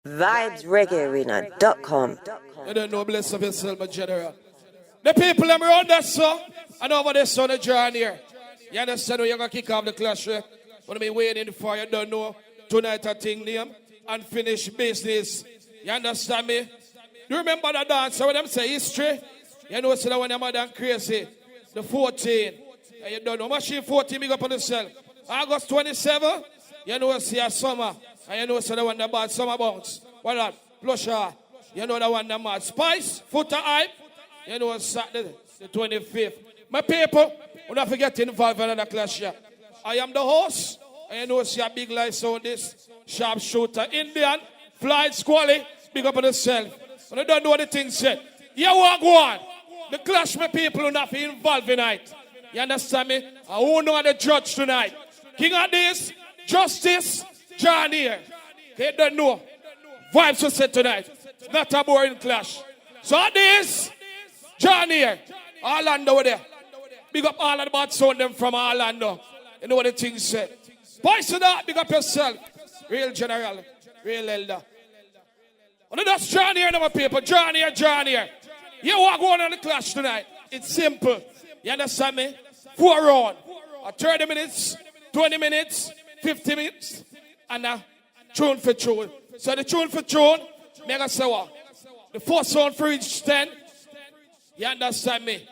vibesreggaearena.com. You don't know, bless of yourself, my general. The people them around that song, and over there, son of John here. You understand how you're going to kick off the clash, right? When I'm waiting for you, don't know. Tonight I think name and finish business. You understand me? You remember the dance when them say history? You know, so that when I'm done crazy. The 14. And you don't know. Machine 14, big up on yourself. August 27, you know, see a summer. And you know, so that when the bad summer bounce. What that? Plusher. You know, the one the mad. Spice, Footer Hype. You know, Saturday, the 25th. My people, will not forget to involve in the clash here. I am the host. And you know, see a big light so this. Sharpshooter, Indian, flight squally, big up on yourself. When you don't know what the thing said. You walk one. The clash my people will not be involved tonight. You understand me? I won't know the judge tonight. King Addies, Justice, John here. They don't know. Vibes will set tonight. Not a boring clash. So Addies, John here. Orlando over there. Big up all of the bad sound them from Orlando. You know what the thing said. Boys to that, big up yourself. Real general, real elder. And that's John here, my people. John here, John here. You walk on the clash tonight. It's simple. You understand me? 4 rounds. 30 minutes, 20 minutes, 50 minutes, and a tune for tune. So the tune for tune, mega sour. The first round for each 10. You understand me?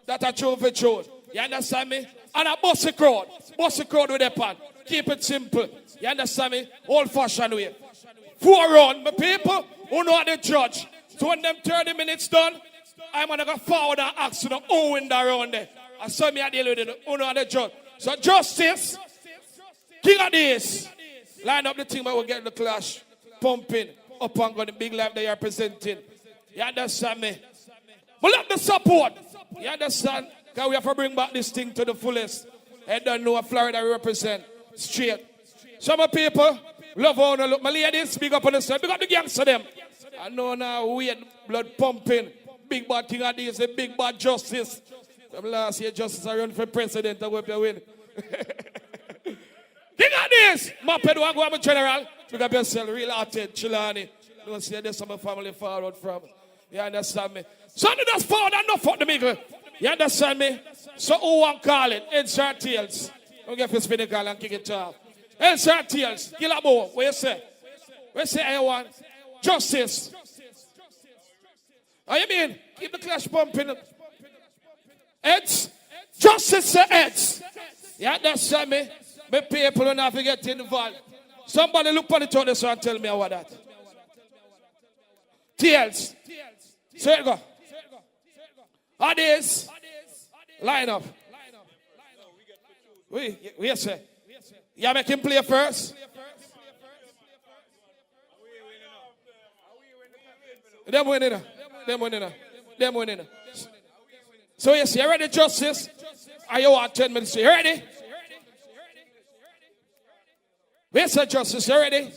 That's a tune for tune. You understand me? And a bossy crowd. Bossy crowd with a pan. Keep it simple. You understand me? Old fashioned way. 4 rounds, my people who know the judge. So when them 30 minutes done, I'm going to go forward and ask you who win the round there. I saw me at the with it, who know the judge. So Justice, King Addies, line up the team that will get the clash pumping up and going the big life they are presenting. You understand me? But love the support. You understand? Because we have to bring back this thing to the fullest. I don't know what Florida represent. Straight. Some people love how they look. My ladies, big up on the side. Big up the gangster them. I know now weird blood pumping. Big bad King Addies, a big bad Justice. From last year, Justice I run for president. I hope you win. King Addies, Moped one go general. Big up yourself, real hearted, Chilani. Don't say this some family forward from. You understand me? Something that's forward and not for the middle. You understand me? So who want call it? Heads or tails? Don't get for spinning call and kick it off. Heads or tails? Kill a bow. What you say? What you say I want? Justice. What you mean? Keep the clash pumping. Heads? Justice say heads. You understand me? My people don't have to get involved. Somebody look on it on this and tell me about that. Tails. So you go. Addies. Line up. We say. You make him play first. Them winning. So yes, you ready, Justice? Are you want 10 minutes? You ready? We say, Justice, you ready?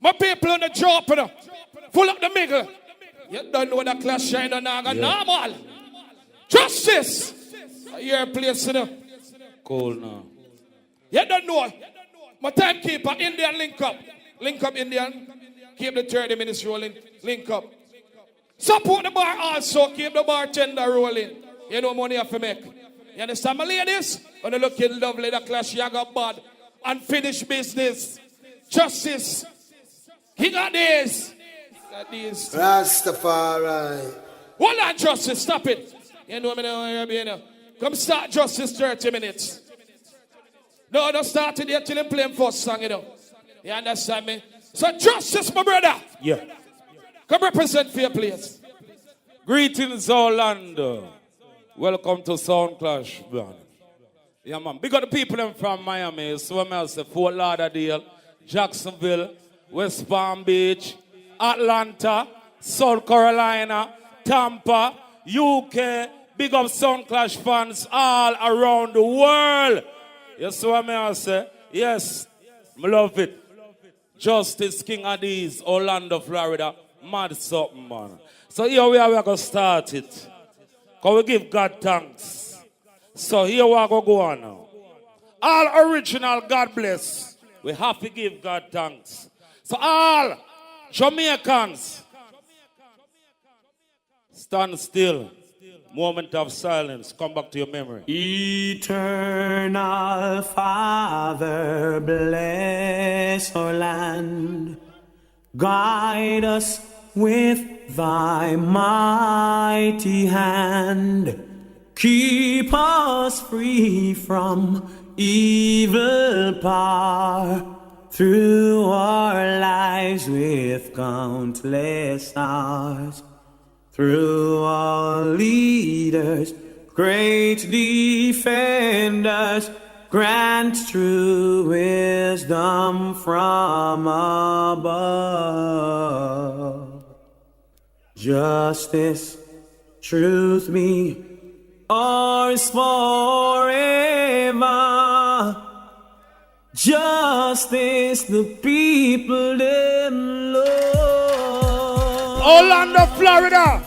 My people on the drop, full up the middle. You don't know the clash shine on normal. Justice! Your place, Cool now. You don't know. My timekeeper, Indian, link up. Link up, Indian. Keep the 30 minutes rolling. Link up. Support the bar also. Keep the bartender rolling. You know money have to make. You understand, my ladies? When you looking lovely, the clash, you got bad. Unfinished business. Justice. King Addies. Rastafari. Hold on, Justice. Stop it. You know me now. Come start Justice 30 minutes. No, don't start it yet till you play first song, you know. You understand me? So Justice, my brother. Yeah. Come represent for your place. Greetings, Orlando. Welcome to Sound Clash, man. Yeah, man. Big up the people them from Miami. So I say Fort Lauderdale, Jacksonville, West Palm Beach, Atlanta, South Carolina, Tampa, UK. Big up Sound Clash fans all around the world. Yes, so I say, yes, I love it. Justice, King Addies, Orlando, Florida. Mad something, man. So here we are going to start it. Because we give God thanks. So here we are going to go on now. All original, God bless. We have to give God thanks. So For all Jamaicans, stand still. Moment of silence. Come back to your memory. Eternal Father, bless our land. Guide us with thy mighty hand. Keep us free from evil power. Through our lives with countless hours. Through all leaders, great defenders, grant true wisdom from above. Justice, truth be ours forever. Justice, the people them love. Orlando, Florida.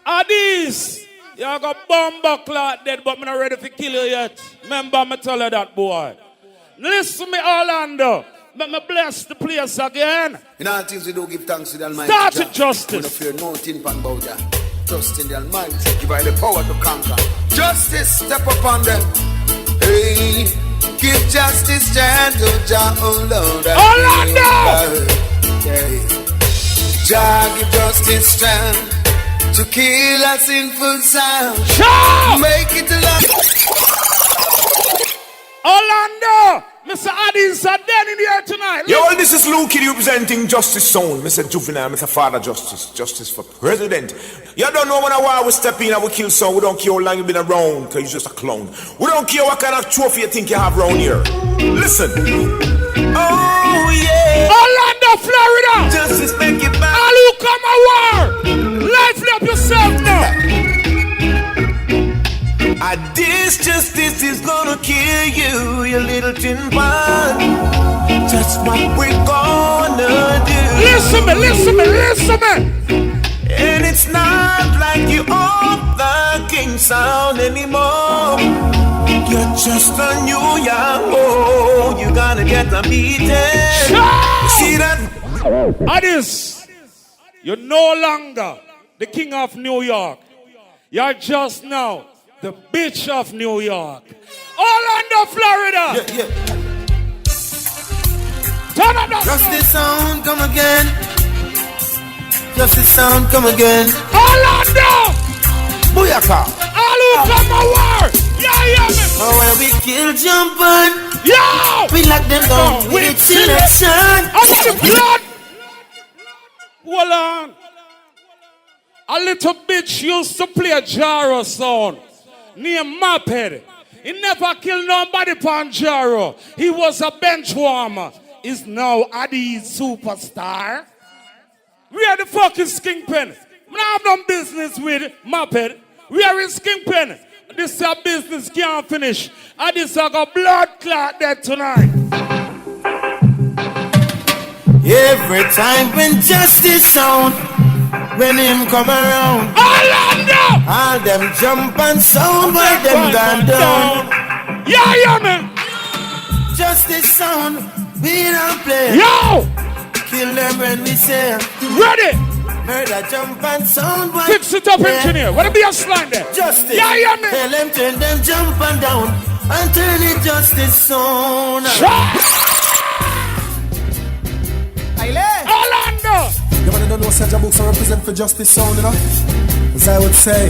Addies. You got bomb clot dead, but I'm not ready to kill you yet. Remember me tell you that, boy. Listen to me, Orlando. Let me bless the place again. In all things we do give thanks to the Almighty. Start with justice. We don't fear nothing about that. Trust in the Almighty. Give her the power to conquer. Justice, step upon them. Hey, give justice chance to Jah, oh Lord. Orlando! Jah, give justice strength to kill a sinful sound. Shout! Make it alive. Orlando! Mr. Addies are dead in here tonight. Yo, well, this is Luke representing Justice Sound. Mr. Juvenile, Mr. Father Justice. Justice for President. You don't know when a war we step in and we kill someone. We don't care how long you've been around, because you're just a clown. We don't care what kind of trophy you think you have around here. Listen. Oh, yeah. Orlando, Florida! Justice make it back. All who come a war! Lively up yourself now! This justice is gonna kill you, you little tin pan. That's what we're gonna do. Listen me, listen me, listen me! And it's not like you own the King sound anymore. You're just a new young boy. You're gonna get a beating. You see that? Addies, you're no longer the king of New York. You're just now the bitch of New York. Orlando, Florida. Yeah, yeah. Turn up that Justice sound, come again. Justice sound, come again. Orlando! Booyaka. All who come a war! Yeah, me! Oh, when we kill jumping, Yo! we lock them down with selection. I'm the blood! Hold on. A little bitch used to play a Jaro song named Moped. He never killed nobody on Jaro. He was a bench warmer. He's now Addies superstar. Where the fuck is Kingpin? I have no business with Moped. Where is Kingpin? This is a business can't finish. Addies have got blood clot there tonight. Every time when justice sound, when him come around, Orlando! all them jump and sound while them gone down. Yeah, man. Justice sound, we don't play. Yo! Kill them when we say Ready? murder, jump and sound while Fix it up, engineer. What be a slime there? Justice, Yeah, man. tell them turn them jump and down and turn it justice sound. Orlando! You wanna know such a books I represent for justice sound, you know? As I would say,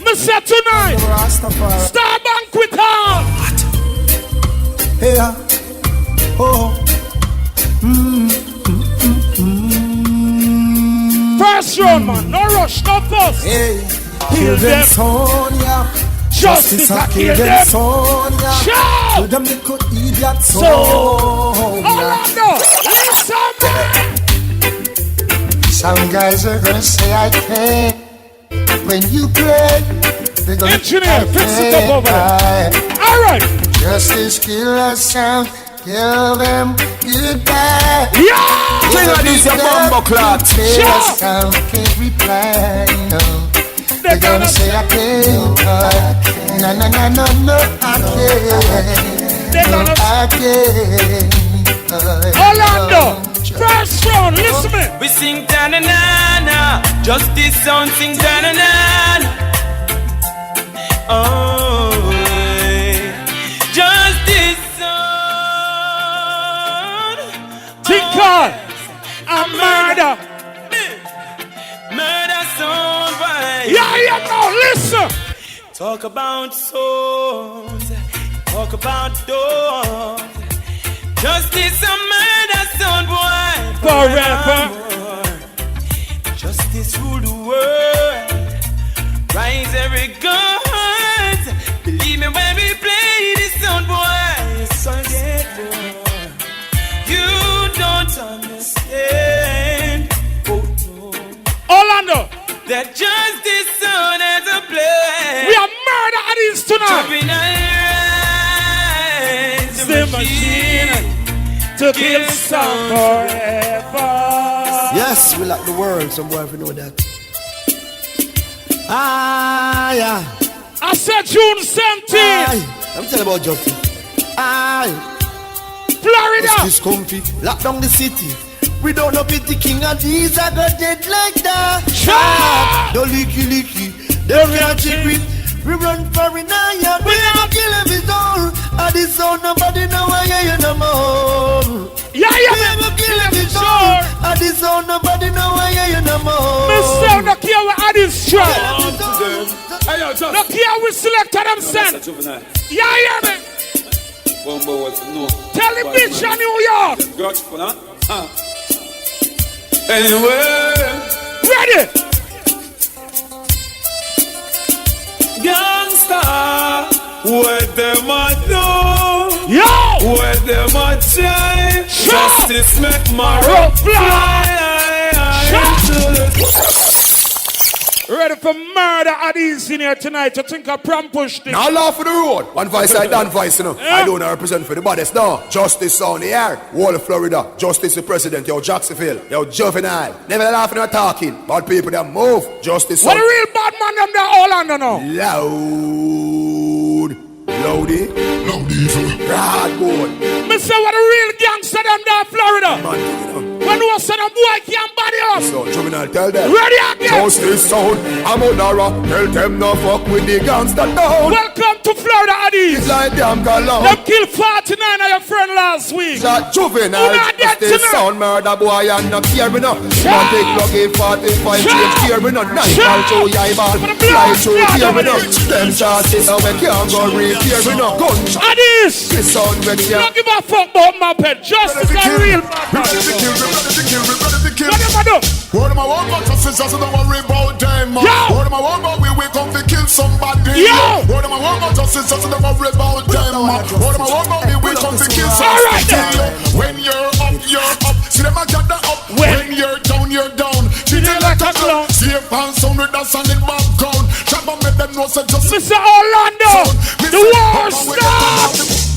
Mr. Tonight, Rastafari. Star Banquet Hall! Hey, oh, First round, man. No rush, no fuss. hey, Kill them. Sonia. Justice, I kill them, them. Sonia. Shout! Kill them little idiot So, Sonia. Orlando, listen, man. Some guys are gonna say I can't. When you pray, they're gonna Engineer, fix it up over there. All right. Justice kill us sound, kill them goodbye. Yeah! King Addies, your bombo clot. Kill us sound, can't reply. No. They're gonna say I can't. No, no, no, no, no, I can't. They're gonna... I can't. Orlando! First round, listen me. We sing ta-na-na-na. Justice sound sing ta-na-na-na. Oh, justice sound. Tinkle. A murder. Murder sound, boy. Yeah, now listen. Talk about souls. Talk about doors. Justice and murder sound, boy. Forever. Justice rule the world. Rise every guns. Believe me when we play this sound, boy. It's gonna get more. You don't understand. Oh no. Orlando. That justice sound has a play. We are Murder Addies tonight. The machine to kill some forever. Yes, we like the world. Some boy if you know that. Ah, yeah. I said June 17th. Aye. I'm telling about justice. Aye. Florida. Justice comfy. Lock down the city. We don't know pity King Addies. I got dead like that. The licky. They can't check it. We run for an iron. We never kill every soul. Addies sound nobody know why you no more. Yeah. We never kill every soul. Addies sound nobody know why you no more. Mr. No care what Addies try. No care we selected them sent. Yeah, hear me. Television New York. Anyway. Ready. Gangsta, what them a do? Yo! What them a try? Sure. Justice make my rope fly. Ready for Murder Addies in here tonight. You think I prom push this? Now laugh for the road. One voice I done voice, you know. Yeah. I don't represent for the baddest. No. Justice on the air. Wall of Florida. Justice the president. Yo, Jacksonville. Yo, Juvenile. Never laughing or talking. Bad people that move. Justice What on. a real bad man them there all under now. Loud. Loudy. Broad board. Me say what a real gangster them there Florida. Man, you know. When we say the boy can't body us. So, Juvenile, tell them. Ready again. Justice sound. I'm on Nara. Tell them no fuck with the gangster down. Welcome to Florida Addies. It's like damn galore. Them killed 49 of your friend last week. That Juvenile. Who not dead Justice tonight? sound murder boy and not care me no. Man take plug in 45 change care me no. Night Sure. all through your ball. Fly through care me no. Them justice now we can't go real care me no. Gunshot. Addies. This sound we can't. Don't give a fuck about my pet. Justice a real man. What am I do? What am I want about justice? Just don't worry about them. Yo! What am I want about we come to kill somebody? Yo! What am I want about justice? Just don't worry about them. What am I want about we come to kill All right, somebody? When you're up, you're up. See them a gather up. When you're down, you're down. Treat it like a clown. Safe and sound with a solid background. Trap and make them know say justice. Mr. Orlando, the war starts.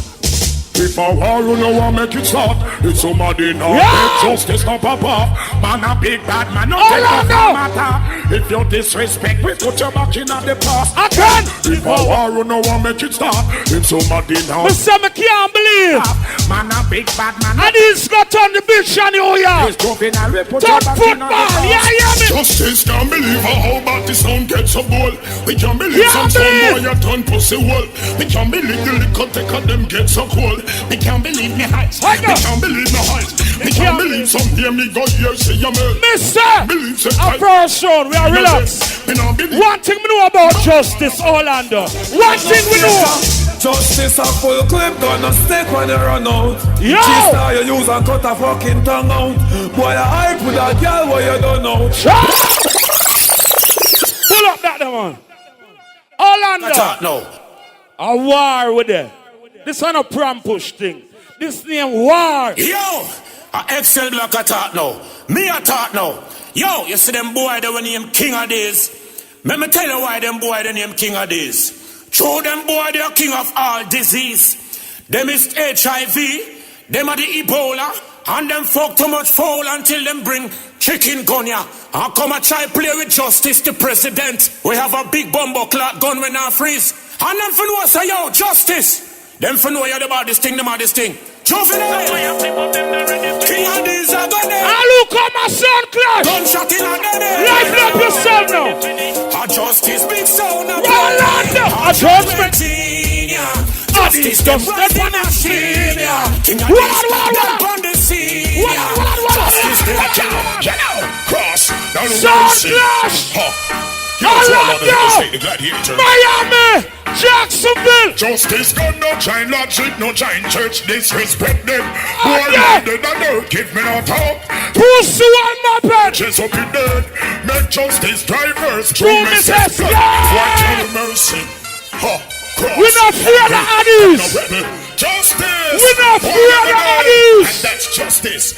If a war you know want make it stop, it's somebody now Yeah. justice no papa. Man a big bad man no Oh, take off no. no matter. If you disrespect we put your back in at the past. Again. If a war you know want make it stop, it's somebody now. Mr. I can't believe. Man a big bad man. Addies got on the bitch and New York. It's juvenile we put your Talk back in at the football. past. Yeah, yeah, me. Justice can't believe how bad this sound gets so bold. We can't believe Yeah, some believe. boy you turn pussy wall. We can't believe the liquor take of them get so cold. We can't believe me heights. Right We now. can't believe my heights. We can't can't believe some hear me go here say you man. Mister, Believe say our first round, we are relaxed. We don't believe. One thing we know about justice, Orlando. One thing we know. Justice a full clip, gonna stick when you run out. Yo! Sister, you use and cut a fucking tongue out. Boy, I hype with a girl where you don't know. Pull up that one. Orlando. No. A war with them. This one a prom push thing. This name war. Yo, I Excel Black attack now. Me attack now. Yo, you see them boy they were named King Addies. Let me tell you why them boy they named King Addies. Through them boy they are king of all disease. Them is HIV, them are the Ebola, and them fuck too much foul until them bring chicken gun ya. And come and try play with justice the president. We have a big bumbo clock gun when I freeze. And them for know say yo, justice. Them for know you about this thing, them are this thing. Juvenile. King Addies are gonna. I look at my son, Clash. Gunshot in a dead. Lighten up yourself now. A justice big sound. Rolanda. A judgment. Justice just not on a senior. King Addies not on the senior. Justice get out. Cross. Son, Clash. Miami, Jacksonville. Justice got no giant logic, no giant church, disrespect them. Boy, they don't give me no talk. Pussy on my bed. Just up in dead. Make justice drivers. True message. Watch your mercy. Cross. We're not fear the Addies. Justice. We're not fear the Addies. And that's justice.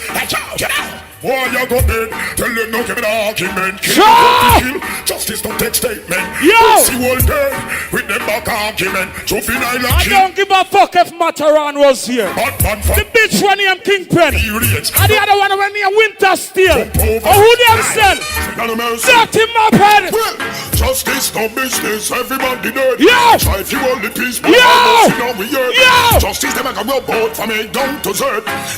Get out. Boy, you go dead. Tell them no give me the argument. Kill, justice don't take statement. Yo! See all dead with them back argument. Juvenile I don't give a fuck if Mataran was here. The bitch when him Kingpin. And the other one when he Winter Steel. Oh, who them send? Dirty my head. Well, justice no business. Everybody dead. Yo! Try if you want the peace. Yo! Yo! Justice them like a robot from A down to Z.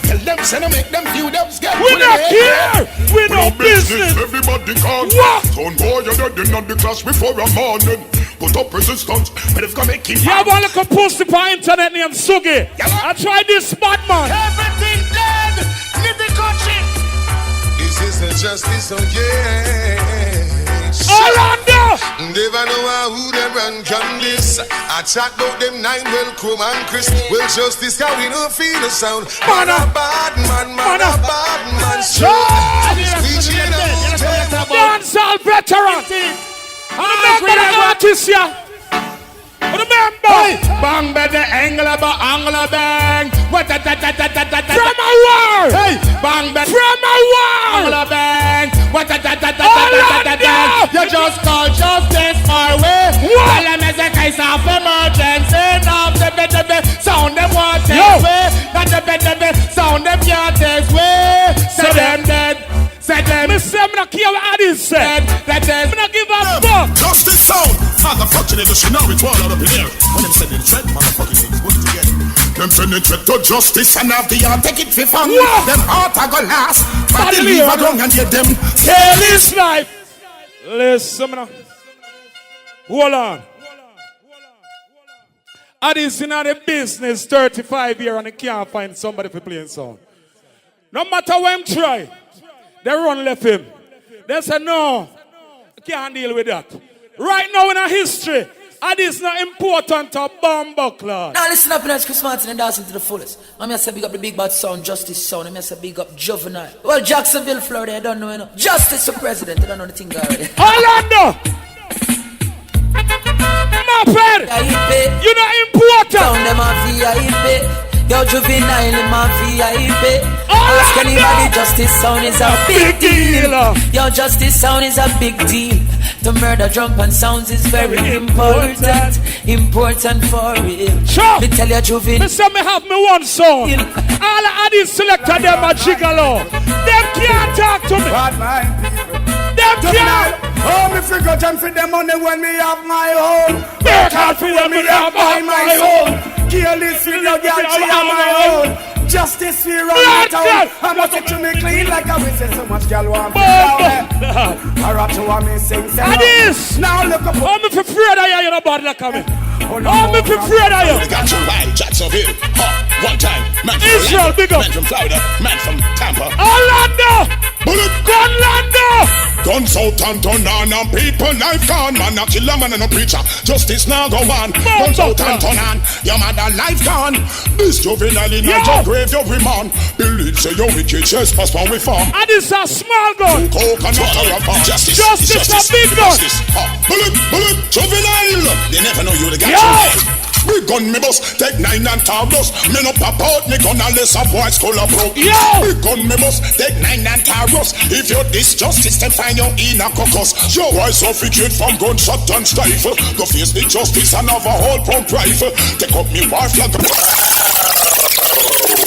Tell them send them make them view them scared. We not here. We no business. Everybody can't. What? Son boy, you're dead in the class before a morning. Put up resistance. But if come make him. Yeah, one look a post up on internet named Sugi. I tried this bad man. Everything dead. Leave the country. This is the justice, oh yeah. Orlando! Never know who them run from this. I chat about them 9 Welcome and Chris. Well, justice, how we don't feel the sound. Man a bad man, man a bad man. Dancehall veteran. Remember the artist here. Remember. Bang bang the angler bang. What that From a war. Hey, bang bang From a war. angler bang. What that You just call justice my way. Tell them it's a case of emergency. Now the sound them want this way. Not the sound them can't this way. Say them dead. Say them. I'm not care what Addies said. I'm not give a fuck. Justice sound. Motherfucking industry now it's all out up in here. When them sending threat, motherfucking things, what did you get? Them sending threat to justice and have the heart take it for fun. Them heart I go last. But they leave alone and get them. Tell this life. Listen now. Hold on. Addies in the business 35 years and they can't find somebody for playing song. No matter what him try, they run left him. They say no, you can't deal with that. Right now in our history, Addies not important to Bumbo Club. Now listen up, it's Chris Martin and dancing to the fullest. I'm say big up the big bad sound, Justice sound. I'm say big up Juvenile. Well, Jacksonville, Florida, I don't know enough. Justice for president, I don't know the thing already. Orlando! My friend! You're not important! Sound them a VIP. Yo, Juvenile in my VIP. Ask anybody, Justice sound is a big deal. Yo, Justice sound is a big deal. The murder drunken sounds is very important. Important for real. Sure. Me tell you, Juvenile. Me say me have me one song. All the Addies selector them a gigolo. Them can't talk to me. Them can't. Oh, me figure jump for them money when me have my own. Work hard for when me have my own. Kill this with your girl, she have my own. Justice we run it out. I'm not to me clean like I will say so much girl want me down. I rap to what me sing. Addies! Now look up. Oh, me for afraid of you, you know bad luck of me. Oh, me for afraid of you. Got you right, Jacksonville. One time, man from Israel, big up. Man from Florida, man from Tampa. Orlando! Bullet. Gunlando! Guns out and turn on and people knife gone. Man a killer, man and a preacher. Justice now go on. Guns out and turn on. Your mother life gone. This Juvenile in your grave you remand. Believe say you wicked chest pass one we farm. Addies a small gun. Coconut or a farm. Justice a big gun. Bullet, Juvenile. They never know you the guy. We gun me bus, take 9 and tar bus. Me no pop out me gun unless a boy skull a broke. Yo! We gun me bus, take 9 and tar bus. If you're this justice, then find you in a caucus. Your boy suffocate from gunshot and stifle. Go face the justice and have a whole pump rifle. Take up me war flag.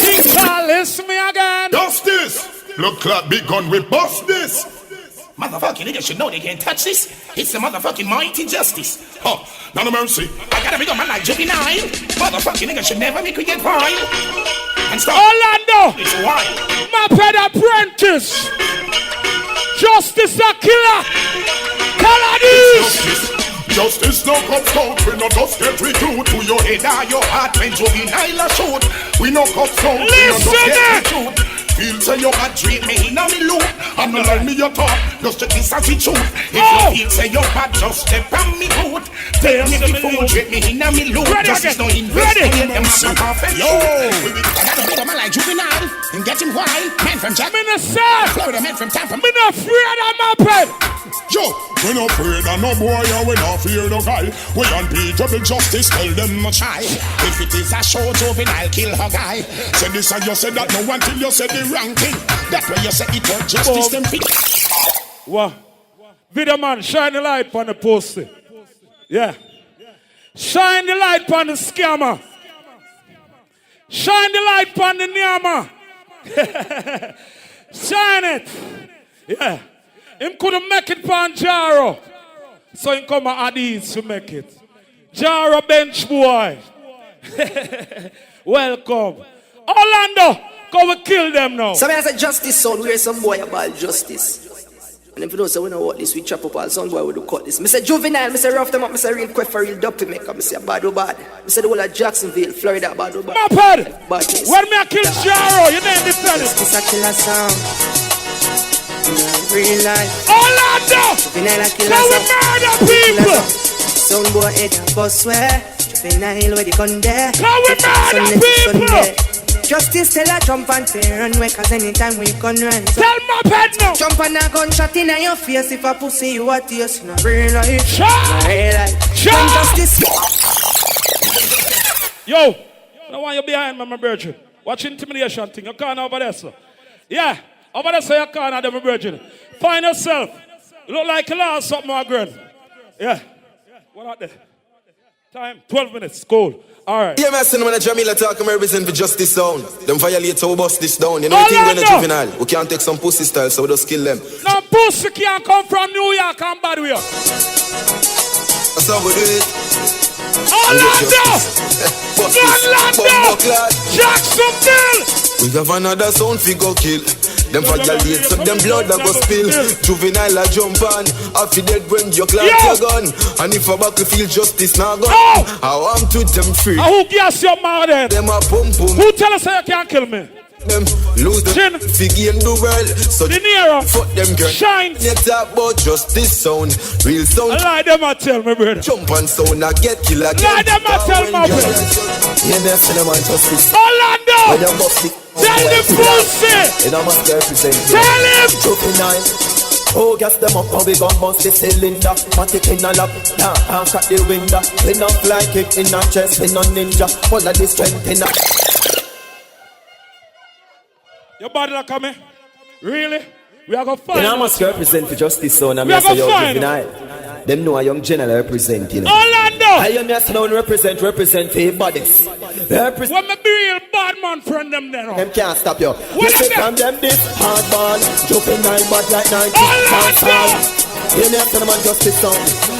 King Charles, me again. Justice! Look clap big gun, we bust this. Motherfucking niggas should know they can't touch this. It's the motherfucking mighty justice. Oh, none of mercy. I got a big man like Juvenile. Motherfucking niggas should never make me get fine. and stop. Orlando. It's wild. Moped apprentice. Justice a killer. King Addies. Justice no cup out, we no just get recruit to your head or your heart when juvenile a shoot. We no cup out, we no just get recruit. Feel say you a treat me in a me loop, and no let me your talk, just check this as it truth. If you feel say you bad, just step on me boot. Tell me if you treat me in a me loop, justice no investigate them as a perfect. Yo, we gotta beat a man like juvenile and get him wild. Man from Jack, Florida, man from Tampa. Me no afraid of Moped. Yo, we no afraid of no boy, and we no fear no guy. We unbeatable justice, tell them no try. If it is a show, juvenile kill her guy. Say this and you say that, no until you say the wrong thing. That way you say it was justice, them fit. What? Video man, shine the light on the poster. Yeah. Shine the light on the scammer. Shine the light on the nyama. Shine it. Yeah. Him couldn't make it on Jaro. So he come at Addies to make it. Jaro bench boy. Welcome. Orlando, come and kill them now. So I said justice son, we hear some boy about justice. And if you don't say we know what this, we chop up all some boy we do cut this. I say juvenile, I say rough them up, I say real quick for real dopey maker. I say bad or bad. I say the whole of Jacksonville, Florida, bad or bad. Moped! When me a kill Jaro, you name the fellas. Justice a killer sound. Real life. Orlando! Juvenile a killer so sound. we murder people! Some boy head a bus where juvenile where they gun there. So we murder people! Justice tell a jump and run away, cause anytime we gun run. So tell Moped now! Jump and a gunshot in your face. If a pussy you a taste. No real life. Sure! No real life. Sure! Justice. Yo! I want you behind me, my virgin. Watch intimidation thing. You can't over there, sir. Yeah. Over there, so you can't have them, my virgin. Find yourself. You look like you lost something, my grand. Yeah. What out there? Time, 12 minutes. Cool. All right. Yeah, man, when a Jamila talk, I'm represent for justice sound. Them violate so we bust this down. You know the thing when a juvenile. We can't take some pussy style, so we just kill them. No pussy can't come from New York and bad way. That's how we do it. Orlando! Jacksonville! We have another sound figure kill. Them violate, so them blood that go spill. Juvenile a jump on. Half dead when you clap your gun. And if a back you feel justice now gone. I want to them free. Who gas your mouth then? Them a pump pump. Who tell us how you can't kill me? Them lose the figure in the world. So the Nero fuck them girl. Shine. You talk about justice sound. Real sound. I like them I tell me brother. Jump and sound I get killer. Like them I tell my brother. Yeah, me say them want justice. Orlando! Tell the pussy! And I must represent you. Tell him! Juvenile. Oh, gas them up and we gon' bust the cylinder. Matic in a lap, down and crack the window. We not fly kick in a chest, we not ninja. Full of the strength in a... Your body not coming? Really? We are gonna find I must represent for justice son. I'm say you're juvenile. Them know a young general represent, you know. Orlando! I am just now represent for your bodies. When me be real bad man friend them then. Them can't stop you. What you see from them this hardball, juvenile bad like 90. Orlando! You know some man justice son.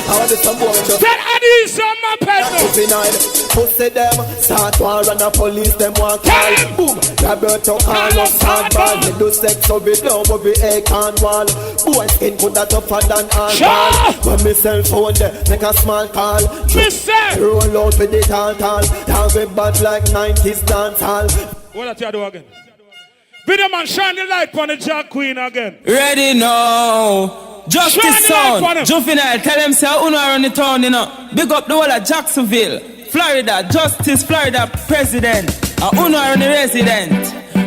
I want some boy just tell Addies on my pedal. Juvenile, pussy them, start war and the police them want call. Boom, Roberto Carlos hardball. We do sex so we know what we egg and wall. Boy skin put that tougher than hardball. When me cell phone there, make a small call. Listen. Roll out with it all. Dance with bad like 90s dance hall. What that you do again? Video man shine the light on the Jack Queen again. Ready now. Justice sound, juvenile, tell them say uno around the town, you know. Big up the whole of Jacksonville, Florida, Justice Florida president, uno around the resident.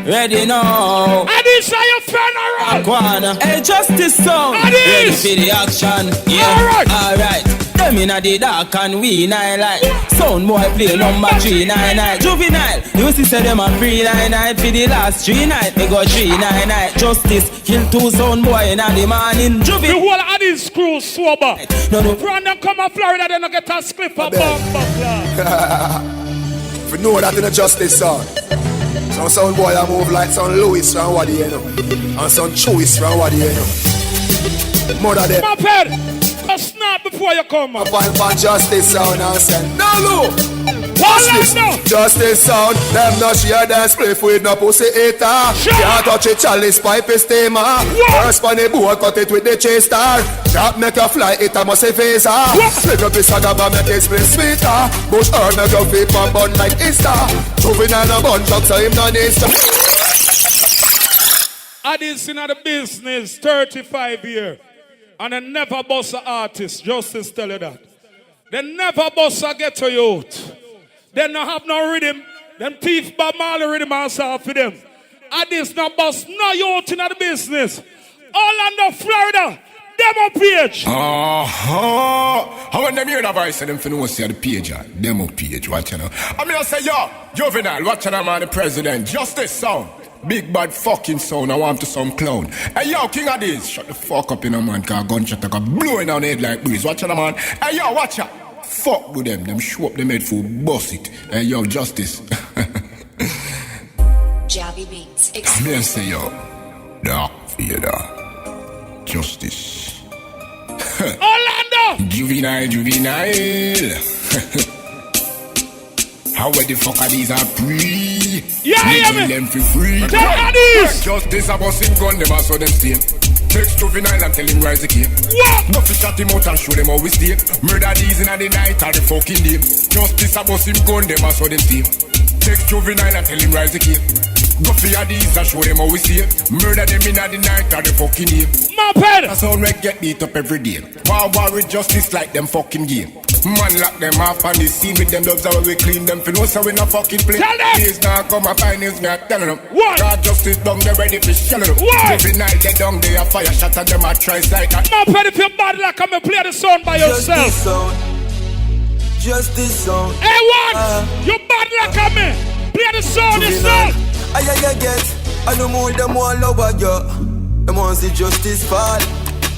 Ready now. Addies are your funeral. Aquana, hey Justice sound. Addies. Ready for the action. Yeah, alright. Them in the dark and we night light. Sound boy play number 399. Juvenile, you see say them a 399 for the last 3 night. They go 399. Justice, kill 2 sound boy in the morning. Juvenile. The whole of these crew sober. No. From them come to Florida, they don't get a split for bomb. If you know that in a justice song. Some sound boy I move like some Louis from what you know. And some Chewies from what you know. Mother there. Moped, just snap before you come. Up on justice sound and say, no look. Watch this. Justice sound, them no share their spliff with no pussy eater. Can't touch a chalice pipe is steamer. First on the board, cut it with the chase star. That make you fly, it a must say visa. Split up the sagaba, make it split sweeter. Bush earn, make you vape and bun like Easter. Juvenile a bun, talk so him no needs to. Addies in the business 35 years. And they never boss an artist. Justice tell you that. They never boss a ghetto youth. They don't have no rhythm. Them thief Bob Marley rhythm and stuff for them. Addies no boss no youth in the business. Orlando, Florida. Demo page. How when them hear the voice of them for no see the page, demo page, watch you know. I mean I say yo, Juvenile, watch them man the president. Justice sound. Big bad fucking sound, I want to some clown. Hey yo, King Addies, shut the fuck up in a man, cause gunshot like a blowing down the head like breeze. Watch out man. Hey yo, watch out. Fuck with them show up them head for bust it. Hey yo, Justice. Jabby Beats. I'm here say yo, Dark Vader. Justice. Orlando! Juvenile. How the fuck are these are free? Yeah, them for free. Justice about him gun, them so them stay. Text Juvenile and tell him rise again. What? No fish at him out and show them how we stay. Murder these in the night or the fucking day. Justice about him gun, them so them stay. Text Juvenile and tell him rise again. Go for your Addies and show them how we stay. Murder them in the night or the fucking day. Moped! That's how we get beat up every day. War with justice like them fucking game. Man lock them off on the scene with them dogs how we clean them. For no so we no fucking play. Tell them! Please now come and find us, me a telling them. What? God justice down, they ready for shelling them. What? Every night they down, they a fire shot and them a try like that. Moped, if you're bad luck, come and play the song by yourself. Justice sound. Hey, what? You bad luck, come in. Play the song yourself. I get. I know more them all over you. Them want see justice fall.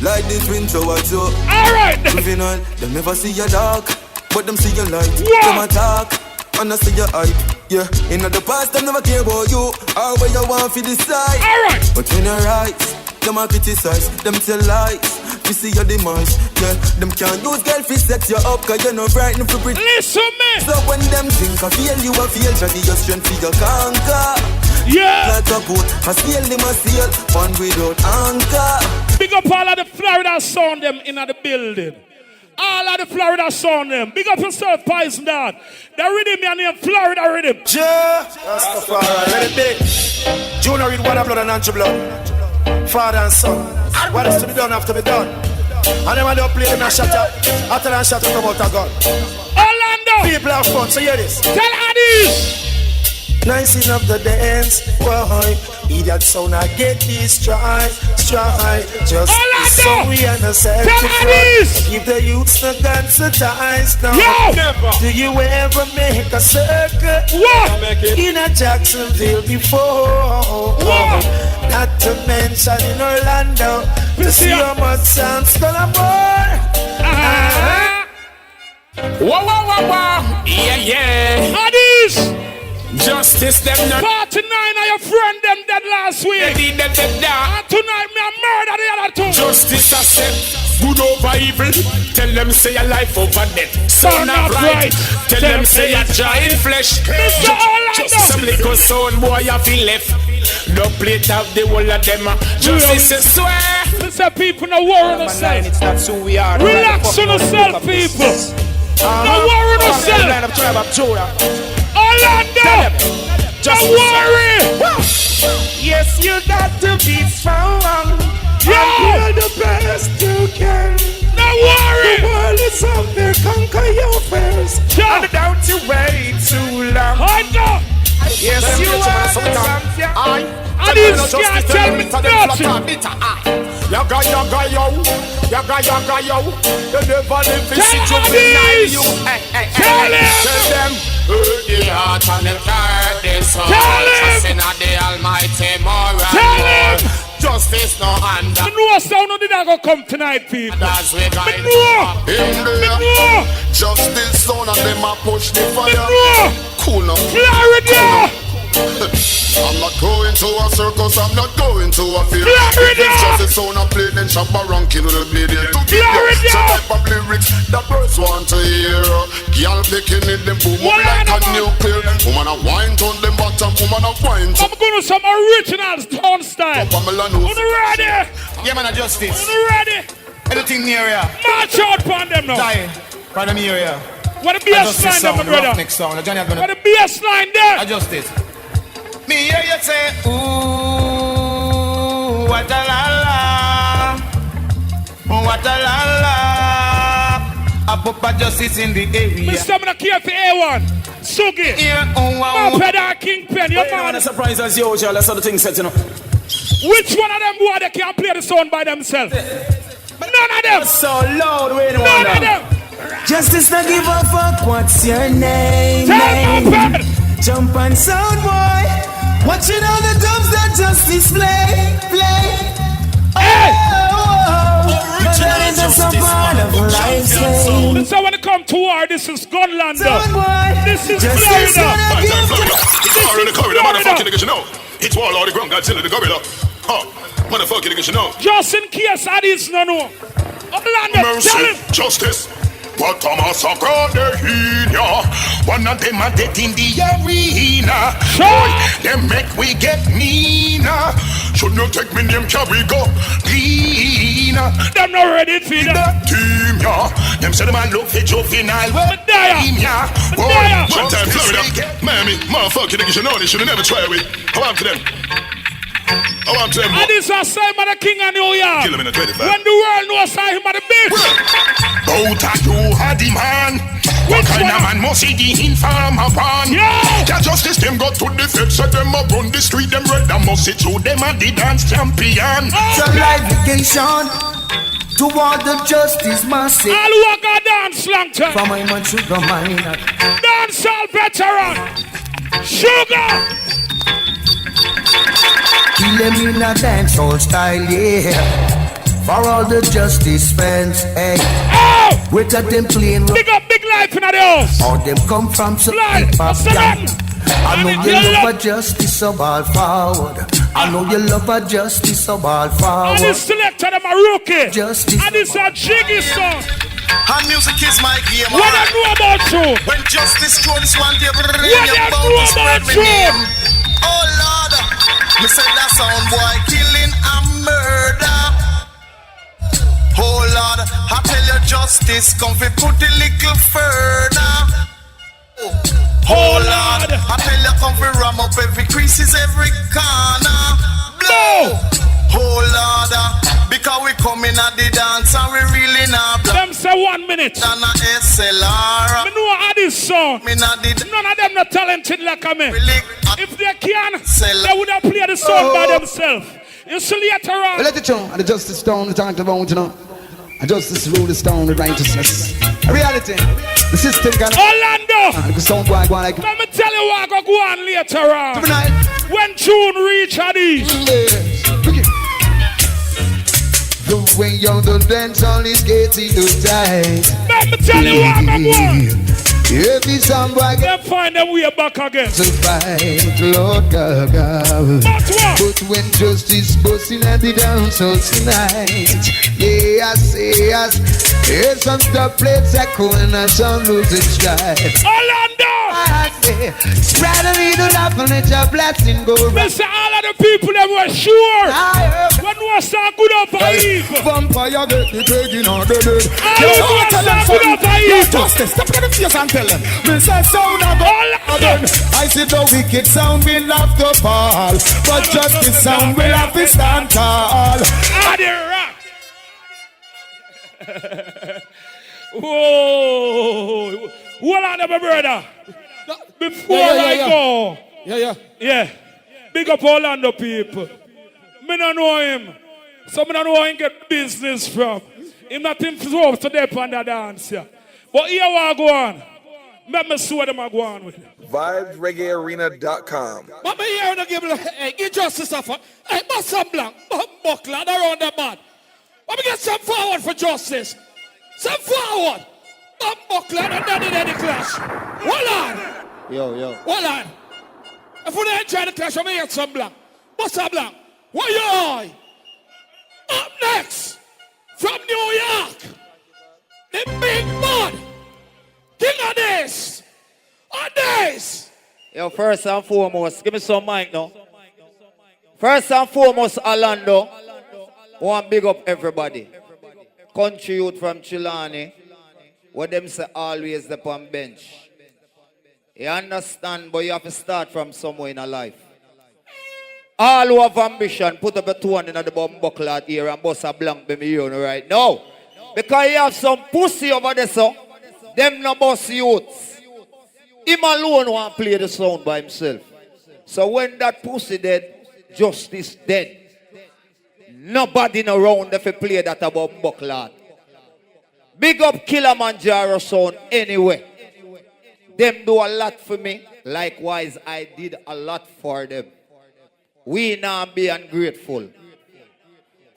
Like the twin tower too. Alright. Juvenile, them never see your dark, but them see your light. What? Them attack, and I see your hype. Yeah, in the past them never care about you or where you want to decide. Alright. But when you rise, them a criticize, them tell lies. You see your demise, yeah. Them can't use girl fi set you up, cause you're not frightened for pretty. Listen me. So when them think I feel you a feel, just your strength for your conquer. Yeah. Like a boat, I sail them a sail, one without anchor. Big up all of the Florida sound them in the building. All of the Florida sound them. Big up yourself, Poison Dog. The rhythm your name, Florida rhythm. That's the fire, let it big. Junior read water, blood and anti-blood. Father and son. What is to be done have to be done. And then when they play them and shut up, after that shut up about a gun. Orlando! People have fun, so hear this. Tell Addies! 19 of the dance, why? Idiot sound I get this try. Just so we understand. Give the youths the guns to ties now. Never. Do you ever make a circle? What? In a Jacksonville before. What? Not to mention in Orlando. To see how much sounds gonna more. Wow. Yeah. Addies! Justice them not. 49 of your friend them dead last week. And tonight me a murder the other two. Justice a step, good over evil. Tell them say a life over death. Son of right. Tell them say a giant flesh. Mr. Orlando. Just some little son boy you feel left. No plate of the whole of them. Justice is swear. Mr. People no worry on yourself. It's not who we are. Relax on yourself, people. No worry on yourself. Orlando! Don't worry! Yes, you got to be strong. You're the best you can. Don't worry! The world is out there, conquer your fears. And don't you wait too long. Yes, you are the champion. Addies can't tell me nothing. Yaga yo. You never live in Addies! Tell them. The heart and the heart is so. Trusting in the Almighty moral. Tell him! Justice no under. I know a sound of the dog will come tonight, people. That's we got it. Justice sound and them a push the fire. Cool now. Florida! I'm not going to a circus, I'm not going to a fair. Florida! Justice sound a play, then shop around kill the blade to give you some type of lyrics that birds want to hear. Girl picking it, them boom up like a nuclear. Woman a wine on them bottom, woman a wine. I'm going to some original stone style. On the ready? Yeah, man, justice. On the ready? Anything near ya? March out upon them now. Die. For them area. What the BS line there, my brother? Next song. What the BS line there? Adjust it. Me hear you say, ooh, what a la la, what a la la. I put my justice in the area. Mr. I'm gonna care for A1. Sugi. Yeah, Pedal Kingpin. You're not a surprise as usual. That's how the thing set, you know. Which one of them boy they can't play the sound by themselves? None of them. So loud, wait a None of them. Justice, not give a fuck. What's your name? Jump on sound boy. Watching all the dubs that justice play. Hey! So when it come to war, this is Gunland. This is Florida. It's war in the corridor, motherfucking niggas, you know. It's war all the ground, Godzilla the gorilla. Motherfucking niggas, you know. Just in case Addies no know. Mercy, justice. What a massacre they in ya. One of them are dead in the arena. Boy, them make we get meaner. Should not take me name, can we go cleaner? Them not ready for that team, ya. Them say them a look for juvenile. Medaya. One time Florida, Miami, motherfucking niggas, you know they should have never tried it. How on to them? Addies are saying by the King of New York. Kill him in a 25. When the world knows him by the bitch. Both of you had the man. What kind of man must see the informer upon? Yeah, justice them got to the feds, so them up on the street, them red and must see through them and the dance champion. Supplication toward the justice massive. All walk a dance long time. From my man Sugar Minor. Dance all veteran. Sugar. Kill them in a dancehall style, yeah. For all the justice fans, hey. Oh! Wait at them playing. Big up, big life in the house. All them come from some hip-hop gang. I know you love a justice, so all forward. I know you love a justice, so all forward. And this selector them a rookie. Justice. And this a jiggy song. And music is my game. What I know about you? When justice throw this one, they bring what your bound to spread my name. Oh Lord, me say that sound boy killing and murder. Oh Lord, I tell you justice, come fi put it little further. Oh Lord, I tell you come fi ram up every creases, every corner. Blow. Oh Lord, because we coming at the dance and we really not blow. Them say 1 minute. Than a SLR. Me know how this song. Me not did. None of them not talented like me. Really, if they can, they would have played the song by themselves. You see later on. Well, let it show. And the justice stone we talked about, you know. And justice rule the stone with righteousness. A reality. The system can. Orlando. The sound boy go on like. Let me tell you what I go on later on. Tonight. When June reach Addies. The way on the dance all is getting too tight. Let me tell you what I go on. Every song boy they find their way back again. To fight, Lord God. But when justice busting at the dance all tonight, yeah, I say yes. Here's some top plates echoing and some losing stride. Orlando! I say, spread a little love and let your blessing go right. Listen, all of the people that were sure when we start good up for evil. Vampire get the begging on the dead. All of us start good up for evil. Justice, step in the face and tell them. Me say sound of again. I see the wicked sound will have to fall, but justice sound will have to stand tall. Whoa! Hold on, my brother. Before I go, yeah. Big up Orlando people. Me don't know him, so me don't know where he get business from. Him not involved to dip on the dance, yeah. But here we go on. Let me see what them are going with. VibesReggaeArena.com. But me here to give justice off. Hey, Massacre Blanc, buckler around the bad. Let me get some forward for justice. Some forward. Buckler and then the clash. Hold on. Yo. Hold on. If we don't enjoy the clash, I'm here some Blanc. Massacre Blanc. What you are? Up next. The big man. King Addies. Addies. Yo, first and foremost, give me some mic now. First and foremost, Orlando. Want big up everybody. Country youth from Chilani. What them say always the on bench. You understand, but you have to start from somewhere in a life. All who have ambition, put up a 200 in the bum buckle out here and bust a blank baby you right now. Because you have some pussy over there, so them no boss youths. Him alone want to play the sound by himself. So when that pussy dead, justice dead. Nobody in around if you play that about buckle out. Big up Kilimanjaro sound anyway. Them do a lot for me. Likewise, I did a lot for them. We now be ungrateful.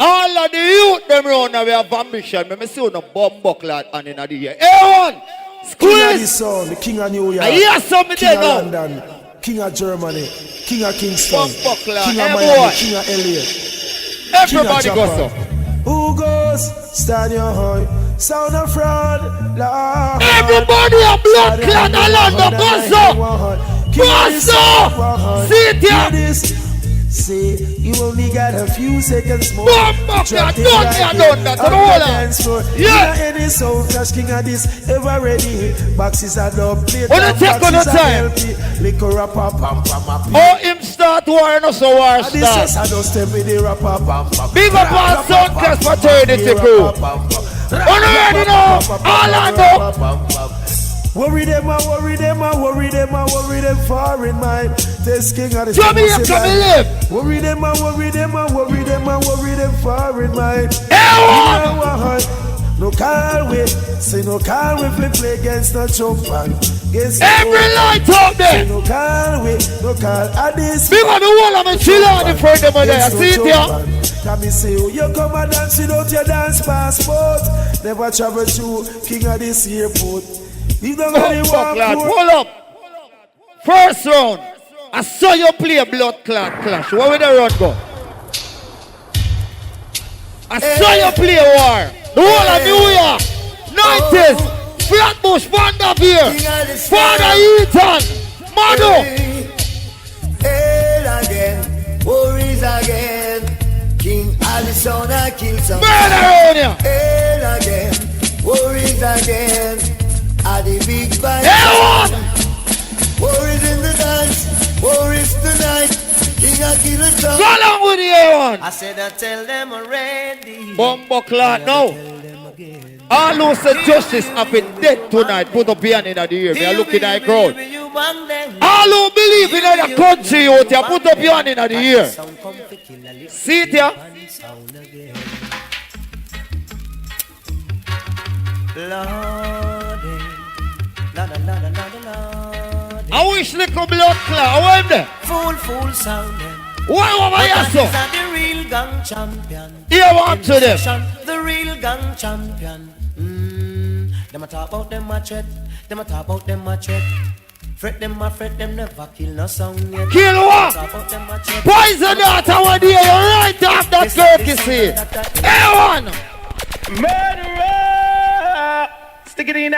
All of the youth them round now we have ambition. Me see no bomb buckler and in the year. Everyone, squeeze. The King of New York. I hear something King there of now. London. King of Germany. King of Kingston. Bomb buckler. King of Everyone. Miami. King of LA. Everybody King of goes Japan. up. Who goes? Stand your heart. Sound of fraud. Lord. Everybody a blood clot Orlando goes up. Goes up. See it here. Say you only got a few seconds more. Bomb buckler. Don't that. Yeah. Any soul clash King Addies ever ready. Boxes are dub plate. What you take on the time? Liquor up, Oh, him start war and also war start. Big up on Soundcast fraternity crew. Already know, Orlando. Worry them, worry them, worry them, worry them foreign mind. This King Addies. Jamaica me live. Worry them, worry them, worry them, worry them foreign mind. No call we, say no call we play against no jump man. Every light up there. No call we, no call Addies. Big on the wall of my chill on the front of my day. I see it here. Can me say, oh, you come and dance without your dance passport. Never travel to King Addies airport. You don't really walk. Hold up. First round. I saw you play a blood clot clash. Where will the run go? I saw you play a war. The whole of New York. 90s. Flatbush, Vanderveer. Father Eaton. Mado. Hell again. Worries again. King Addies on a kill some. Murder on you. Hell again. Worries again. Are the big band. Worries in the dance. Worries tonight. King of Killer Song. Go along with the one. I said I tell them already. Bumbo clot now. All who said justice have been dead tonight. Put up your hand in the air. They are looking at the crowd. All who believe in the country out here, put up your hand in the air. See it here. I wish little blood clot. How am they? Full sound. Why over here, so? The real gang champion. Here one to them. The real gang champion. Them a talk about them a threat. Them a talk about them a threat. Fret them, never kill no song yet. Kill what? Poison daughter one day, you right off that turkey seed. Everyone! Murderer! Stick it in,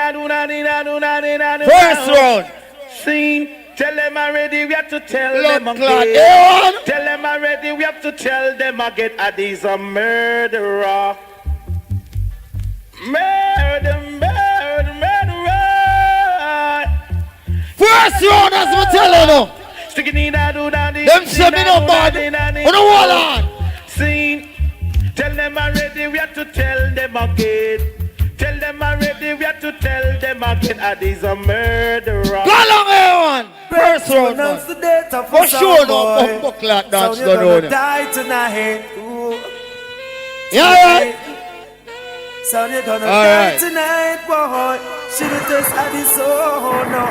First round. Scene. Tell them already, we have to tell them again. Tell them already, we have to tell them again. Addies a murderer. Murderer. First round, as we tell you. Them say me no bad. On the wall on. Scene. Tell them already, we have to tell them again. Tell them already, we have to tell them again. Addies a murderer. Go along, everyone. First round, man. For sure, no bumbo clock dance so done on die tonight. Yeah, right. So you're gonna all die right. tonight, boy. She will taste Addies, oh no.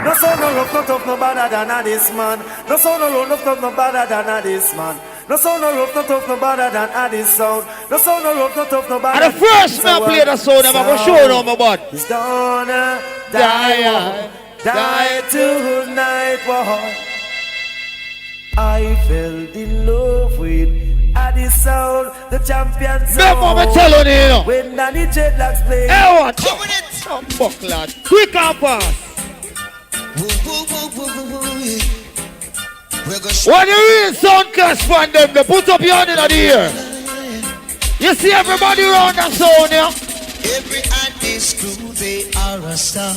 No sound no rough, no tough, no better than Addies, man. No sound no rough, no tough, no better than Addies, man. No sound no rough, no tough, no better than Addies sound. No sound no rough, no tough, no better. And the first man play the sound, I'm gonna show you my bud. He's gonna die tonight, boy. I fell in love with Addies sound, the champion sound. Remember me telling you. When Danny Dreadlocks play. Hey, what? Some buckler. Quick and fast. When you real sound clash from them, they put up your hand in the air. You see everybody around the sound, yeah? Every Addies crew, they are a star.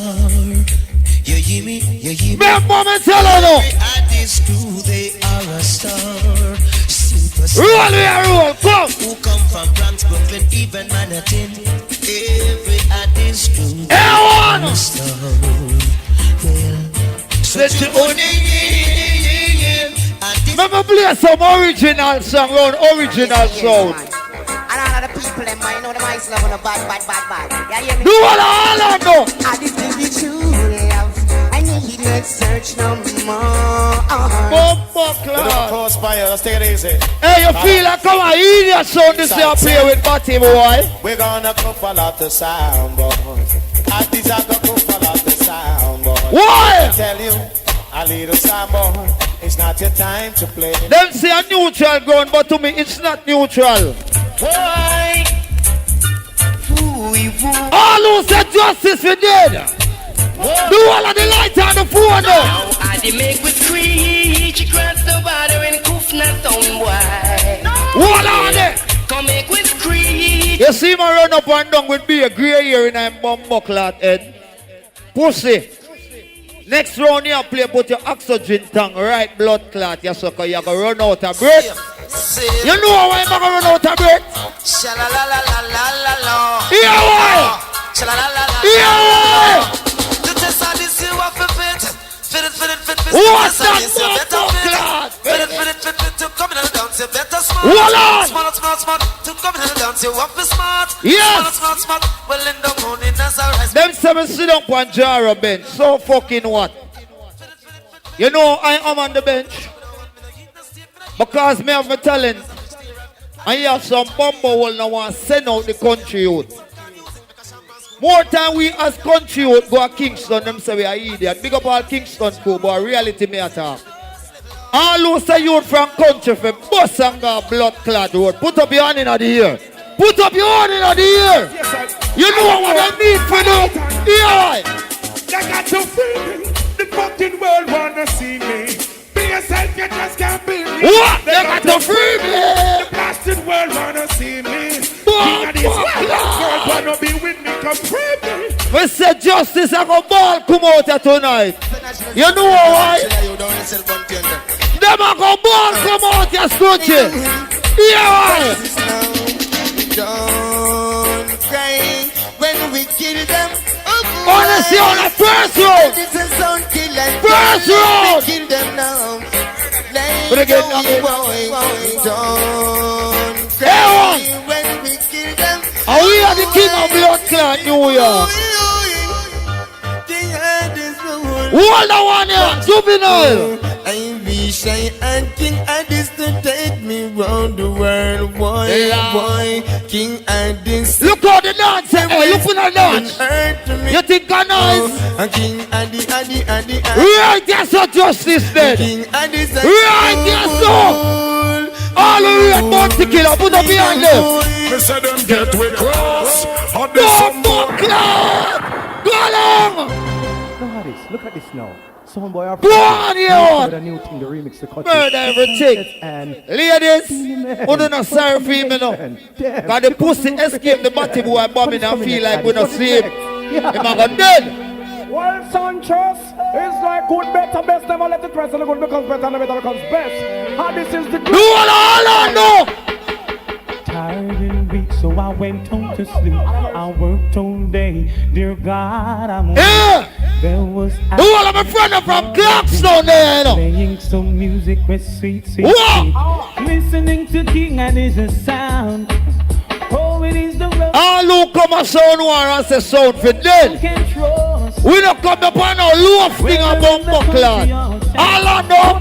You hear me? You hear me? Remember me telling you. Every Addies crew, they are a star. Roll here, roll, come. Who come from Bronx, Brooklyn, even Manhattan. Every Addies crew, they are a star. Let you remember play some original song around original sound. And all of the people them, I know the mice love on the bad. Yeah, hear me? Do what all I know. Addies give me true love. I need not search no more. Close fire, let's take it easy. Hey, you feel like come on, idiot sound this year play with Batty boy. We're gonna cook a lot of sound, boy. Addies are gonna cook a lot of sound, boy. Why? I tell you, a little sound, boy. It's not your time to play. Them say a neutral ground, but to me it's not neutral. Why? All who said justice for dead. Do all of the light on the phone now. I did make with three. She crossed the border and coof not on why. What on it? Come make with three. You see me run up and down with be a grey hair in a bumbuckler head. Pussy. Next round you play, put your oxygen tank right blood clot, you sucker, you're going to run out of breath. You know why I'm going to run out of breath? Sha-la-la-la-la-la-la. Yeah, why? Sha-la-la-la-la-la-la. Yeah, why? The test of this you have to fit. Fit. What's that bumbuckler? Fit. To come in and dance, you better smart. Hold on. Smart. To come in and dance, you have to smart. Yes. Smart. Well, in the morning, that's alright. Them seven sit up on Jara bench. So fucking what? You know I am on the bench. Because me have my talent. And you have some bumbo will now want to send out the country youth. More time we as country youth go to Kingston, them say we are idiot. Big up all Kingston crew, but reality me attack. All who say youth from country for bus and go blood clad road. Put up your hand in the ear. Put up your hand in the ear. You know what I need for them. Yeah. They got to feel me. The fucking world wanna see me. Be yourself, you just can't be me. What? They got to free me. The blasted world wanna see me. King Addies world wanna be with me. Come free me. We said justice and a ball come out here tonight. You know why? Them a go ball come out here, Scrooge. Yeah. Don't cry when we kill them. Honestly, on the first round. First round. Kill them now. But again, don't cry when we kill them. And we are the king of blood clot, New York. Who are the one here? Juvenile. I wish I had King Addies to take me round the world, boy. King Addies. Look how the dance, hey, look for the dance. You think I'm nice? King Addies. Right, yes, so justice then. King Addies. Right, yes, so. All the way at Bounty Killer, put up behind them. Me say them get we cross. Go along. Look at this now. Some boy go on here. The new thing, the remix, the cut. Murder everything. Ladies, who do not sorry for me now? Cause the pussy escape the body boy bombing and feel like we don't sleep. Him a go dead. Well, Sanchez is like good, better, best. Never let it rest. And the good becomes better and the better becomes best. And this is the good. Do all I know. Tired and weak, so I went home to sleep. I worked all day, dear God, I'm yeah. There was who all of my friends from Clarkstown there, playing some music with sweet. Listening to King Addies a sound. Oh, it is the road. All who come a sound war and say sound for dead. We don't come up on no low thing about buckler. All I know.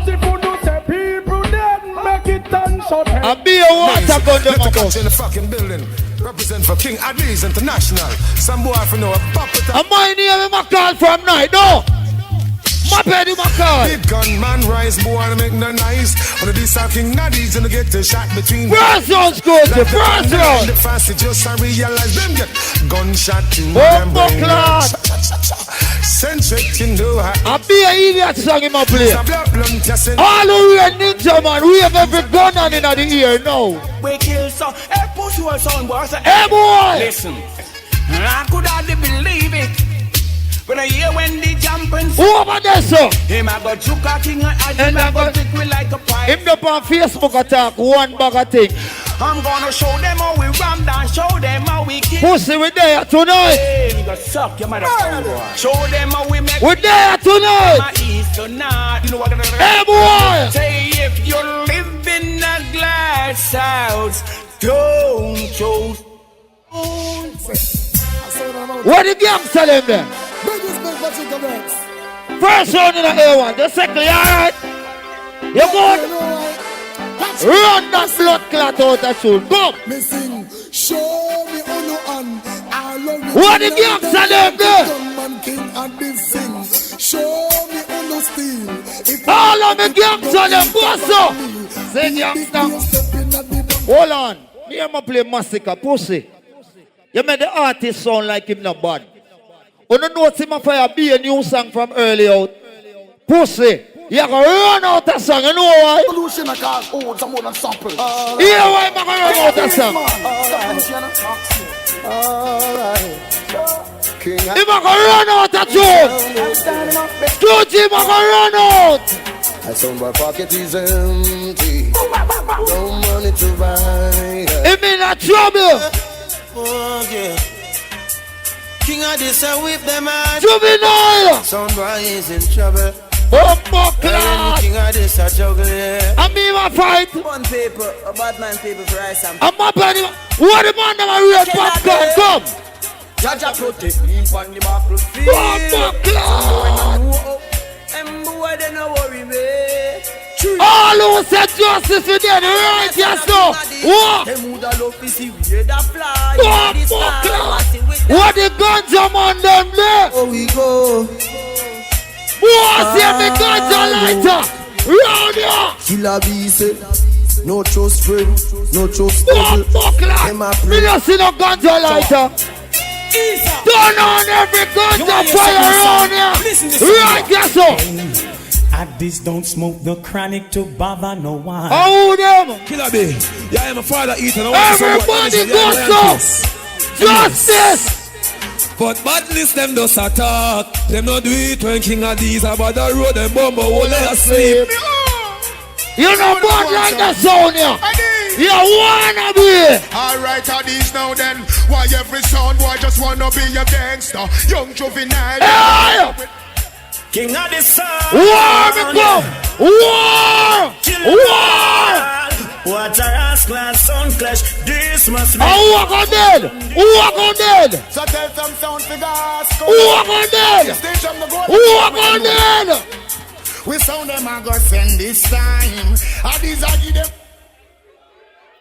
And be a water gun them up in the fucking building. Represent for King Addies International. Some boy from know a pop it up. And my name is call from night, no. My bed, my car. Big gunman rise, boy, to make no nice. On this King Addies, and get the shot between. First round's good, the first round. The fast, just I realize them get gunshot in them brain. Centric in the heart. I be an idiot song in my play. All the real ninja man, we have every gun on in the ear now. We kill some, hey, push your son, boy. Hey, boy. Listen, I could hardly believe it. When I hear when they jump and who over there, sir? Him I got you King Addies, and I got it with like a pipe. Him up on Facebook attack, one bag of thing. I'm gonna show them how we ram down, show them how we kill. Pussy, we there tonight. Hey, we got suck your motherfucker. Show them how we make. We there tonight. My east or not, you know what? Hey, boy. Say if you live in a glass house, don't choose. What the gangster them there? First round in the A1, the second, you alright? You good? Run that blood clot out of shoe. Go! Show me on what the gangster them there? Show me on steal. All of the gangster them, go so! Say gangster. Hold on. Me and my play Massacre, pussy. You made the artist sound like him not bad. You don't know him if I be a new song from early out. Pussy, you gonna run out of song, you know why? Pollution I call old, some more than sample. Hear why I'm gonna run out of song? If I gonna run out of tune, Scrooge, if I gonna run out. I sound my pocket is empty. No money to buy. It mean a trouble. Oh yeah. King Addies, I whip them out. Juvenile. Sound boy is in trouble. King Addies, I juggle, yeah. I mean my fight. One paper, a bad man paper for ice and I'm not bad. What the man that real popcorn come? Jaja protect me from the battlefield. Them boy, they no worry me. All who said justice for them, right, yes, no. What? What the ganja man them there? Oh, we go. What? See the ganja lighter. Round here. Killer be say, no trust friend, no trust devil. Me not see no ganja lighter. Turn on every ganja fire around here. Right, yes, so. Addies don't smoke the chronic to bother no one. Oh, them! Killer B, yeah, I'm a father eating. Everybody go so! Justice! But badness them does attack. Them not do it when King Addies about the road and bomber will let us sleep. You know bad like the sound here. You wanna be. Alright, Addies now then. Why every sound boy just wanna be a gangster? Young juvenile. Hey! King Addies, war become war! War! What a ass class, sound clash. This must be. Who walk on dead? Who walk on dead? So tell some sound figures. Who walk on dead? Who walk on dead? We sound them and go send this time. Addies, I give them.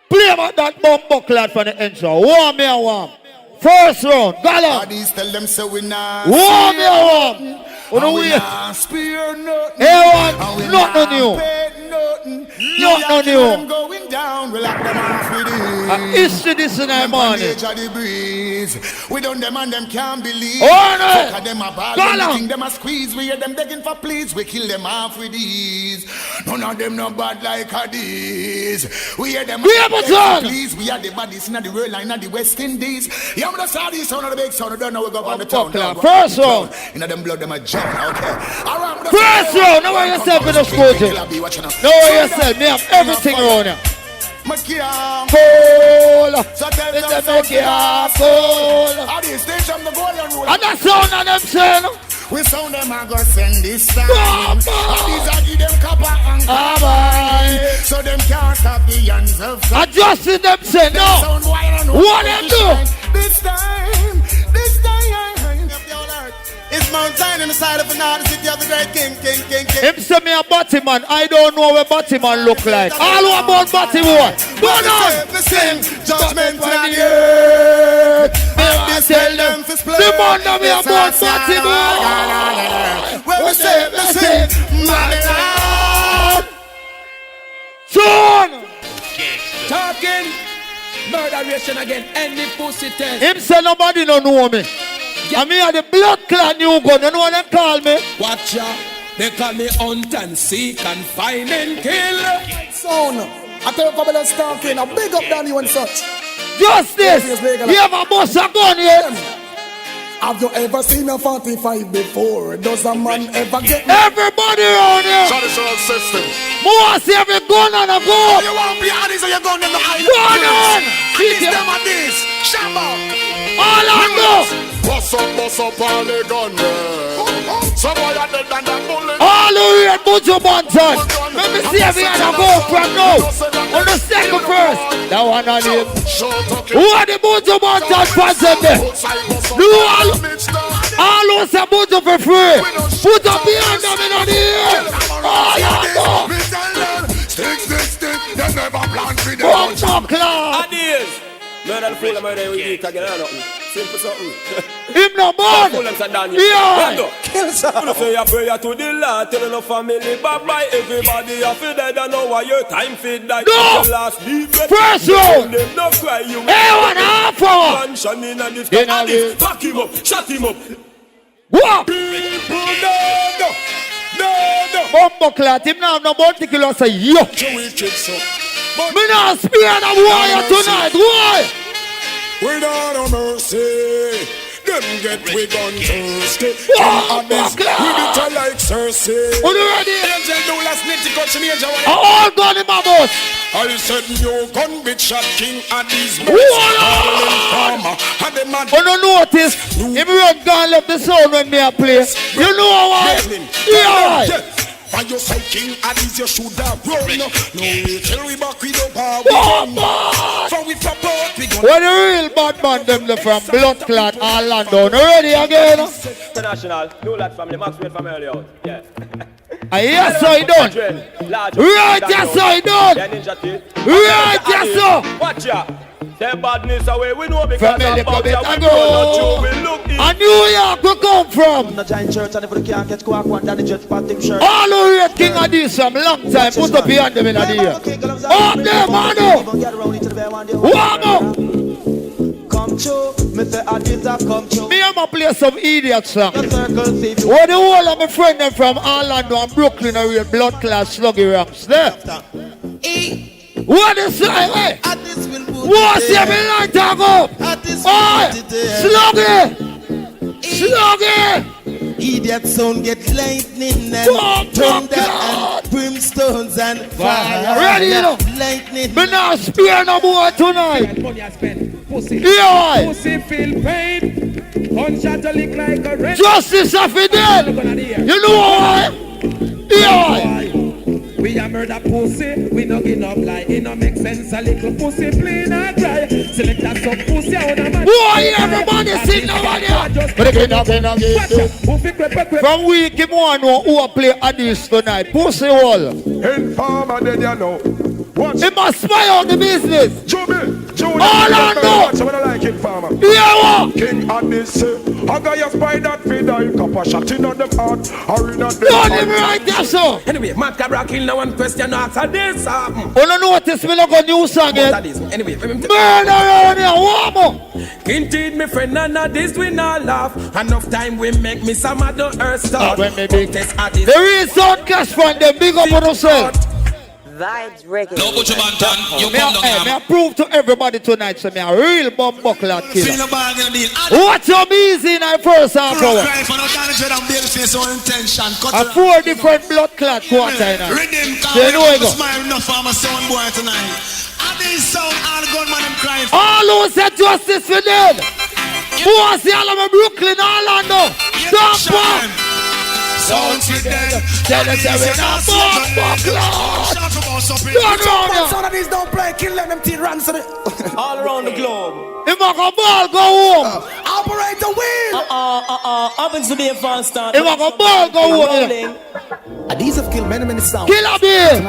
Play about that bumbo clad for the intro. Warm me and warm. First round, Gala. Addies, tell them so we not. Warm me and warm. We not spear nothing. Hey, one, nothing new. Nothing new. Going down, we lock them off with it. History this in the morning. We done them and them can't believe. Oh no. Fuck them a ball, we think them a squeeze. We hear them begging for please. We kill them off with these. None of them no bad like Addies. We hear them begging for please. We are the baddest in the world line of the West Indies. Yeah, I'm the Saudi sound of the big sound. I don't know we go on the town. First round. In them blood them a jump. Okay. First round. Know where yourself in the school. Know where yourself. Me have everything around here. Cool. So tell them make it cool. And that sound of them saying. We sound them and go send this time. Addies I give them copper and carbine. So them can't stop the hands of fire. Adjusting them say no. What them do? This time. It's Mount Zion on the side of the north city of the great king. Him say me a Batman. I don't know what Batman look like. All about Batman. Go on. The same judgment on the earth. And they tell them fi split. The man that we are born party boy. When we say, Babylon. Son! Talking murderation again, any pussy test. Him say nobody don't know me. I mean, the blood clot new gun. You know what they call me? Watch ya. They call me hunt and seek and find and kill. Son, I tell you Babylon talking. Now big up Danny and such. Justice! You ever bust a gun yet? Have you ever seen a 45 before? Does a man ever get me? Everybody around here! Traditional system. More see every gun on a gun! Oh, you want be Addies or you gun in the island? Gun on! Addies them Addies. Shabba. All I know! Bust up all the gun, Somebody dead than that bullet. All who read Buju Banton. Let me see if we had a go from now. On the second verse. That one on him. Who are the Buju Banton fans in there? Do all who say Buju for free. Put up behind them in the air. All I know. Stick. They never plan for the Bumbo Cloud. Addies. Murder the fool of murder we eat again. Simple something. Him no born. Yeah. Kill some. Say a prayer to the Lord, tell no family bye bye. Everybody have to die. Don't know why your time fit die. No. First round. No cry you. Hey, 1 half hour. Mansion in a this. Back him up. Shut him up. What? People no. Bumbo Cloud. Him now have no bounty killer say yo. Me not spare the warrior tonight. Why? Without no mercy, them get we gun thirsty. King Addies, we beat her like Cersei. Are you ready? Angel do last night to catch me angel. All gun in my boat. I said no gun bitch shot King Addies. When you notice, if you run gun left the sound when me a play, you know why? Yeah. And you say King Addies, you should have run. No way till we back with the power. So we support, we go. When the real bad man them the from blood clot Orlando, you ready again? International, no lad family, Maxwell from early out. Yeah. Yes, so he done. Right, yes, so he done. Right, yes, so. Watch ya. Them badness away, we know because family about come ya, in we and know that you will look in. And New York we come from. No giant church and if you can't catch quack one, Danny jet pat him shirt. All who read King Addies from long time, put up behind them in the year. Up there, mano. Wamo. Come true, me say Addies have come true. Me am a play some idiot song. Where the whole of my friend them from Orlando and Brooklyn are real blood class sluggy rams there. What is that? What's your light to go? Sluggy! Idiot sound get lightning and thunder and brimstones and fire. Ready, you know? Lightning. Me not spare no more tonight. Yeah. Pussy feel pain. Gunshot a lick like a red. Justice of it dead. You know why? Yeah. We a murder pussy, we no give up like it no make sense. A little pussy plain and dry. Select that some pussy on a man. Boy, everybody sing nobody. From week him one who play Addies tonight. Pussy wall. Informer then you know. He must spy on the business. Junior, all I know. I like Informer. Yeah, what? King Addies, I got you spy that feeder. You cap a shot in on the heart. Or in on the heart. Don't right there, so. Anyway, Massacre kill no one question after this. Oh, no, notice me not got new song yet. Anyway, murder around here, what more? Indeed, my friend, none of this we not laugh. Enough time we make me some other earth start. There is sound cash from them, big up on yourself. Vibes reggae. No, Buju Banton, you come down here. May I prove to everybody tonight, so me a real bumbo clock killer. What's your easy in our first half hour? A 4 different blood clot quarter in our. So you know we go. All who said justice for dead. Who was the all of Brooklyn, Orlando? Stop. Sound to dead. Tell us that we're not Some of these don't play, kill them teeth runs all around the globe. If I go ball, go home. Operate the wheel. Happens to be a fun start. If I go ball, go home. These have killed many songs. Kill a bill.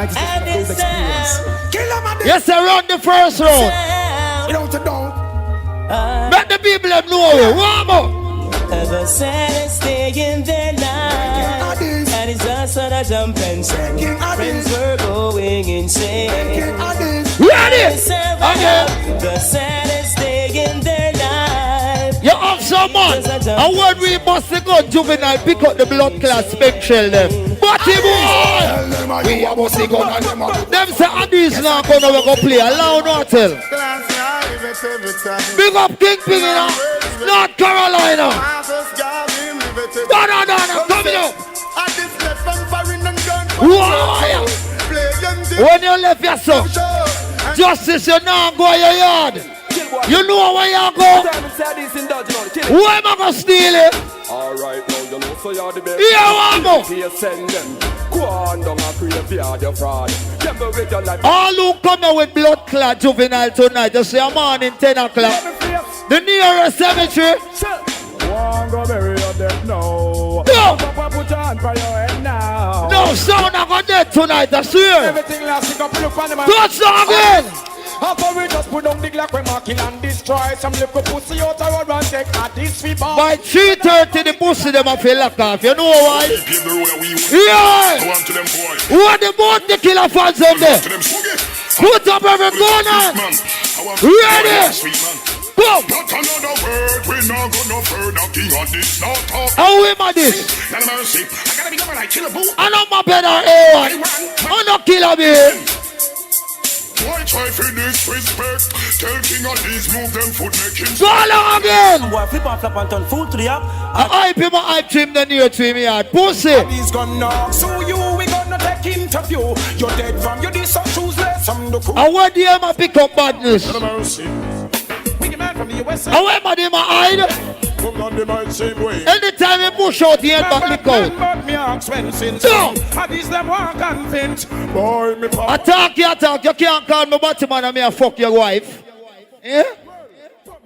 Kill them. Yes, I run the first round. You know what to do. Let the people them know it. Warm up. The saddest day in their life, and it's just on a jump and sing. Friends were going insane. Ready? Okay. The saddest day in their life. You have some man. And when we must go juvenile, pick up the blood class, make shell them. Batty boy! We are bossy gun and them are. Them say Addies now gonna go play a loud hotel. Big up King Ping in North Carolina. Donna, coming up. Why? When you left your son, justice, you now go your yard. You know where you go. Why am I going to steal it? Alright, now you know, so you're the best. Yeah, send them. Go on down and create your fraud. With your life. All who come here with blood clot juvenile tonight, you see a morning 10 o'clock. The nearest cemetery. Go bury your dead now. Go! Put your hand by your head now. No, sound not going dead tonight, I swear. Everything last week up, look on the man. Touchdown again! How come we just put down the Glock, we mark and destroy some little pussy out the road and take Addies we bomb. By 3:30 the pussy them a feel lock off, you know why? Yeah! What the boat the killer fans up there? Put up every corner! Ready! Go! Not another word, we not go no further. King Addies, not talk. How we man this? Not mercy. I gotta be going like kill a boo. I know my better A1. I know killer me. Why try for disrespect? Tell King Addies move them foot making. Go along again. Boy, flip and turn full to the app. I hype him, I hype him the near to me yard. Pussy. He's gonna sue you, we gonna take interview. You're dead from your this shoes less some the cool. And what do you have pick up badness? From the USA. And where my name hide? Come on the night same way. Anytime you push out, he ain't back the coat. But me ask when since Addies them walk and faint. Boy, me pop. Attack. You can't call me Batman and me a fuck your wife. Yeah?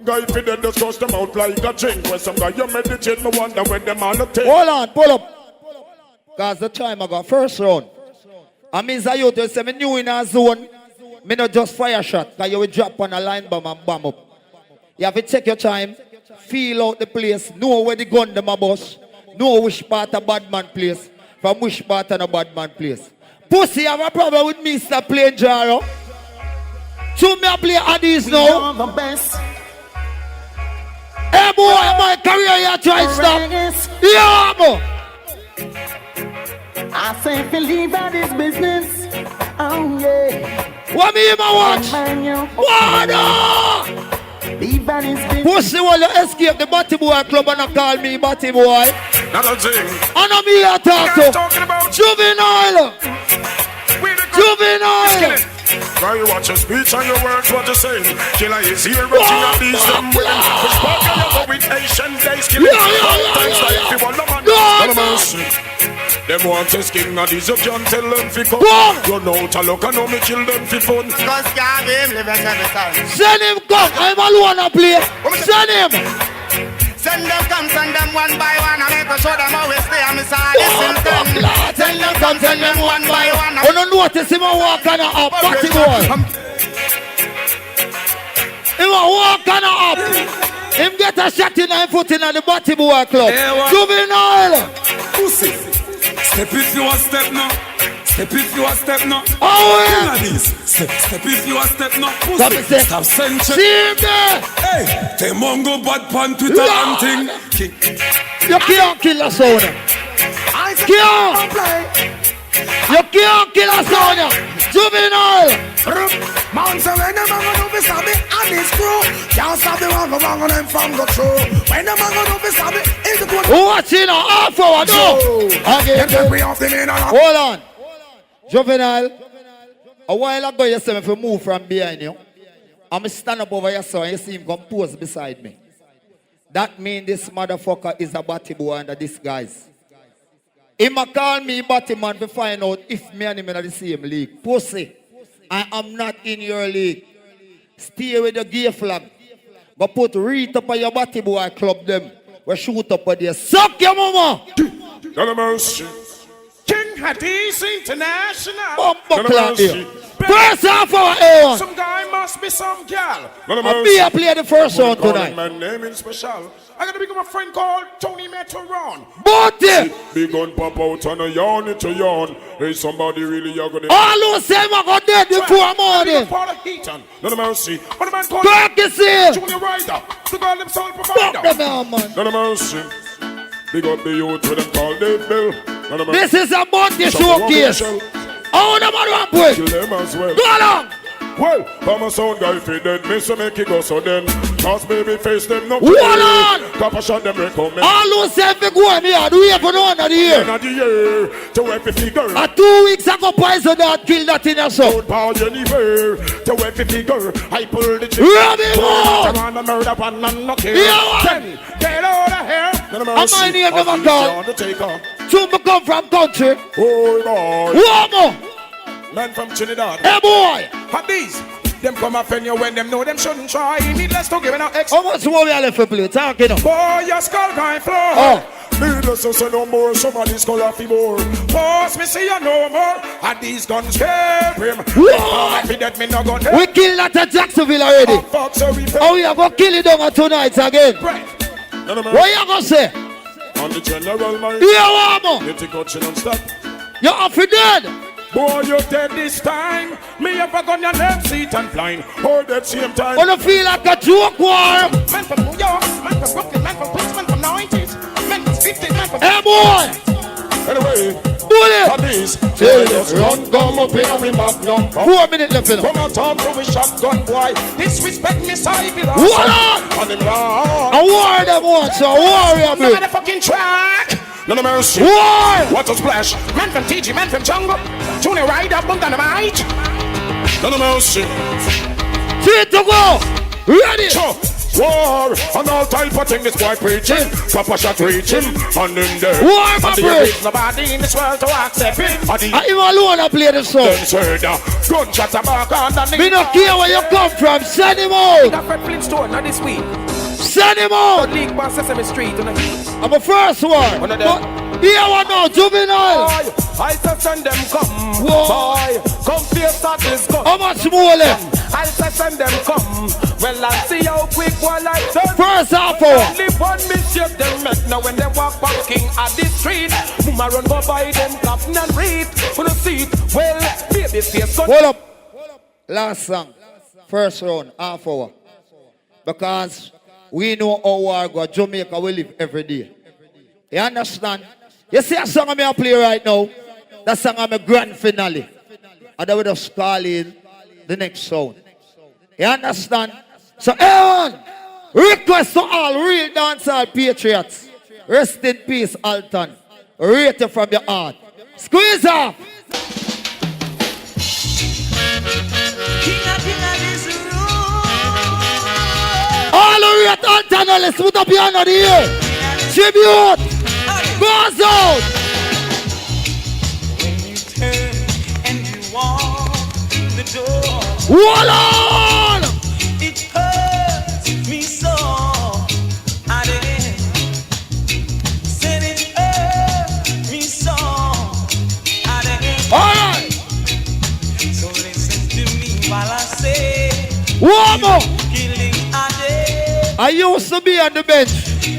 Guy if they just cross them out like a drink. When some guy you meditate, me wonder when them on the take. Hold on, pull up. Cause the time I got first round. I mean that you to say me new in a zone. Me not just fire shot. Cause you will drop on a line bomb and bomb up. You have to take your time, feel out the place, know where the gun them a bust, know which part a bad man place, from which part of a bad man place. Pussy have a problem with me stop playing Jaro. So me a play Addies now. The best. Hey boy, my career you try to stop. Yeah, boy. I say if you leave out this business, oh yeah. What me in my watch? What no? Pussy will you escape the Batty Boy Club and not call me Batty Boy. Not a thing. I know me here talk to Juvenile. Juvenile. Now you watch your speech and your words, what you saying. Killer is here, but King Addies them win. Which part can you go with Asian days? Killing times like if you want no man. Them want to King Addies, you can't tell them fi come. You know to look and know me kill them fi fun. Cause can't be him live every time. Send him come, I'm alone to play. Send him. Send them come, send them one by one. I make show them how we stay on my side. Send them come, send them one by one. You don't notice him walk on a up, Batty Boy. Him walk on a up. Him get a shot in and foot in at the Batty Boy Club. Juvenile. Pussy. Step if you a step now. Step if you a step now. Oh yeah. King Addies. Step if you a step now. Pussy. Stop saying shit. See him there. Hey, they mongo bad pan Twitter and thing. You can't kill a soda. You can't kill a soda. Juvenile. Man say when them a go do fi stop me and this crew, can't stop the one go them from go through. When them a go do fi stop me, it's the good. Watch in a half hour, no. Hold on. Juvenile. A while ago you said me if move from behind you, I'm stand up over your son and you see him compose beside me. That means this motherfucker is a Batty Boy under disguise. He might call me Batty Man to find out if me and him in the same league. Pussy. I am not in your league. Stay with the gay flag. But put read up on your Batty Boy Club them. We shoot up on there. Suck your mama. God mercy. King Addies International. First half our A1. Some guy must be some girl. And me I play the first one tonight. My name is special. I gotta become a friend called Tony Meteron. Bote! Big gun pop out and a yawn into yawn. Hey, somebody really you're gonna. All who say I got dead before morning. Part of Heaton. None of mercy. What a man called Perkins. Junior Rider. The girl them soul provider. Fuck them, man. None of mercy. Big up the youth with them called Dave Bill. This is a Monday showcase. Oh, no man want boy. Kill them as well. Go along. Well, I'm a sound guy for dead. Me so make it go so then. Cause baby face them no. Hold on. Copper shot them recommend. All who say if you go on here, do you for no one of the year? End of the year. To every figure. 2 weeks ago, poison that killed that in your son. Power anywhere. To every figure. I pull the trigger. Robbie Moore. I want to murder one and knock it. Yeah. Get out of here. And my name never come. So me come from country. Oh boy. Womo. Man from Trinidad. Hey boy. Addies. Them come offend you when them know them shouldn't try. Needless to give an X. How much more we are left to play? Talking up. Boy, your skull can't floor. Oh. Needless to say no more. Somebody's skull off the more. Boss, me see you no more. Addies guns scare him. That me no gun. We killed that at Jacksonville already. Oh, we are going to kill it down tonight again. What you going to say? On the general mind. Yeah, Wamo. You take out and stop. You're off your dead. Boy, you're dead this time. Me have a gun your left seat and blind. All that same time. Wanna feel like a joke war? Man from New York, man from Brooklyn, man from Queens, man from 90s, man from 50s, man from. Hey boy! Anyway, bullet! Addies, run, come up here, we magnum. 4 minutes left in. Come on, talk to a shotgun boy. Disrespect me, side below. What on? On him long. I war them once, so warrior me. No motherfucking track. None of mercy. War! What a splash. Man from TG, man from Jungle. Junior Rider, Bunk on the mic. None of mercy. 3 to go. Ready? Sure. War and all type of thing this boy preaching. Papa shot reaching and in there. War, my friend. Nobody in this world to accept it. I even alone I play the song. Then said gunshot back underneath. Me not care where you come from. Send him out. Fred Flintstone, not this week. Send him out. League Boss Sesame Street on the heat. I'm a first one. One of them. Here one now, juvenile. Boy, I send them come. Boy, come face at this gun. How much more left? I send them come. Well, I see how quick one like that. First half hour. Only one mistake them make. Now when they walk back King Addies street, Mama run go by them clapping and read. For the seat, well, baby face gun. Hold up. Last song. First round, half hour. Because we know how war go. Jamaica will live every day. You understand? You see a song I'm going to play right now? That song I'm a grand finale. And then we just call in the next sound. You understand? So everyone, request to all real dancehall patriots. Rest in peace, Alton. Rate it from your heart. Squeeze off. All who rate Alton, let's put up your hand of the year. Tribute. Goes out. When you turn and you walk the door. Hold on. It hurts me so. I didn't. Said it hurts me so. I didn't. All right. So listen to me while I say. One more. Killing Addies. I used to be on the bench.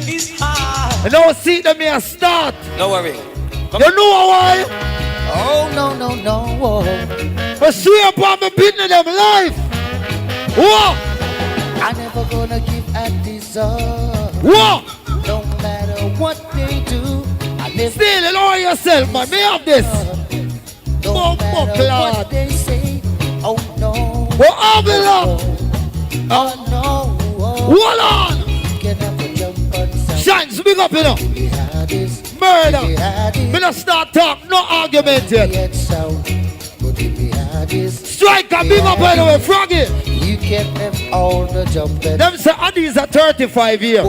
It's hard. And now see them here start. No worry. You know why? Oh, no. I swear upon me beating them life. What? I never gonna give Addies up. What? No matter what they do, I never. Still, allow yourself, man. Me have this. No matter what they say. Oh no. What have you love? Oh no. Hold on. Shines, big up, you know. Murder. Me not start talk, no argument yet. Strike and big up anyway, Froggy. You get them all the jump. Them say Addies are 35 years.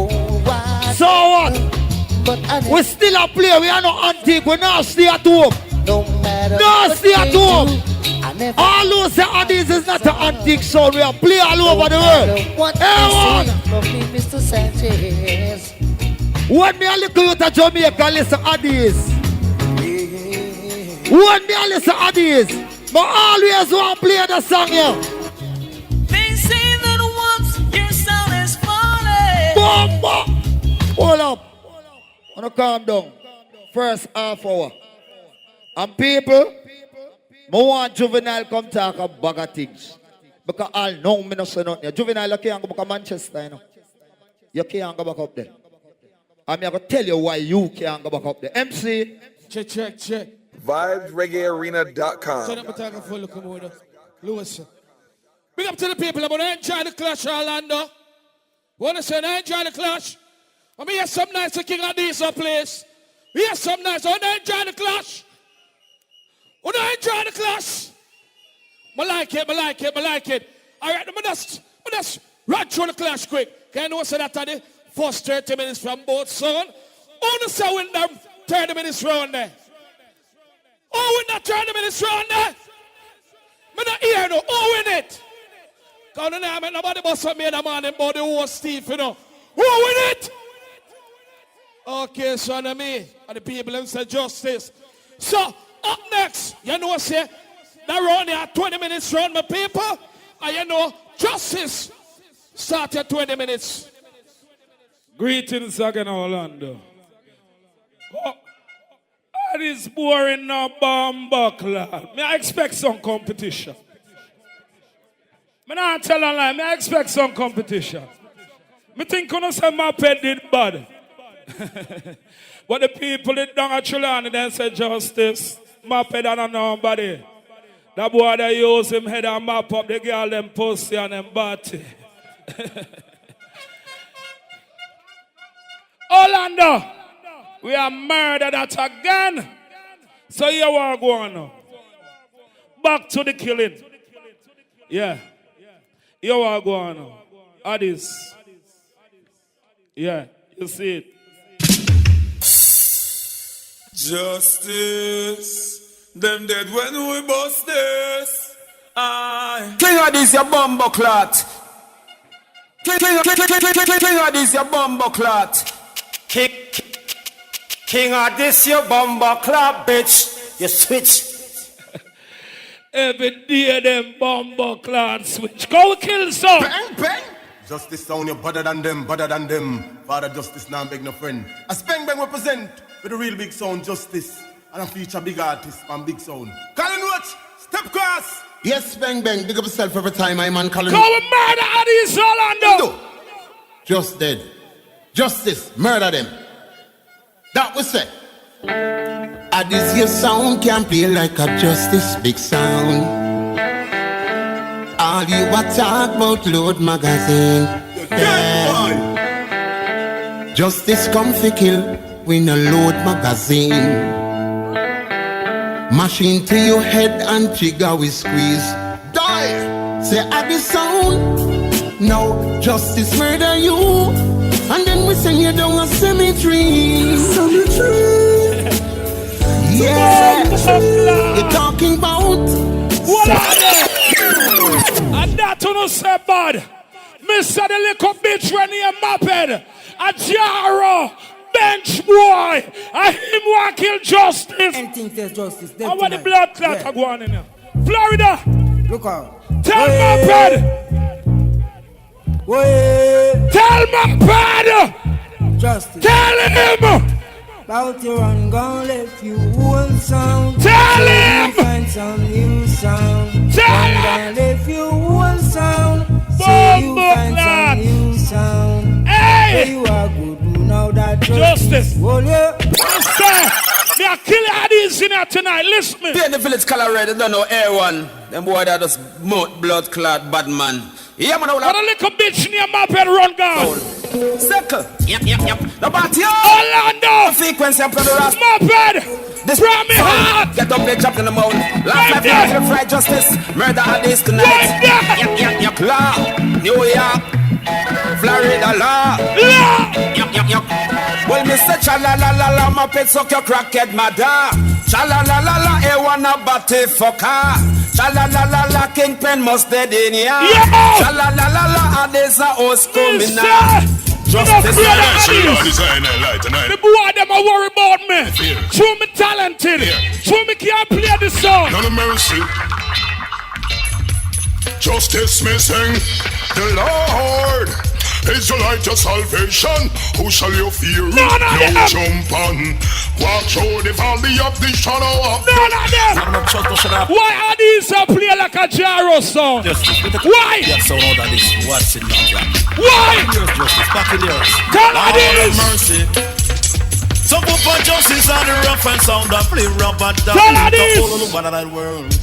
So what? We still a play, we are not antique, we not stay at home. No matter no stay at home. All who say Addies is not an antique sound, we are play all over the world. Everyone. Mr. Sanchez. When me a little youth of Jamaica listen Addies. When me listen to this, but always want to play the song here. They say that once your sound is falling. Bomba! Hold up. Wanna calm down. First half hour. And people, I want Juvenile come talk a bag of things. Because all know me not say nothing. Juvenile, you can't go back to Manchester, you know. You can't go back up there. I'm going to tell you why you can't go back up there. MC. Check. VibesReggaeArena.com. Shut up, I'm talking for locomotive. Lewis. Big up to the people. I'm going to enjoy the clash, Orlando. Want to say, I enjoy the clash. I'm going to hear some nice King Addies place. We hear some nice. I want to enjoy the clash. I want to enjoy the clash. I like it. All right, I'm just run through the clash quick. Can you know so that are the first 30 minutes from both son? Only so win them 30 minutes round there. Oh, win that 30 minutes round there. I'm not here no. Oh, win it. Because I don't nobody bust up me in the morning about the whole Steve, you know. Oh, win it. Okay, so I me and the people them say justice. So, up next, you know, say, that round here 20 minutes round, my people. And you know, justice started 20 minutes. Greetings again, Orlando. Oh, that is boring now, bomba clad. May I expect some competition? Me not tell a lie, may I expect some competition? Me think you know say my pet did bad. But the people did down at Chilani then said justice. My pet don't know nobody. That boy they use him head and map up the girl them pussy and them body. Orlando, we are murdered that again. So here we are going now. Back to the killing. Yeah. Here we are going now. Addies. Yeah, you see it. Justice. Them dead when we bust this. King Addies, your bumbo clot. King Addies, your bumbo clot. King Addies, your bumbo clot, bitch. You switch. Every day them bumbo clot switch. Go kill some. Bang, bang. Justice sound you better than them. Father Justice now beg no friend. As Bang Bang represent with the real big sound Justice. And I feature big artists and big sound. Colin Watch, step cross. Yes, Bang Bang, big up yourself every time I man Colin. Go and murder Addies, Orlando. Just dead. Justice, murder them. That was it. Addies, your sound can play like a Justice big sound. All you a talk about load magazine. Yeah. Justice come fi kill, we no load magazine. Machine to your head and trigger we squeeze. Die! Say Addies sound. Now justice murder you. And then we send you down a cemetery. Yeah. You're talking about what are they? And that you know say bad. Mr. the little bitch when he a moped. A Jaro. Bench boy, and him want kill Justice. And think there's justice. I want the blood clot to go on in here. Florida, look out. Tell my bed. Tell my bed. Justice. Tell him. About your run, gon' left you one sound. Tell him. Find some new sound. Tell him. Left you one sound. So you find some new sound. Hey. You are good. Now that Justice. Well, yeah. They are killing Addies in here tonight. Listen me. In the village color red, don't know air one. Them boy that just mouth blood clot bad man. Yeah, man. What a little bitch near my bed run down. Circle. Yep. No party. Orlando. Frequency up to the rest. My bed. This from me heart. Get up, they jump in the mouth. Laugh like you fried Justice. Murder Addies tonight. Yep. Law. New York. Florida law. Yup. Well, Mr. Cha-la-la-la-la, my pet suck your crackhead mother. Cha-la-la-la-la, a wanna batty fucker. Cha-la-la-la-la, Kingpin must dead in ya. Cha-la-la-la-la, Addies a host coming now. Justice the boy them a worry about me. Show me talented. Show me can't play the song. None of mercy. Justice missing. The Lord is your light, your salvation. Who shall you fear? None of them. Jump on. Walk through the valley of the shadow of None of them. Why Addies play like a gyro song? Why? What's in that? Why? Tell Addies. Mercy. Some people justice are the rough and sound that play rubber down. Tell Addies. All over that world.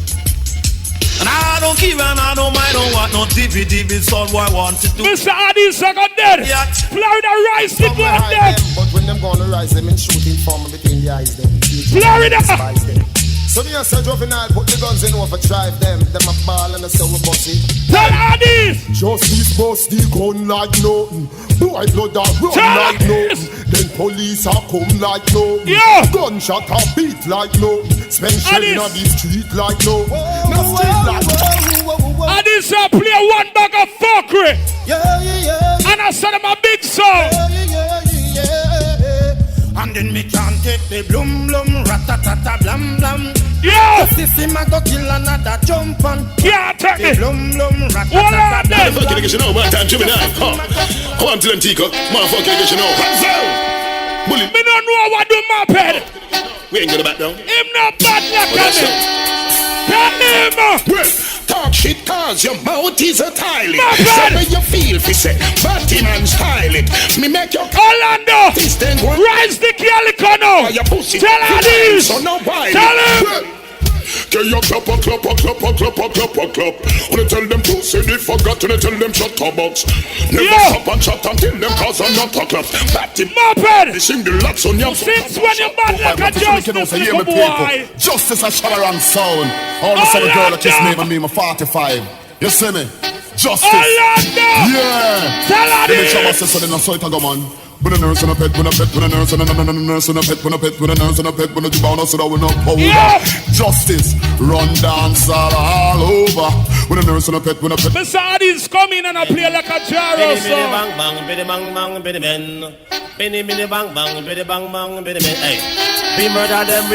And I don't care and I don't mind on what no DVD is all what I want to do. Mr. Addies are got dead. Yeah. Florida rise to go dead. But when them gonna rise them in shooting form between the eyes them. Florida. So me and Sir Juvenile put the guns in overdrive them. Them a ball and a say we bossy. Tell Addies. Justice bust the gun like nothing. Boy blood a run like nothing. Then police a come like nothing. Yeah. Gunshot a beat like nothing. Spend shelling on the street like nothing. No street like nothing. Addies play one bag of fuckery. And I said them a big song. And then me can't take the blum blum ratatata blam blam. Yeah. Justice him a go kill another jump on. Can't take the it. blum blum ratatata blam blam. Fucking niggas, you know, one time, Juvenile. I want to them teacup. Motherfucking niggas, you know. Hands out. Bully. Me don't know what do my head. We ain't gonna back down. Him not bad like me. Tell him. Well, talk shit cause your mouth is a tiling. My So bad. when you feel fi say, batty man style it. Me make your Orlando. this thing go. Rise the calico now. Your pussy. Tell Addies. So now why? Tell him. Get your clap. Wanna tell them to say they forgot. Wanna tell them shut up box. Never stop and chat until them cause I'm not a clap. Batty Moped. they sing the lots on your. Since when you bad like a justice, little boy. Justice a shower and sound. All the summer girl that kiss me and me, my 45. You see me? Justice. Orlando. Yeah. Tell Let me Addies. show us so they not so it a go man. When a nurse and a pet, when a pet, when a nurse and a nurse and a pet, when a pet, when a nurse and a pet, when a bound so that we not power. Justice, run dance all over. When a nurse and a pet, when a pet. Mr. Addies come in and I play like a gyro song. Bang bang, biddy bang bang, biddy men. Biddy bang bang, biddy bang bang, biddy men. Hey, we murder them,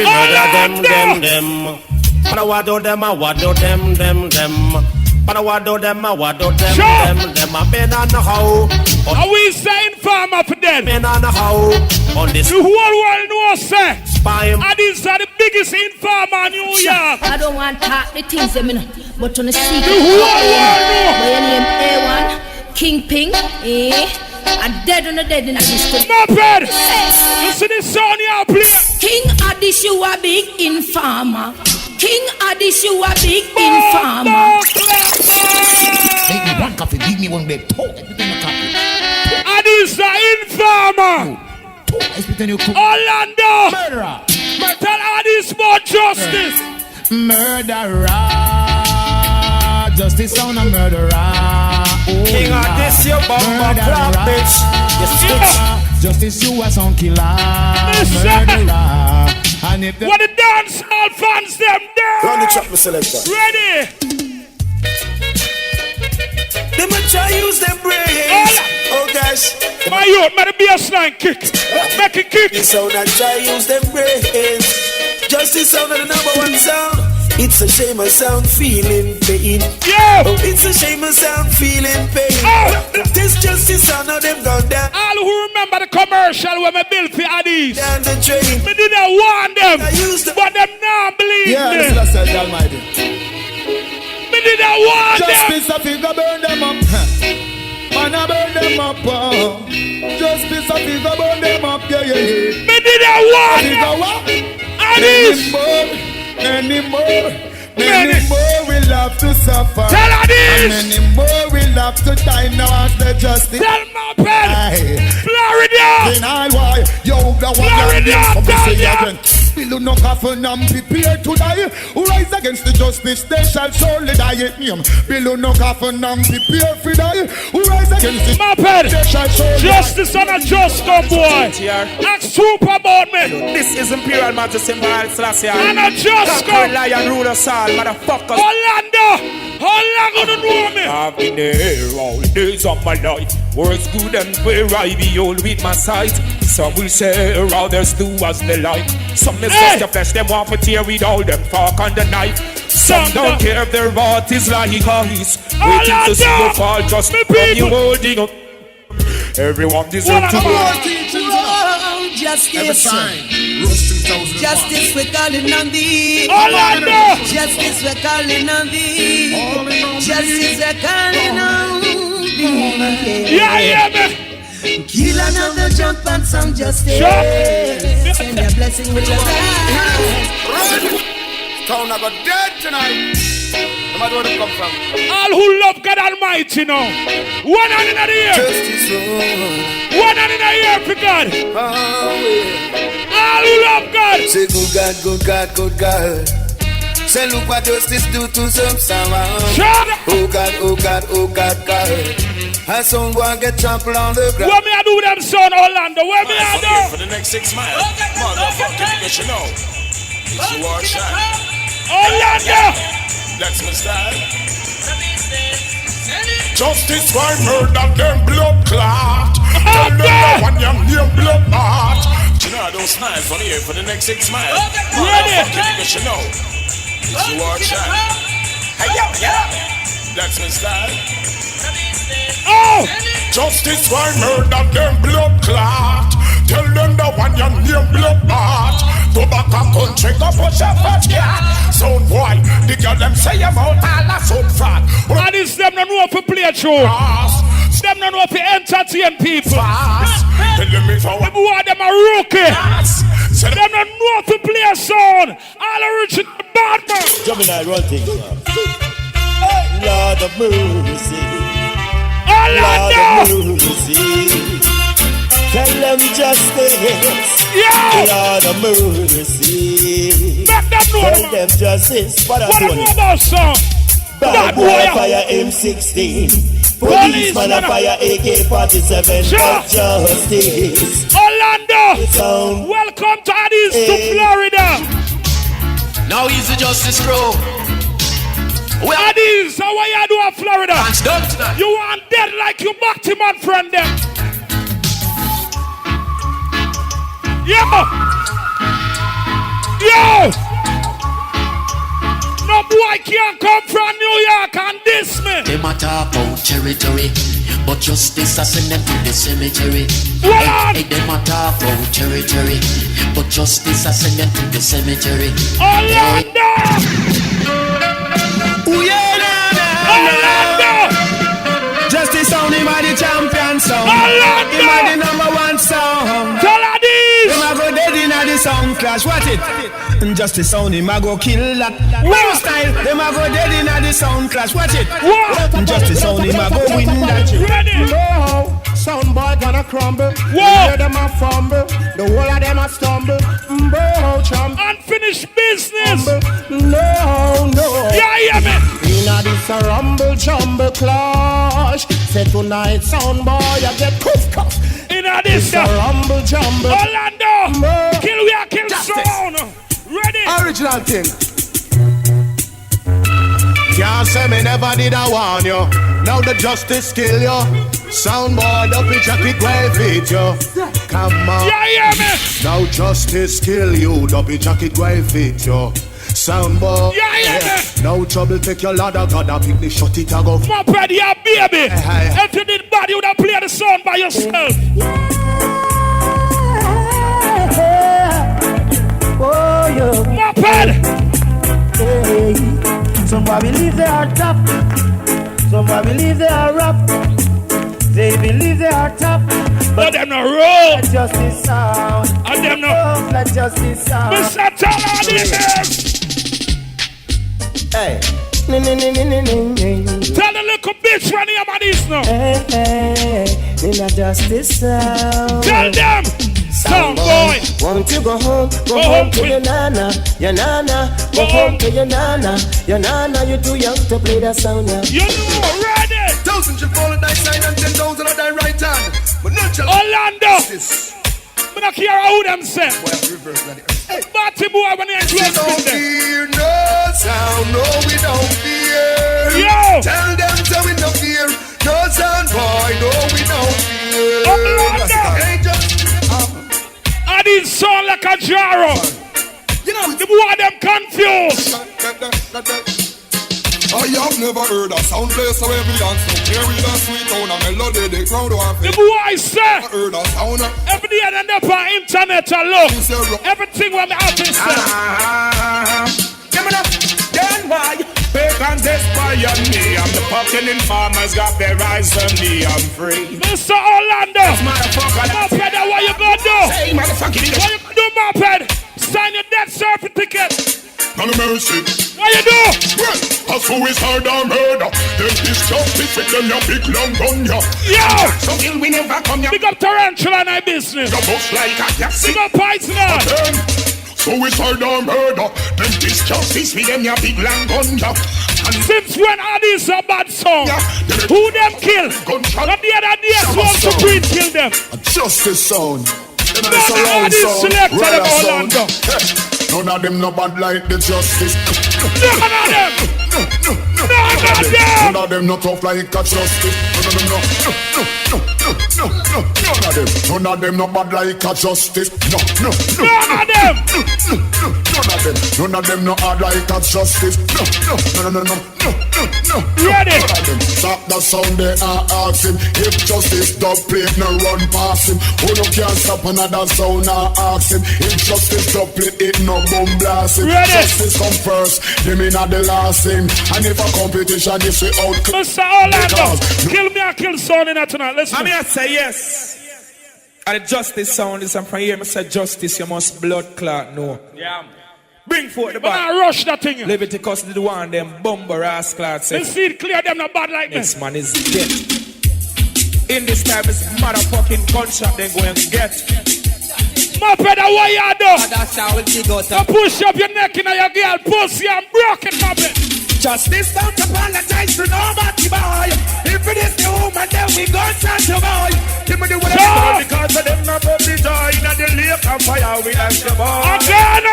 them. But I want do them, them. But I want do them, them. I've been on the hoe. Are we saying farmer for them? Been on the hoe. On this. The whole world knows, sir. Spy. Addies are the biggest informer in New York. I don't want to talk the things them, but on the secret. The whole world know. By your name A1, King Ping, I'm dead on the dead in this thing. Moped! You see this song you play? King Addies, you a big informer. King Addies, you a big informer. Make me one coffee, give me one bed. Addies the informer. Orlando. Murderer. Tell Addies about justice. Murderer. Justice on a murderer. King Addies, you bumper crap, bitch. You stitch. Justice, you a son killer. Murderer. And if what the dance hall fans them there? Run the track, my selector. Ready? They might try use them brains. Oh gosh. My youth, make the bassline kick. Make it kick. It's how that try use them brains. Justice sound of the #1 sound. It's a shame I sound feeling pain. Yeah. Oh, it's a shame I sound feeling pain. This justice sound of them gone down. All who remember the commercial when me built for Addies. Down the train. Me didn't want them, but them now believe me. yeah, this is the Almighty. Me didn't want them. Justice, I figure burn them up. Man, I burn them up. Justice, I figure burn them up. Yeah. Me didn't want them. Addies. Many more will have to suffer. Tell Addies. And many more will have to die now as the justice. Tell my pen. Florida. In I why yo the one Florida. Still no coffin and prepare to die. Who rise against the justice, they shall surely die. Below no coffin and prepare for die. Who rise against the they shall surely justice on a just come boy. Ask super about me. This is Imperial Majesty Miles last year. And a just come. Lion ruler Saul, motherfuckers. Orlando. How long gonna know me? I've been there all the days of my life. Words good and where I behold with my sight. Some will say others do as they like. Some may just the flesh them want to tear with all them fork and the knife. Some don't care if their heart is like ice. Waiting to see you fall just from you holding up. Everyone deserves to go. Justice, justice, we're calling on thee. Justice, we're calling on thee. Justice, we're calling on thee. Yeah, man. Kill another jump and some justice. Send your blessing with your life. Town I got dead tonight. No matter where they come from. All who love God Almighty now. One hand in the ear. One hand in the ear for God. All who love God. Say good God, good God, good God. Say look what justice do to some someone. Oh God, oh God, oh God, God. And some boy get trampled on the ground. What me I do with them son Orlando? What me I do? For the next 6 miles. Motherfucker, you know. It's your war shot. Orlando! That's my style. Justice for murder, them blood clot. Tell them the one young name blood heart. You know, those knives on here for the next 6 miles. Motherfucker, you should know. It's your war shot. Hey, yeah. That's my style. Oh! Justice for murder, them blood clot. Tell them the one young name blood heart. Tobacco country, go push a fat cat. Sound boy, the girl them say about all a sound fat. And it's them don't know if to play a show. Them don't know if to entertain people. Tell them if I want. Them boy, them a rookie. Them don't know if to play a song. All original bad man. Gemini, one thing. Lord of mercy. Lord of mercy. Tell them justice, Lord of mercy. Tell them justice, what I do. Bad boy fire M16, policeman a fire AK-47, but justice. Orlando, welcome to Addies to Florida. Now he's the justice crew. Addies, how are you doing Florida? You want dead like you Batman friend them. Yo! Yo! No boy can't come from New York and diss me. They might talk about territory, but justice I send them to the cemetery. Hey, they might talk about territory, but justice I send them to the cemetery. Orlando! Orlando! Justice only by the champion song. Orlando! Him by the number one song. Tell Addies! Them a go dead in the sound clash. Watch it. Justice only him a go kill that. New style. Them a go dead in the sound clash. Watch it. Justice only him a go win that. Ready? No. Sound boy gonna crumble. Hear them a fumble. The whole of them a stumble. Unfinished business. No. Yeah, man. Inna this a rumble jumble clash. Say tonight, sound boy, you get cuff. Inna this a rumble jumble. Orlando, kill we are kill sound. Ready? Original thing. Can't say me never did I warn you. Now the justice kill you. Sound boy, the picture kick wave it you. Come on. Yeah, man. Now justice kill you. The picture kick wave it you. Sound boy. Yeah. No trouble, take your ladder, God, I pick the shot it a go. My bad, yeah, baby. If you did bad, you would have played the song by yourself. Oh, yeah. My bad. Somebody believe they are tough. Somebody believe they are rough. They believe they are tough. But them no roll. Let justice sound. And them no. Let justice sound. Mr. Talladis. Hey. Tell the little bitch when you're at this now. Hey. In a justice sound. Tell them. Sound boy. Won't you go home? Go home to your nana. Your nana. Go home to your nana. Your nana, you're too young to play that sound now. You know, ready. Thousands shall fall at thy side and 10,000 at thy right hand. But not shall Orlando. I don't care how them say. Batty boy when you're close to them. We don't fear no sound. No, we don't fear. Yo. Tell them so we don't fear. chosen boy, no we know. Addies sound like a jarro. You know, the boy them confused. I have never heard a sound place so every dance so carry the sweet tone and melody the crowd want the boy say heard a sound every day I end up on internet and look everything what me artist say. Give me that. Then why pagans inspire me? I'm the fucking farmers got their eyes on me. I'm free. Mr. Orlando, motherfucker, Moped, what you gonna do? Hey, motherfucker, what you gonna do, Moped? Sign your death certificate. No mercy. What you do? Well, a suicide or murder. Then this justice with them your big long gun, yeah. Yo! So will we never come here. Big up Tarantula and I business. The bus like a taxi. Big up Poison. Suicide or murder. Then this justice with them your big long gun, yeah. And since when Addies a bad song, who them kill? Not the other day, Swamp Supreme kill them. A justice sound. None of Addies selected them Orlando. None of them no bad like the justice. None of them. None of them no tough like a justice. None of them None of them no bad like a justice. None of them. None of them no hard like a justice. No. Ready? Stop the sound they are asking. If justice dub plate no run past him. Who no can stop another sound are asking. If justice dub plate it no bomb blast him. Justice come first, them in the last thing. And if a competition is we out. Mr. Orlando, kill me and kill son in that tonight. Listen. I mean I say yes. And the justice sound is from here. I say justice, you must blood clot, no. Yeah. Bring forth the bad. Rush that thing. Leviticus did one them bumper ass clots. Let's see it clear them not bad like this. This man is dead. In this time is motherfucking gunshot they go and get. Moped, what you do? That's how it go. So push up your neck in your girl pussy and broke it, Moped. Justice don't apologize to nobody, boy. If it is the woman, then we gon' touch your boy. Give me the one because of them not up the joy. In the lake of fire, we ask the boy.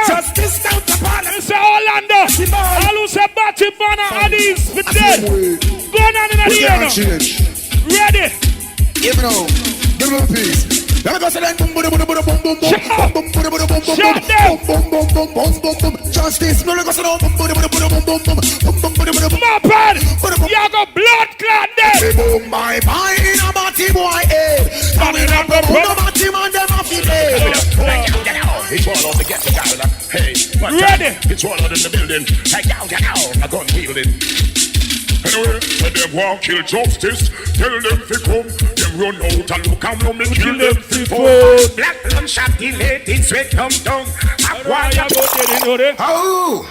Justice don't apologize. Say Orlando. All who say Batty Banner Addies for dead. Go on in the air now. Ready? Give me now. Give me a piece. Let me go say that boom boom boom boom boom boom boom boom boom boom boom boom boom. Justice, no let go say no boom boom boom boom boom boom boom boom boom. Moped, you got blood clot there. Boom bye bye in a batty boy head. Coming up the boom batty man them off the head. It's all out to get the guy. Hey, ready? It's all out in the building. Hey, down, a gun wielding. Anyway, when them want kill justice, tell them to come. Them run out and look and me kill them before. Black and shot the lady, sweat come down. Oh!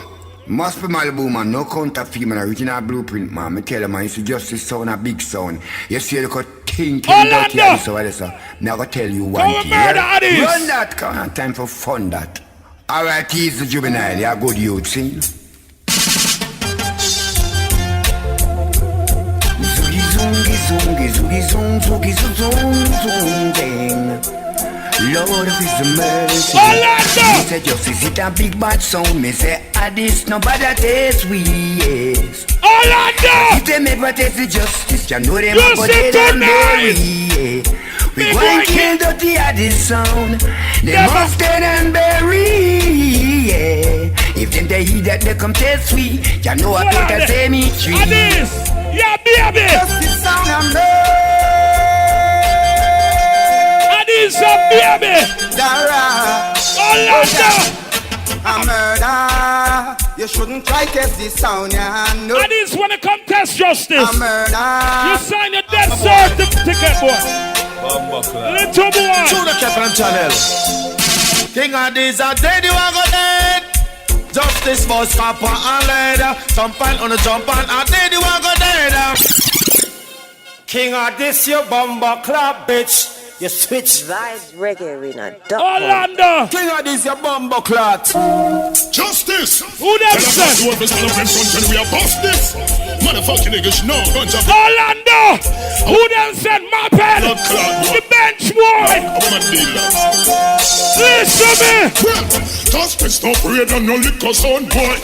Must be Malibu, man. No counterfeit, man. Original blueprint, man. Me tell you, man. It's just this sound, a big sound. You see, look at thinking about it. So, me I go tell you one thing. Run that, come on. Time for fun, that. Alright, he's the juvenile. You're good youth, see? Zungi, zung, zungi, zung, ding. Lord of His mercy. Me say justice it a big bad sound. Me say Addies nobody taste we yes. Orlando. If them ever taste the justice, you know them a go dead and bury. We go and kill dirty Addies sound. They must dead and bury. If them they hear that they come taste we, you know I put a cemetery. Addies. Yeah, baby. Justice sound and Addies a baby. Dara. Orlando. A murder. You shouldn't try test this sound, yeah. No. Addies wanna come test justice. A murder. You sign your death certificate, boy. Little boy. To the Kevin channel. King Addies are dead, you are go dead. Justice must copper and leather. Jump on the jump on and dead, you are go dead. King Addies, you bumper club, bitch. You switch. Vibes reggae arena. Orlando. King Addies, your bumper clot. Justice. Who them said? You want to stand we are bust this. Motherfucking niggas, no. Orlando. Who them said? Moped. The bench boy. Listen to me. Justice no afraid of no liquor son boy.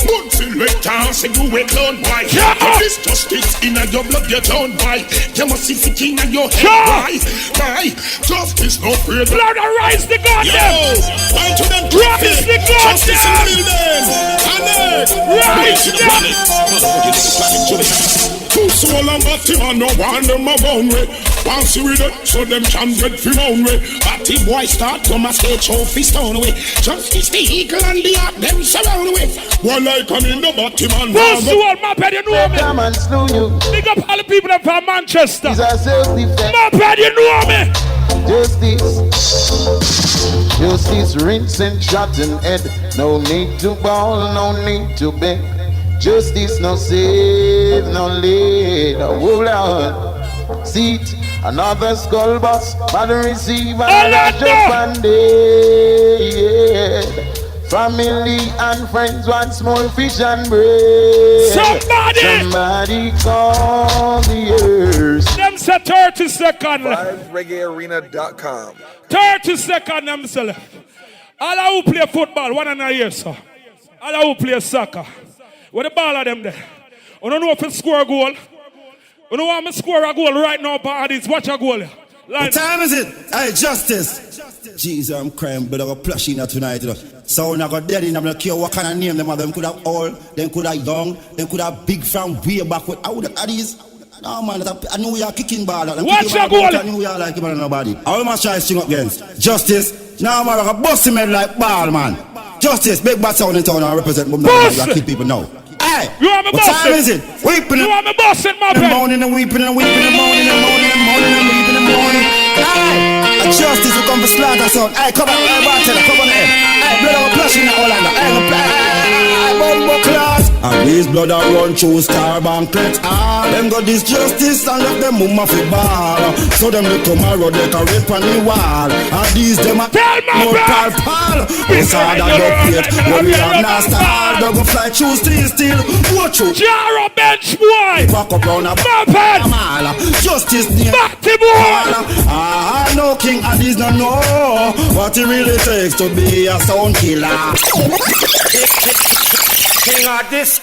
Good selector, say you a clown boy. But this justice in a your blood get on boy. You must see the king and your head boy. Boy, justice no afraid of. Lord, rise the God them. Point to them. Rise the God Justice in the building. Rise them. Two soul and body man no one them a bound way. Once you read it, so them can get from own way. Body boy start come a stage show fist on way. Justice the eagle and the heart them surround way. One like come in the body man. Two soul my bed, you know me. Come and slew you. Big up all the people that from Manchester. These are self-defense. My bed, you know me. Justice, rinse and shot and head. No need to ball, no need to beg. Justice no save, no lead. Oh Lord, seat another skull bus, but receive another banded. Family and friends want small fish and bread. Somebody call the earth. Them say 30 seconds. VibesReggaeArena.com. 30 seconds themselves. All who play football, one and a year, sir. All who play soccer. Where the ball of them there? You don't know if you score a goal. You know want me score a goal right now, Addies. Watch a goal. What time is it? Hey, Justice. Jesus, I'm crying, but I got plush in tonight. You know. So I got dead in. I'm not care what kind of name them are. Them could have old, them could have young, them could have big from way back. With how the Addies. No man, I know you're kicking ball. Watch your goal. I know you're like him nobody. I must try to string up against Justice. Now man, I got bust him head like ball, man. Justice, big bad sound in town and represent Mum. I keep people now. Hey, you want me what bossing? time is it? Weeping. You want me bossing, my friend? Moaning and weeping and weeping and moaning and moaning and moaning and weeping and moaning. Hey, Justice will come for slaughter sound. Hey, come on, hey, bartender, come on here. Hey, blood of a plush in the Orlando. Hey, bumbo class. And these blood are run through star banquet. Them got this justice and left them mumma fi ball. So them look tomorrow they can rip on the wall. And these them are more pal. It's hard and no plate. When we have nasty hard, they go fly through steel. Watch you. Jaro bench boy. Back up round a mall. Justice name. Batty boy. No King Addies no know what it really takes to be a sound killer.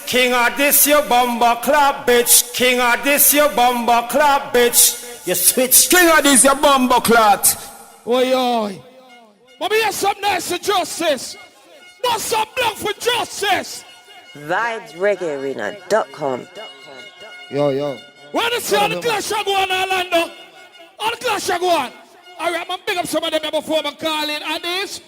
King Addies, you bumper club bitch. King Addies, you bumper club bitch. You switch. King Addies, you bumper clot. Oi, oi. Mommy, here's some nice to Justice. What's some block for Justice? VibesReggaeArena.com. Yo. When you see all the clash I go on, Orlando? All the clash I go on. All right, I'm big up some of them before I'm calling Addies.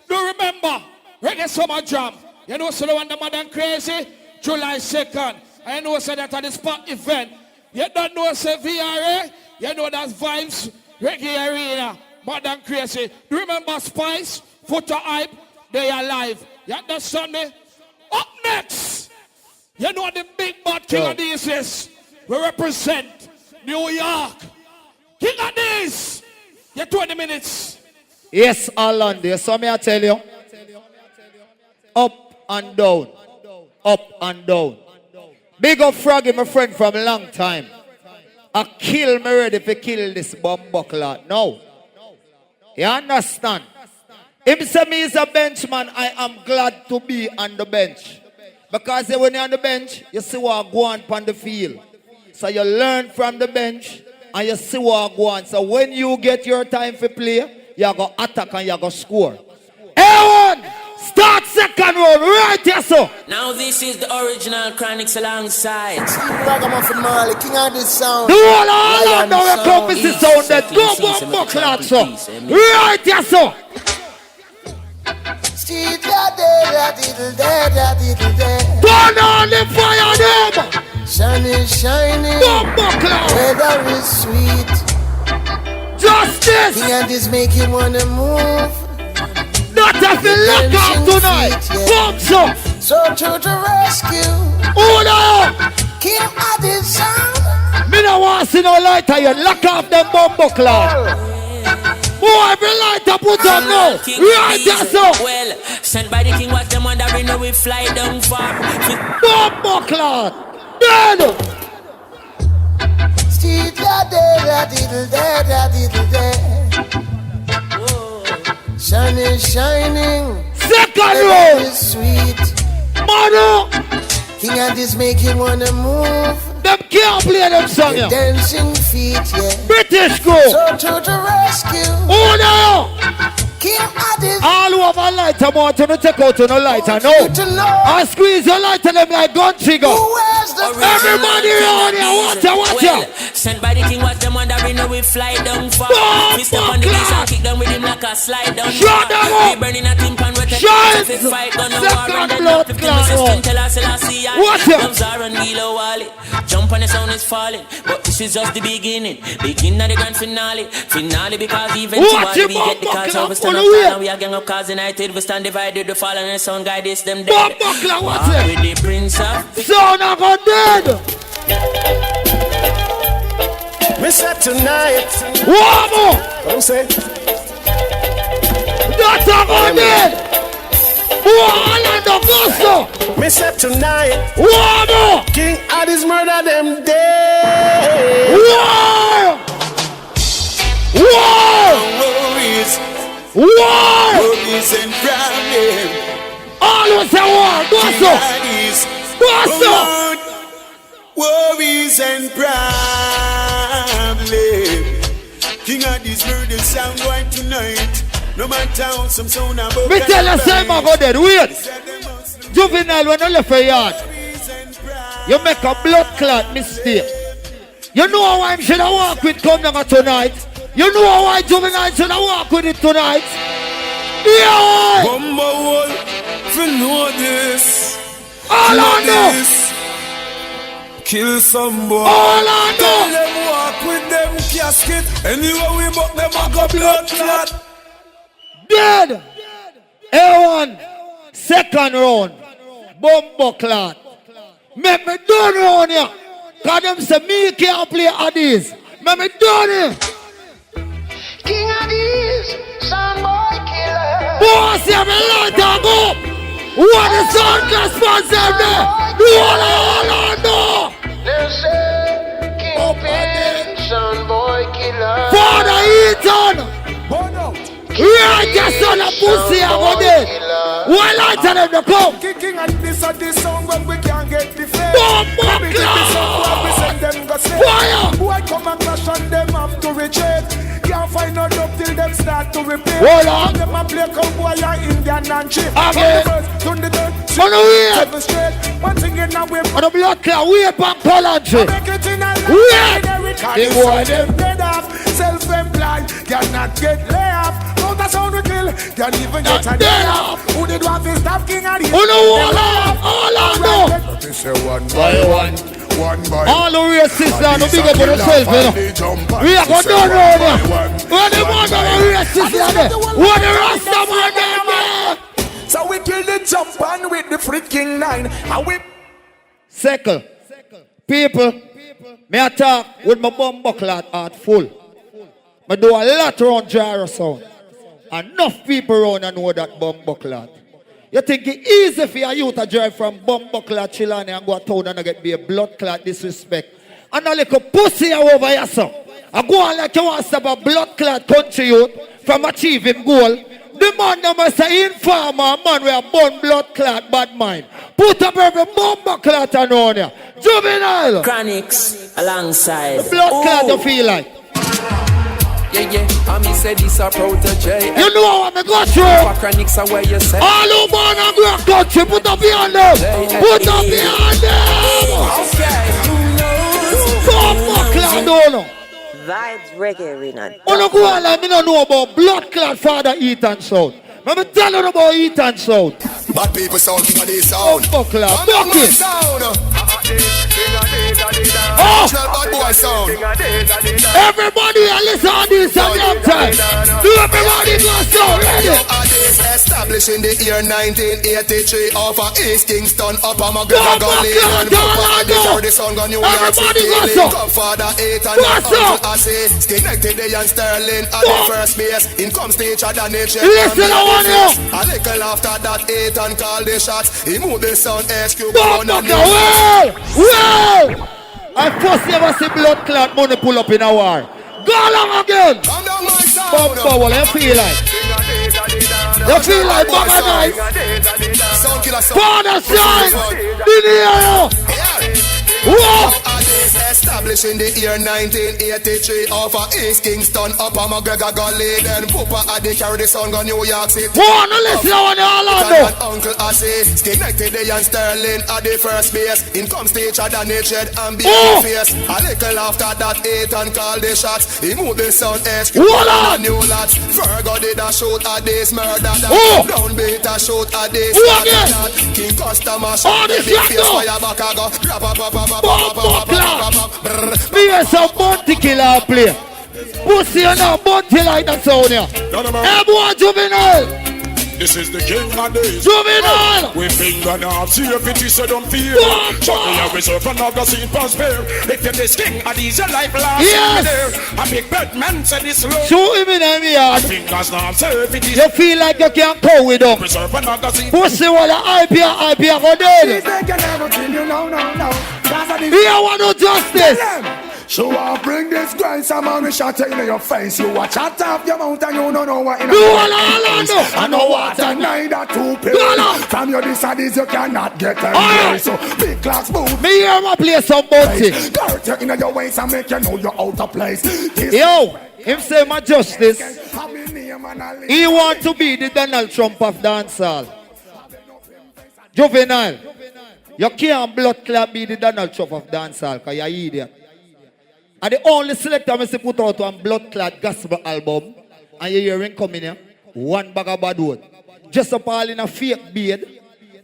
Do remember, reggae summer jam. You know, so the one the mad and crazy, July 2nd. I know so that at the spot event. You don't know say VRA, you know that's Vibes, Reggae Arena, mad and crazy. Do you remember Spice, Photo Hype, they are live. You understand me? Up next, you know the big bad King Addies is. We represent New York. King Addies, you 20 minutes. Yes, Orlando, so me I tell you. Up and down. Up and down. Big up Froggy, my friend from a long time. I kill me ready to kill this bumbuckler. No. You understand? Him say me is a benchman, I am glad to be on the bench. Because when you're on the bench, you see what go on the field. So you learn from the bench and you see what go on. So when you get your time for play, you go attack and you go score. Everyone, start second round right here, so. Now this is the original Chronics alongside Ragamuffin Marley, King Addies sound. The whole Orlando will come with the sound that go bumbuckler, so. Right here, so. Turn on the fire, them. Sun is shining, weather is sweet. Justice! King Addies make him wanna move. Not if you lock up tonight. Come so. So to the rescue. Oh no! King Addies sound. Me no want to see no lighter. You lock off them bumbuckler. Oh, every light I put on now. Right there, so. Well, sent by the king, watch them wondering how we fly down far. Bumbuckler. Dead. Street la diddle da. Sun is shining. Second The row. is sweet. Mano. King Addies make you wanna move. Them can't play them song, yeah. Dancing feet, yeah. British crew. So to the rescue. Oh no. King Addies. All who have a lighter want to take out on a lighter, no. I squeeze your lighter them like gun trigger. Everybody around here, watch out. Sent by the king, watch them wondering how we fly down far. We step on the knees and kick down with him like a slide down. Shut them up. We burning a timp and we take Shut it. Fight gun no war and then blood up 50 resistance till I see watch out. Guns are on Gilo Wally. Jump on the sound is falling. But this is just the beginning. Beginning of the grand finale. Finale because eventually we get the calls. So we stand up tall and we are gang up cause united. We stand divided. We fall and the sound guide is them dead. What's with the prince of sound I got dead. We said tonight. One more. What I'm saying? That's a good dead. One and the gusto. Me said tonight. One more. King Addies murder them dead. War. War. Worries. War. Worries and problems. Always a war. Gusto. Gusto. Worries and problems. King Addies murder sound going tonight. No matter how some sound about. Me tell you, say my God dead. Wait. Juvenile when you left a yard, you make a blood clot mistake. You know why I should have walk with come down tonight. You know why Juvenile should have walk with it tonight. Yeah. Bumbo wall, you know this. All I know. Kill somebody. All I know. Tell them walk with them casket. Anyway we buck them a go blood clot. Dead. A1. Second round. Bumbo clot. Make me done round here. Cause them say me can't play Addies. Make me done here. King Addies, son boy killer. Boss, you have a light and go. What is on responsible there? All I know. They say King son boy killer. Father Ethan. Yeah, just on a pussy over there. Why light on them to come? King Addies at this song when we can't get the fame. Bumbo We send them go slay. Fire. Boy come and crash on them have to retreat. Can't find no job till them start to repeat. Hold on. Them a play cowboy and Indian and chief. Again. From the third, On the way. seven straight. One thing in a way. On the blood clot, wait back Polandry. Make it in a Wait. They boy them dead off. Self-employed, cannot get lay off. Out the sound we kill, can't even get a dead off. Who did want to stop King Addies? On the wall, all I know. One by one. One by all the racists now, no big up on yourself, you know. We are going down round here. Where the man of the racists are there? Where the Rasta man there? So we kill the jump on with the freaking nine. And we... Circle. People, me attack with my bumbo clot heart full. I do a lot around gyro sound. Enough people around and know that bumbo clot. You think it's easy for a youth to drive from bumbo clot Chilani and go to town and get be a blood clot disrespect. And a little pussy over here, so. I go on like you want to stop a blood clot country youth from achieving goal. The man that say informer, man with a bun blood clot bad mind. Put up every bumbo clot around here. Juvenile. Chronics alongside. The blood clot you feel like. Yeah, and me say this a protege. You know what me go through. Chronics are where you say. All who born and grow up country, put up your hand them. Put up your hand them. Okay, who knows? Bumbo clot don't know. Vibes Reggae Arena. You don't go on like me don't know about blood clot father Ethan sound. Let me tell you about Ethan sound. Bad people sound, King Addies sound. Bumbo clot, bucket. Oh, bad boy sound. Everybody listen to this at the time. Do everybody go so ready. Established in the year 1983 off of East Kingston up on McGregor Gully and before the sun gone New York City. Godfather Ethan and Uncle Assy connected the young Sterling at the first base. In comes the each other nature. Listen, I want you. A little after that Ethan called the shots. He moved the sound HQ. Well, I first never see blood clot money pull up in a war. Go along again. Come down my sound. Bumbo, what you feel like? You feel like Baba Nice? Father Son! Did you hear you? What? Established in the year 1983 off of East Kingston, Upper McGregor Gully. Then Papa Addy carry the song on New York City. Wanna listen on the Orlando? Uncle Assy, connected the young Sterling at the first base. In comes teacher Danny Shed and big face. A little after that, Ethan called the shots. He moved the sound edge. What? New lads. Virgo did a shoot at this murder that. Downbeat a shoot at this murder that. King Customer shot the big face. Fire back a go. Me and some bounty killer play. Pussy you know, bounty like that sound here. Hey boy, Juvenile. This is the King Addies. Juvenile. We finger now, see if it is so don't fear. Chuck me a reserve and I've seen prosper. If you're this King Addies, your life lasts in there. A big bad man said this low. Shoot him in the yard. Fingers now, see if it is. You feel like you can't go with them. Reserve and I've seen. Pussy what the IPA go dead. Here want no justice. So I bring this grind, some man we shot in your face. You watch chat off your mouth and you don't know what in a face. I know what I neither two pills. From your disadvantage you cannot get a so big class move. Me here ma play some bounty. Girl, you in your ways and make you know you're out of place. Yo, him say my justice. He want to be the Donald Trump of dancehall. Juvenile. You can't blood clot be the Donald Trump of dancehall because you're idiot. And the only selector I put out one blood clot gospel album, and you hearing coming here, one bag of bad word. Just up all in a fake beard,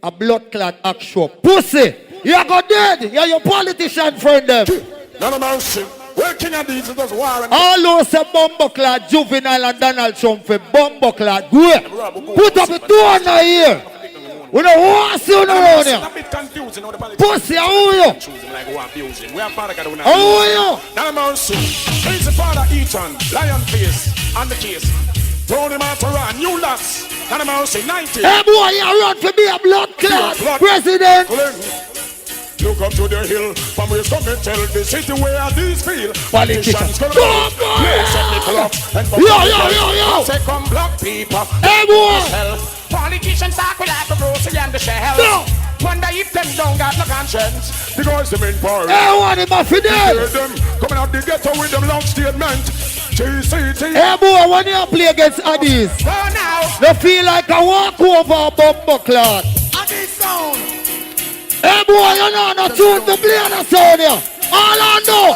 a blood clot act show. Pussy, you go dead. You're your politician friend them. None of mercy. Where King Addies does war. All those bumbo clot, Juvenile and Donald Trump for bumbo clot. Go ahead. Put up a door now here. We don't want to see you around here. Pussy, how are you? How are you? Now, mercy. He's the father, Ethan, lion face, and the case. Throw him out to run, you lost. Now, mercy, 90. Hey, boy, you run for me a blood clot president. Look up to the hill, from where come and tell the city where these feel. Politicians. Yo. Say come black people. Hey, boy. Politicians talk like a Brucey and the shell. No. Wonder if them don't got no conscience. Because them in power. Hey, what am I for them? Coming out the ghetto with them long statement. GCT. Hey, boy, when you play against Addies, they feel like a walk over a bumbo clot. Addies sound. Hey, boy, you know not tune to play on the sound here. All I know.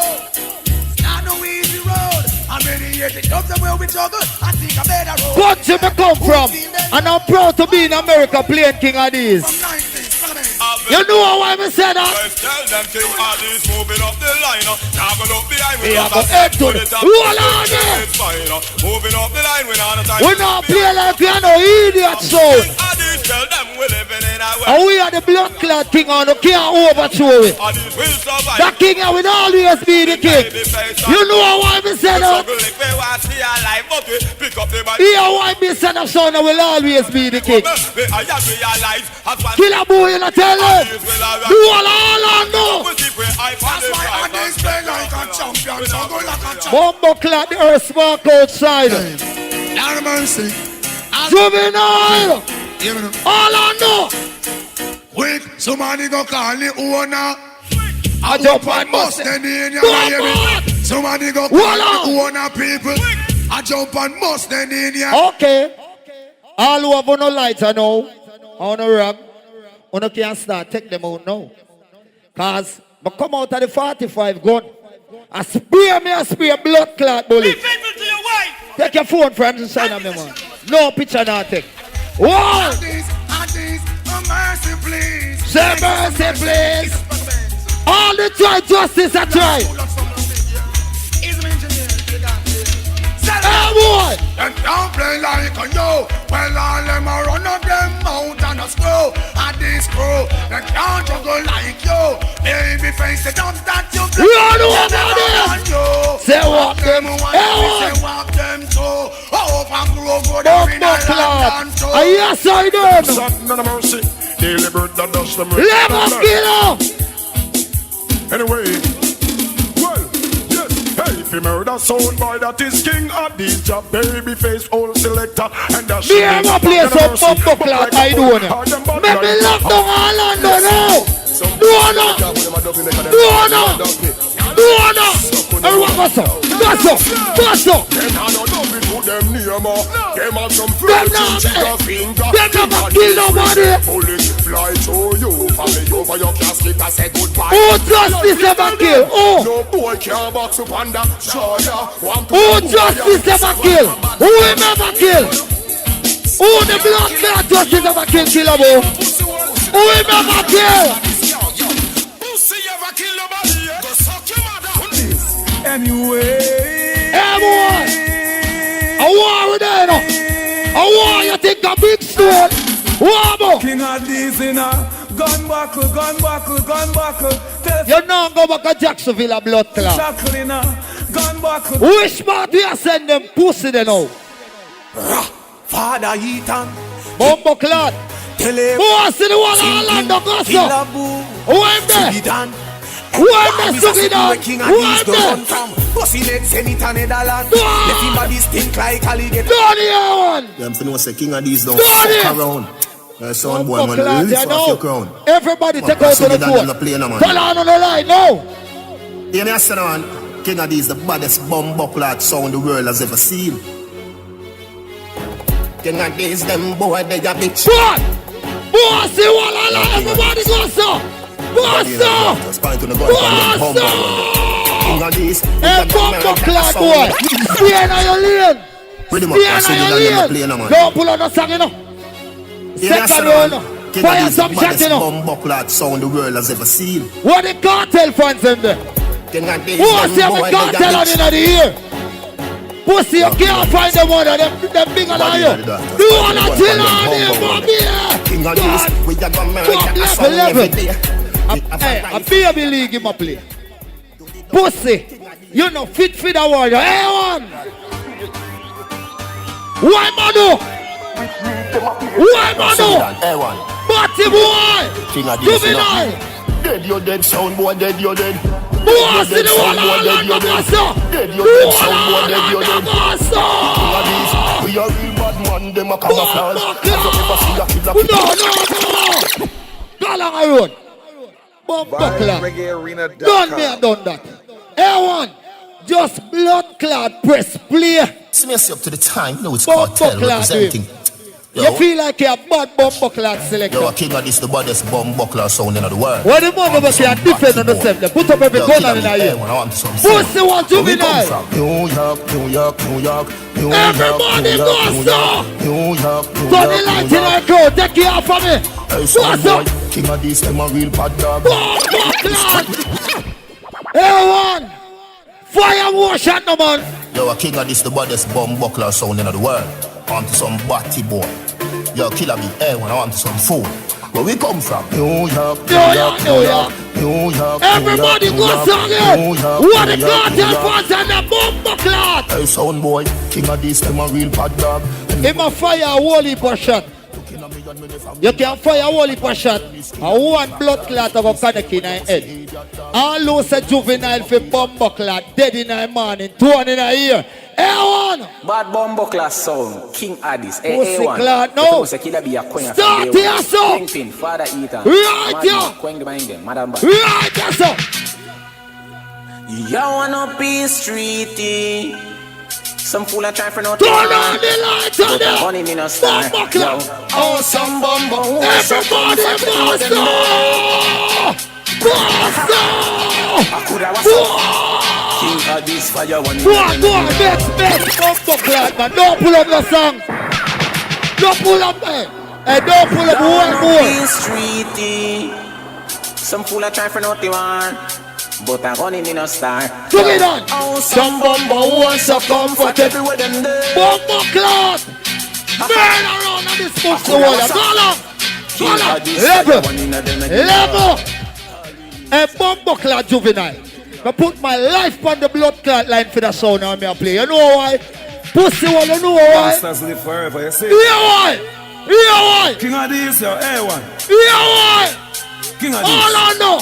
Not no easy road. How many years it comes where we juggle? I think a better road. Country me come from, and I'm proud to be in America playing King Addies. You know why I said that? Tell them King Addies moving up the line. Now go look behind me. Moving up the line. We not play like we are no idiots, so. Tell them we're living in a way. And we are the blood clot king and we can't overthrow it. That king will always be the king. You know why we said that? Here why we said that son will always be the king. Kill a boy and I tell him. Do all I know. That's why Addies play like a champion. So go like a champion. Bumbo clot the earth spark outside. Lord mercy. Juvenile. All I know. Quick, somebody go call the owner. I jump and bust the in your baby. Somebody go call the owner people. I jump and bust the in your. Okay. All who have no lighter now, on a rag, on can't start, take them out now. Cause I come out of the 45 gun. I spray blood clot bullet. Take your phone from inside of me, man. No picture now take. Whoa! Addies, mercy please. Say mercy please. All the try justice I try. Hey boy! And don't play like a yo. Well, all them a run up them out and a screw. Addies crew, they can't juggle like you. Baby face, they don't that you play. Run over there! Say walk them. Say walk them too. Oh, and grow good every night and too. Yes, I do. None of mercy. Daily bird that does them. Let us get up. Anyway, well, yes, hey. fi murder sound boy, that is King Addies, your baby face old selector. And that me and my play some bumbo clock I do it. Make me lock down Orlando now. Everyone go so. Them have some never kill nobody. Bullet fly through you, family over your casket, I say goodbye. Who justice ever kill? No boy can't box up under. Who justice ever kill? Who will never kill? Who the blood clot justice ever kill? Killable? Who will never kill? Anyway, everyone, I want with that. I want you think a big stone. What King Addies in a gun buckle. You know go back to Jacksonville a blood clot. Shackle in a gun buckle. Which part we are send them pussy they know? Father Ethan, Bumbo clot. tell him. Who has the one Orlando Gosso? Who am there? Who am there? Sugidan? Who am there? Pussy neck send it on Netherlands. Let him body stink like alligator. Donnie one. Them for no say King Addies don't fuck around. Son boy, man, lift off your crown. Everybody take out to the phone. Tell on the line, no. Hear me, I said, man, King Addies the baddest bumbo clot sound the world has ever seen. King Addies, them boy, they a bitch. What? Boy, see what I like. Everybody go so. Go so. King Addies, hey, bumbo clot boy. Stay in your lane. Stay in your lane. Don't pull on the song, you know. Second one, fire some shot, you know. Bumbo clot sound the world has ever seen. What the cartel fans in there? Who has ever cartel on in the ear? Pussy, you can't find them one of them bigger than you. Do one of till on here, Bobby. King Addies, we got to marry a song every day. A baby league in my play. Pussy, you know fit for the world. Hey, one. Why, Manu? Why, Manu? Batty boy! Juvenile! Dead, you're dead, sound boy, dead, you're dead. Who has the one on the master? Dead, you're dead, sound boy, dead, you're dead. We are real bad man, them a camouflage. No. Go along the road. Done me and done that. Everyone, just blood clot press play. See me up to the time, no, it's cartel representing. Yo. You feel like you're a bad bumbo clot selector. Yo, King Addies the baddest bumbo clot sound in the world. What the money was here defend on themselves. They put up every gun on the ear. Pussy want Juvenile. New York. Everybody goes so. New York. Turn the light in our crowd. Take it off of me. Hey, son boy, King Addies them a real bad dog. Bumbo clot. Everyone. Fire war shot no man. Yo, King Addies the baddest bumbo clot sound in the world. I want some batty boy. Yo, killer me, hey, when I want some food. Where we come from? New York. Everybody go song it. What the cartel fans and the bumbo clot. Hey, sound boy, King Addies them a real bad dog. He ma fire a whole heap of shot. You can fire a whole heap of shot. And one blood clot of a panic in her head. All lose a Juvenile for bumbo clot. Dead in her morning, 2 in her ear. A1! Bad bumbo class sound, King Addies. Pussy A1. clot, no. Start here, so. Kingpin, Father Ethan. Right here. Right here, so. You wanna be streety. Some fool are trying for no turn on the lights on there. Money me no star. Oh, some bumbo. Everybody King Addies fire one. Go on, next. Bumbo clot, man. Don't pull up the song. Don't pull up, man. Hey, don't pull up one more. Streety. Some fool are trying for nothing, man. But I'm running in a star. Look it on. Oh, some bumbo wants to comfort everywhere them there. Bumbo clot. Burn around on this pussy water. Go along. Level. A bumbo clot Juvenile. I put my life on the blood clot line for the sound on me I play. You know why? Pussy one, you know why? Monsters live forever, you see? Yeah, why? King Addies, your A1. Yeah, why? King Addies. All I know.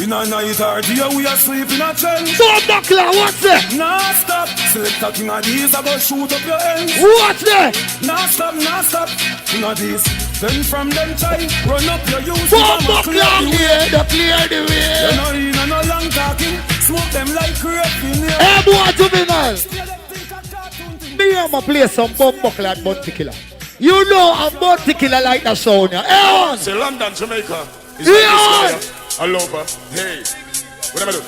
In a night or day, we are sleeping a trench. Bomb buckler, what's that? Nah stop. Select a King Addies, I go shoot up your ends. What's that? Nah stop, nah stop. King Addies. Then from them try, run up your youth. Bomb buckler, clear the way. You know in a no long talking. Smoke them like grape in here. Hey boy, juvenile. Me and my play some bomb buckler at Bounty Killer. You know I'm Bounty Killer like that sound. Hey on. Say London, Jamaica. Yeah. Aloba. Hey. What am I do?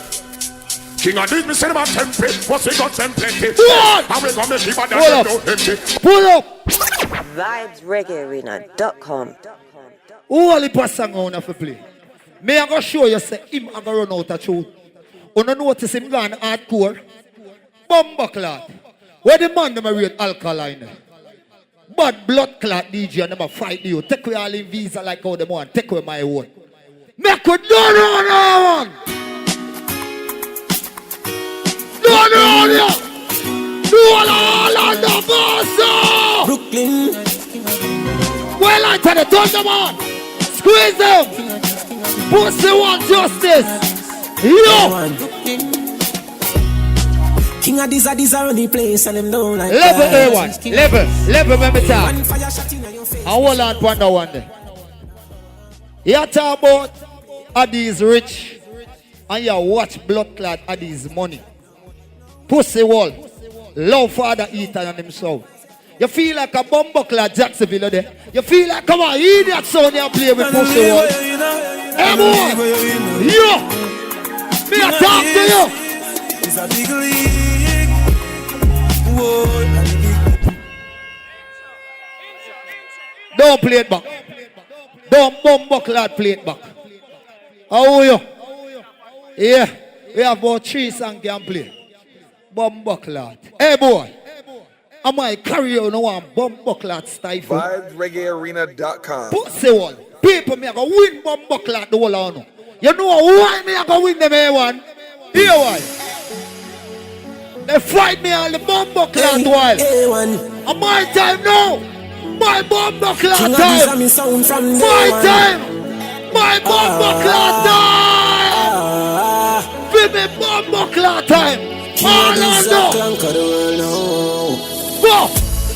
King Addies, me say them a template. What's we got template? What? How we gonna keep on that empty? Pull up. VibesReggaeArena.com. Only person on to play. Me I go show you say him I go run out of tune. You don't notice him gone hardcore. Bomber clot. Where the man them read alkaline. Bad blood clot DJ and them fight you. Take away all in visa like how them want. Take away my own. Make we do one. Do all on the boss. Brooklyn. Well, I tell the Thunderman. Squeeze them. Pussy want justice. Yo. King Addies are on the place and them don't like level A1. Level remember time. I hold on to one day. You talk about Addies rich and you watch blood clot Addies money. Pussy wall. Love father Ethan and himself. You feel like a bumbleclad Jacksonville there. You feel like, come on, idiot son you play with pussy wall. Hey boy. Yo. Me a talk to you. It's a big league. Whoa. Don't play it back. Don't bumbleclad play it back. How are you? Yeah. We have about 3 songs can play. Bumbleclad. Hey boy. I might carry you no one bumbleclad stifle. VibesReggaeArena.com. Pussy wall. People me I go win bumbleclad the whole on. You know why me I go win them A1? Here why? They fight me on the bumbleclad while. And my time now. My bumbleclad time. My time. My bumbleclad time. Give me bumbleclad time.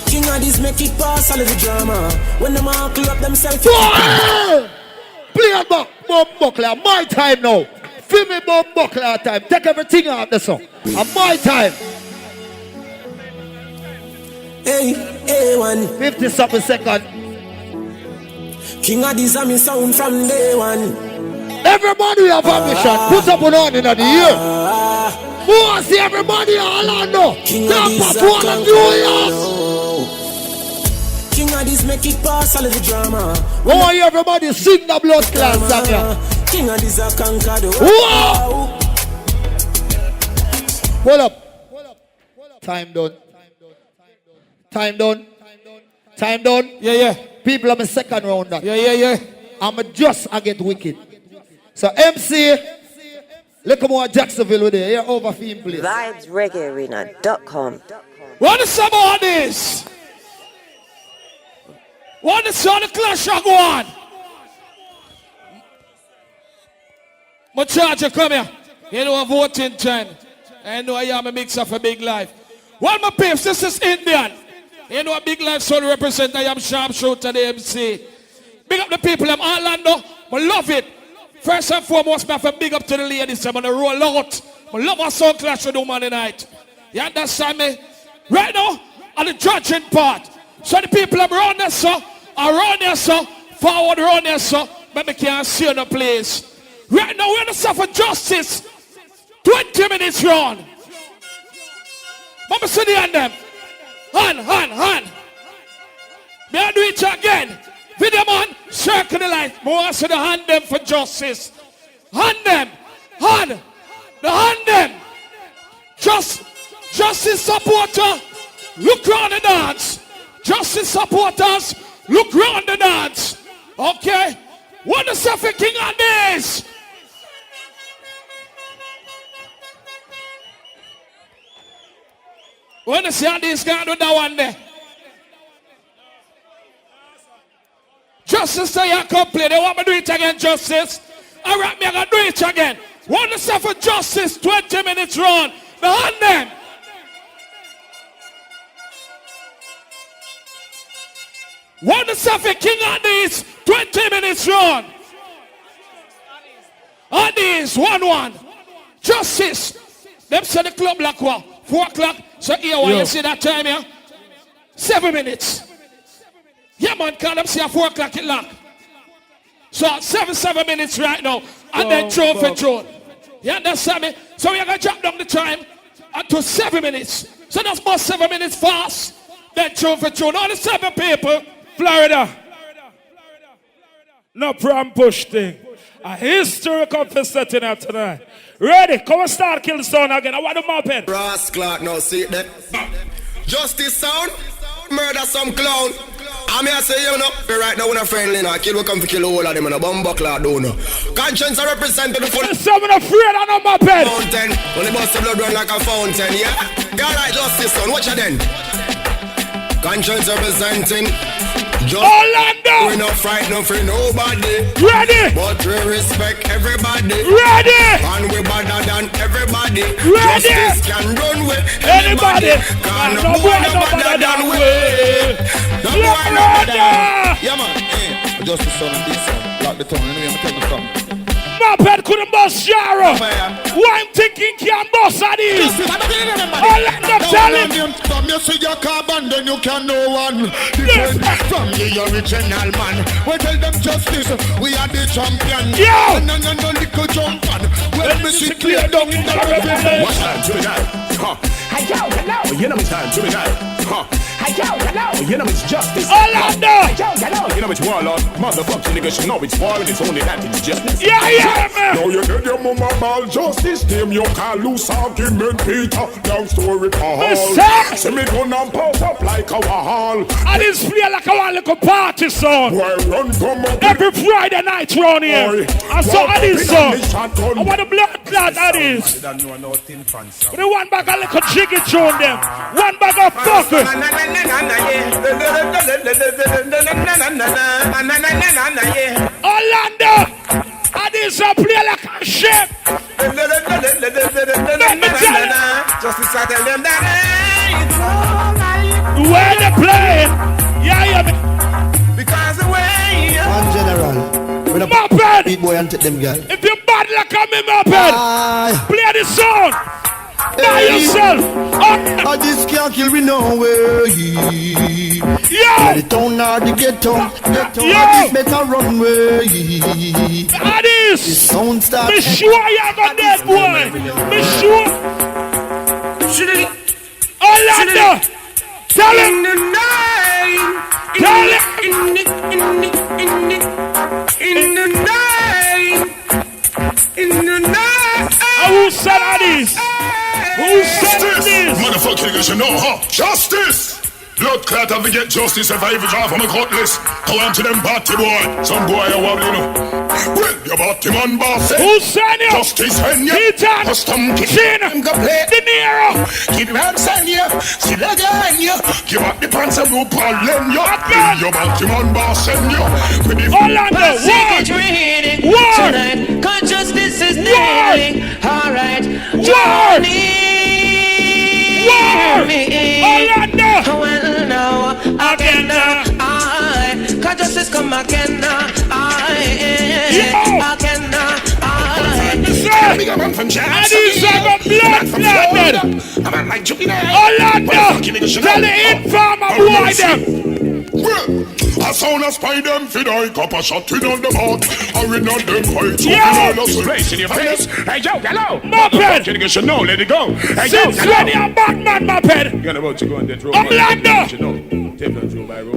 King Addies make it pass all of the drama. When them all clear up themselves. Play it back, bumbleclad. My time now. Feel me bumbleclad time. Take everything out the song. And my time. Hey, A1. 50-something second. King Addies are me sound from day one. Everybody have ambition. Put up on in the year. Who see everybody all on no? Tampa, Florida, New York. King Addies make it pass all of the drama. Why everybody sing the blood class song here? King Addies are conquered the world. Hold up. Time done. Time done. Time done. Yeah. People are my second round. Yeah. I'm just I get wicked. So MC, look at more Jacksonville with it. You're over film place. VibesReggaeArena.com. What is some of this? What is on the clash go on? My charger, come here. You know a voting time. I know I am a mix of a big life. One my pips, this is Indian. You know a big life son represent. I am sharpshooter the MC. Big up the people of Orlando. I love it. First and foremost, I have to big up to the ladies. I'm going to roll out. I love our sound clash with them tonight. You understand me? Right now, on the judging part. So the people around there, sir, forward around there, sir, but we can't see on the place. Right now, we're going to suffer justice. 20 minutes round. Mama, see the hand them. Hand. May I do it again? Video man, circle the line. More so the hand them for justice. Hand them. The hand them. Justice supporter, look round the dance. Justice supporters, look round the dance. Okay? What is the King Addies? When you see Addies going to do that one there. Justice say you complain. They want me to do it again, Justice. All right, me, I gotta do it again. Want to suffer justice, 20 minutes run. Behind them. Want to suffer King Addies, 20 minutes run. Addies, 1-1. Justice. Them say the club like what? 4 o'clock. So here, what you see that time here? 7 minutes. Yeah, man, call them say 4 o'clock it lock. So 7 minutes right now. And then drone for drone. You understand me? So we're going to drop down the time to 7 minutes. So that's about 7 minutes fast. Then drone for drone. All the 7 people. Florida. No prom push thing. A historical fest setting out tonight. Ready? Come and start kill the sound again. I want to mop it. Brass clock now, see it there. Justice sound, murder some clown. I mean, I say, you know, right now, when a friendly, now, kill will come to kill all of them, and a bomb buckler, don't know. Conscience are represented the full. Someone afraid I know my pen. Fountain, when the bust the blood run like a fountain, yeah? You're right, justice son, watch it then. Conscience representing. Orlando! We're not frightened for nobody. Ready! But we respect everybody. Ready! And we better than everybody. Ready! Justice can run with anybody. Can no boy no better than we. No boy no better. Yeah man. Hey. Justice son and big son. Lock the tongue. Let me tell you something. Moped couldn't bust Shara. Why I'm thinking can bust Addies? Orlando tell him. From you see your carbon, then you can no one different from the original man. We tell them justice, we are the champion. Yo! No little jump on. When we see clear down in the river. What's time to me now? Hey yo, hello. You know it's time to me now. Hey yo, hello. You know it's justice. Orlando. Hey yo, hello. You know it's warlord. Motherfucking niggas, you know it's war and it's only that it's justice. Yeah, man. Now you get your mama ball justice. Name your call loose argument, Peter. Long story Paul. See me gonna pop up like a wall. I didn't play like a little party song. Why run from up every Friday night round here. I saw Addies song. I want a blood clot Addies. They one bag of little jiggy tune them. One bag of fuckers. Orlando. Addies are play like a ship. Justice I tell them that where they play? Yeah. Because the way one general. With a Moped. big boy and take them girl. If you bad like a me Moped, play the song. By yourself. I just can't kill me no way. Yeah. The town or the ghetto. Yeah. Better run way. Addies. The sound start. Be sure you got dead boy. Be sure. Orlando. Tell him. Tell him. In the night. Who said Addies? Who said this? Motherfucking niggas, you know, huh? Justice! Blood clot have to get justice if I ever drive on a cutlass. Go on to them batty boy. Some boy I want you know. Well, you batty man boss. Who sent you? Justice when you Ethan. Custom Chin. De Niro. Keep your hands on you. Still again you. Give up the pants and rope and lend you. You batty man boss send you. Orlando, war. Tonight, cause justice is needing. Alright, Johnny. Orlando. Well now, again I, cause justice come again Addies have a blood flooded. Orlando, tell the informer boy them. I sound a spy them for die. Copper shot in on the mouth. I read on them fight. Yo! Place in your face. Hey, yo, hello. Moped. You should know, let it go. Hey, yo, Since when you're Batman, Moped? You're about to go on that road. Orlando.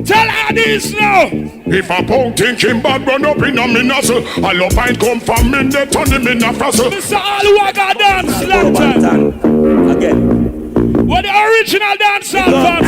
Tell Addies now. If a punk thinking bad run up in a me nozzle, I love find come from me, they turn him in a frazzle. Mr. Aluaga dance lantern. Again. What the original dance song from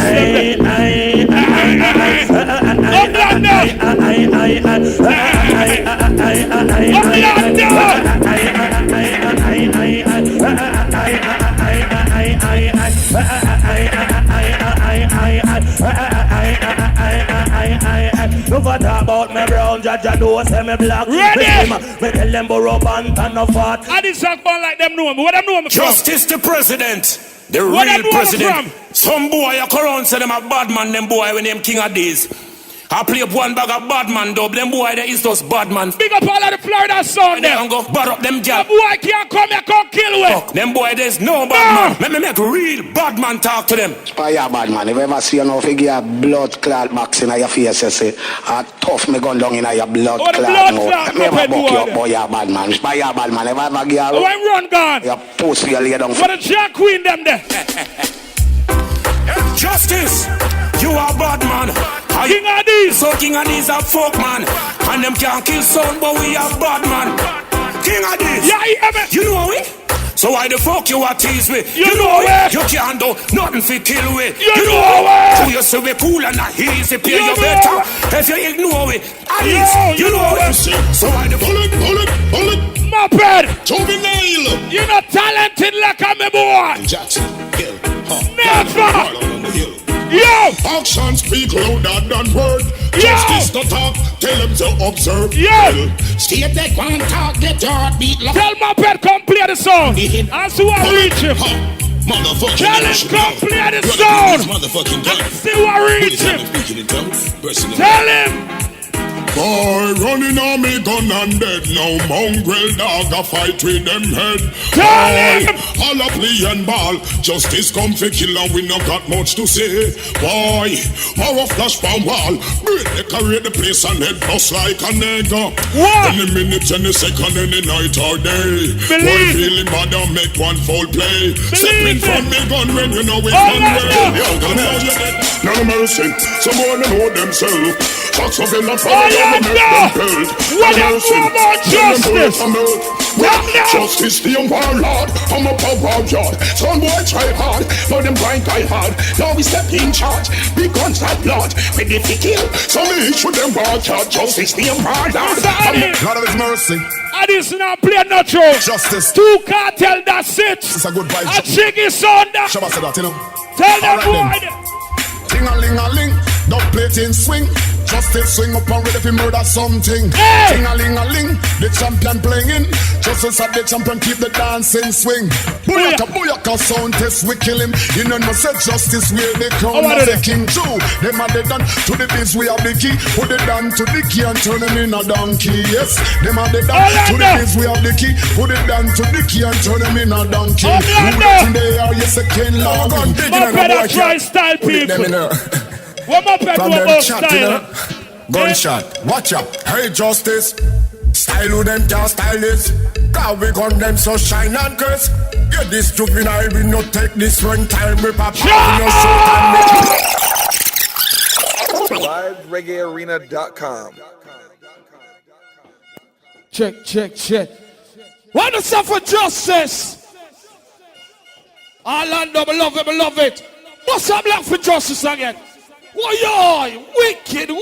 You for talk about me brown, judge I know say me black. Ready? Me tell them borrow band and no fat. I did talk about like them know me. What them know me from? Justice the president. The What real them president. from? Some boy a around say them a bad man, them boy when them King Addies. I play up one bag of bad man dub, them boy there is just bad man. Big up all of the Florida sound them. Go bad up them job. The boy can't come here, come kill with. Them boy there's no bad man. Let me make real bad man talk to them. Spire bad man, if you ever see you know, if you get a blood clot box in your face, you say, tough me gun down in your blood clot. Let me ever buck you up, boy, you bad man. Spire bad man, if you ever get a run gun. You post for your lay down. For the Jack Queen them there. Justice, you are bad man. King Addies. So King Addies a fuck man. And them can't kill son, but we are bad man. King Addies. Yeah, you know it? So why the fuck you a tease with? You know it. You can't do nothing for kill with. You know it. So you say we cool and not easy, pay you better. If you ignore it, Addies, you know it. So why the bullet. My bad. Juvenile. You're not talented like I'm a boy. Jackson, Hill, Never. Yo! Actions speak louder than word. Justice to talk, tell them to observe. Yo! State that one talk, get your heart beat loud. Tell my bed come play the song. As who I reach him. Motherfucking tell him come play the song. Motherfucking gun. See who I reach him. Tell him. Boy, running on me gun and dead. Now mongrel dog a fight with them head. Tell him! All a play and ball. Justice come for kill and we not got much to say. Boy, more flash from wall. Break decorate the place and head bust like a nigga. What? Any minute, any second, any night or day. Boy, feeling bad and make one foul play. Stepping from me gun when you know it's one way. Yo, come here. No mercy. Some more know themselves. Fox of them not follow. What about justice? Justice, the umpire lord. I'm a power yard. Some boy try hard, but them grind die hard. Now we step in charge. Big guns that blood. When if we kill, some each with them watch out. Justice, the umpire lord. Lord of his mercy. Addies not play natural. Justice. Two cartel, that's it. It's a good vibe. A Chiggy son. Shabba said that, you know. Tell them boy. Ting-a-ling-a-ling. Don't play it in swing. Justice swing up and ready for murder something. Hey! Ting-a-ling-a-ling, the champion playing. Justice at the champion keep the dancing swing. Booyaka, booyaka sound test, we kill him. You know no say justice wear the crown of the king too. Them are the done to the biz, we have the key. Put it down to the key and turn him in a donkey. Yes, them are the done to the biz, we have the key. Put it down to the key and turn him in a donkey. Who they are, yes, a king long. My brother try style people. What my pet from about them style? chat, you know? Gunshot, watch out. Hey, justice. Style who them can't style this. Cause we gun them so shine and curse. Get this juvenile, we not take this one time. We pop out in your LiveReggaeArena.com. Check. Want to suffer justice? Orlando, I love it. What's up, black for justice again? Why, wicked. Do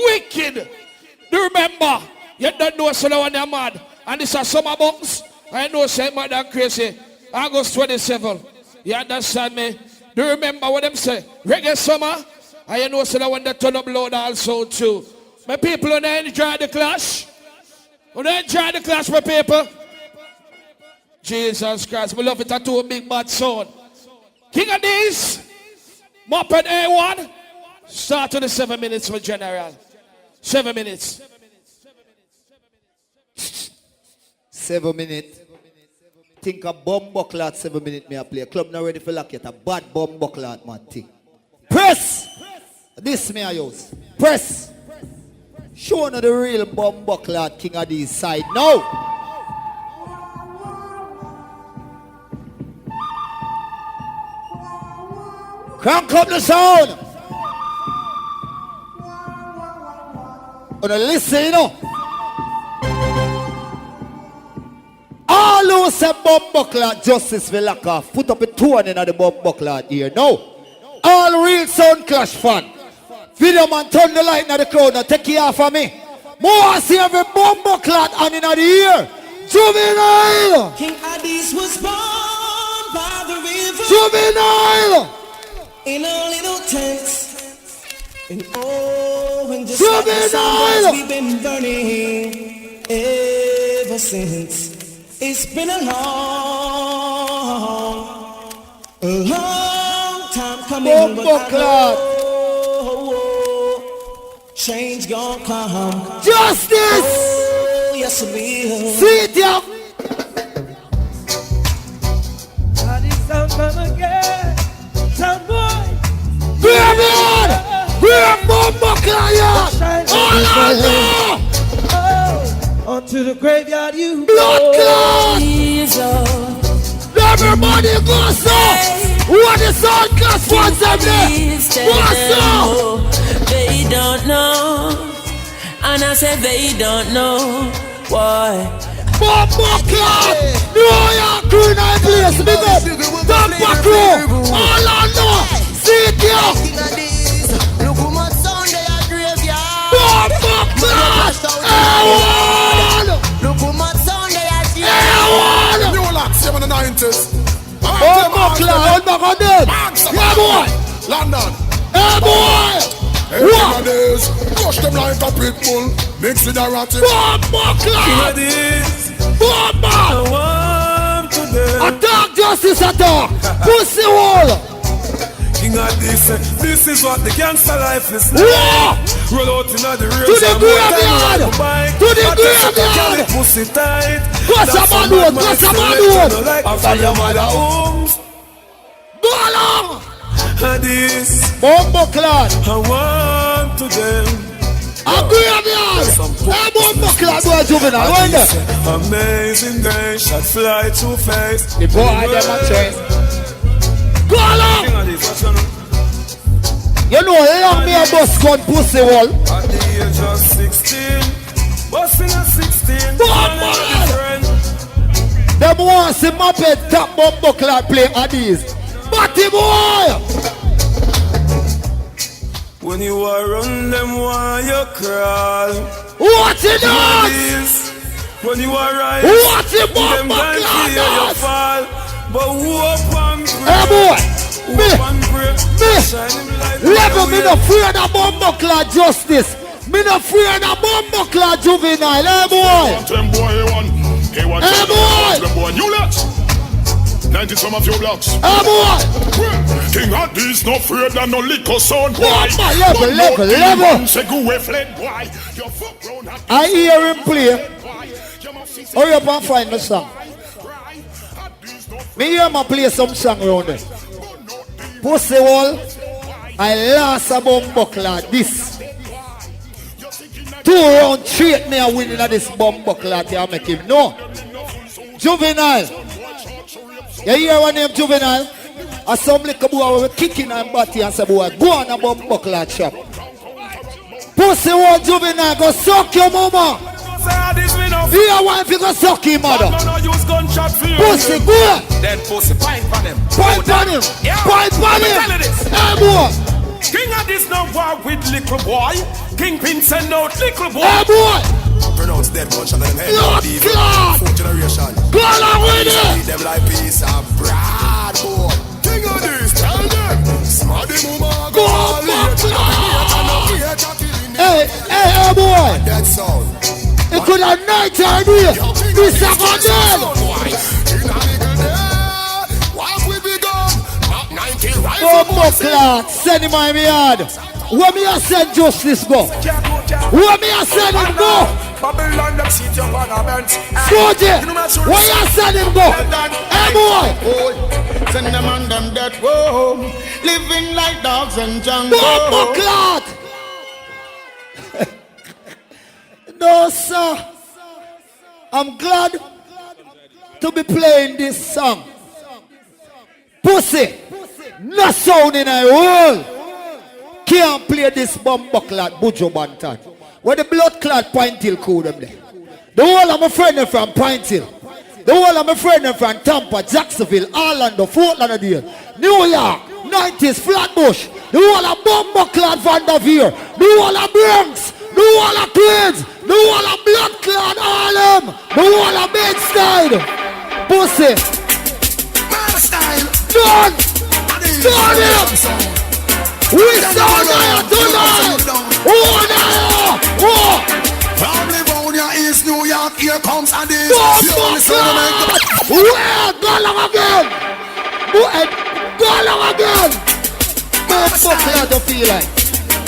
you remember? You don't know so when they're mad. And this is summer box. I know say mad and crazy. August 27. You understand me? Do you remember what them say? Reggae summer. And you know so when they turn up loud also too. My people, when they enjoy the clash. When they enjoy the clash, my people. Jesus Christ. We love it at two big bad son. King Addies. Muppet A1. Start to the 7 minutes for General. 7 minutes. 7 minutes. Think a bomb buckler 7 minutes me a play. Club not ready for lock yet. A bad bomb buckler man thing. Press! This me I use. Press! Show no the real bomb buckler King Addies side now. Crank up the sound. Gonna listen, you know. All who say bomb buckler justice will lock off. Put up a tone in the bomb buckler here. No. All real sound clash fan. Video man turn the light in the crowd and take it off of me. More see every bomb buckler and in the ear. Juvenile. King Addies was born by the river. Juvenile. In a little tent. And oh, and just like the sunrise we've been burning ever since. It's been a long time coming, but I know change gonna come. Justice! Oh, yes it will. See it, yeah. Sound man again, sound boy. Grab Oh, onto the graveyard you blood clot. Everybody go so. What is on class once there? What's up? They don't know, and I said they don't know why. Bomba clot. New York crew night place. Big up. Tampa crew. All I know. See it here. look how much sound they are graveyard. Bomba clot. Look how much sound they are graveyard. New York, 70s. Bomba clot. On back on them. Yeah, boy. London. Hey, boy. King Addies, push them like a pit bull, mix with a ratty. Bomba clot. King Addies. Bomba. Attack justice attack. Pussy wall. King Addies, this is what the gangster life is like. Roll out in the race. To the graveyard. To the graveyard. Pussy tight. What's up on road? What's up on road? After your mother homes. Go along. Addies. Bomba clot. I want to them. A graveyard. Hey, bomba clot. Boy, juvenile. When there? Amazing day. Shot fly too fast. The boy had them a chest. Go along. You know, long me a bus gun pussy wall. At the age of 16, busting at 16. Them want see my bed top bomba clot play Addies. Batty boy. When you are run them while you crawl. What it does? When you are right. What it them bomba can't hear you fall. But who up and pray? Hey boy. Me. Level me no fear the bomba clot justice. Me no fear the bomba clot juvenile. Hey boy. Hey boy. Them boy new lets. 90 some of your blocks. Hey boy. King Addies no afraid of no liquor sound. Level. I hear him play. Hurry up and find the song. Me hear him play some song around there. Pussy wall. I lost a bomba clot this. 2 round straight me a winning at this bomba clot. You make him no. Juvenile. You hear one name Juvenile? A some little boy with kicking and body and say boy go on a bomba clot shop. Pussy wall Juvenile go suck your mama. Here wife you go suck your mother. Pussy go. Then pussy pint for them. Pint on him. Pint on him. Hey boy. King Addies no war with little boy. Kingpin send out little boy. Hey boy. Pronounce dead bunch of them head. Lord God. 4th generation. Go along with it. Them like piece of bread, boy. King Addies, tell them. Smarty mama go all Hey boy. That sound. It could have night or day. This a good day. Bomba clot, send him my yard. Where me a send justice go? Where me a send him go? Soji, where you send him go? Hey boy. Send them on them that road, living like dogs and jungle. Bomba clot. No sir. I'm glad to be playing this song. Pussy. No sound in a world can't play this bomba clot Bujo Bantan. Where the blood clot Pine Hill code them there. The whole of my friend from Pine Hill. The whole of my friend from Tampa, Jacksonville, Orlando, Fort Lauderdale, New York, 90s, Flatbush. The whole of bomba clot Vanderveer. The whole of Bronx. The whole of Queens. The whole of blood clot Harlem. The whole of Bed-Stuy. Pussy. My style. Done. Done it. We sound there tonight. Oh, now. Oh. From Livonia, East New York, here comes Addies. Where? Go along again. Go along again. What's the feel like?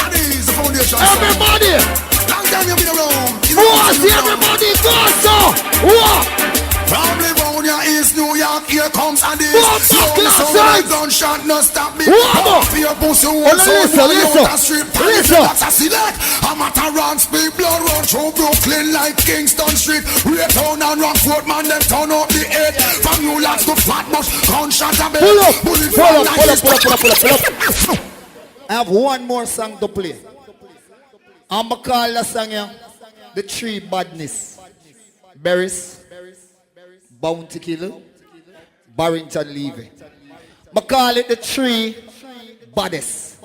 Addies, the foundation. Everybody. Long time you've been around. What's everybody go so? What? From Livonia, East New York, here comes Addies. Slowly sound like gunshot, no stop me. What? Your pussy Listen. I'm at a run, speed blood run through Brooklyn like Kingston Street. Raytown and Rockford, man, them turn up the head. From New York to Flatbush, gunshot a bed. Pull up. I have one more song to play. I'm going to call the song here, The Three Badness. Berries, Bounty Killer, Barrington Levy. I call it The Three Baddest.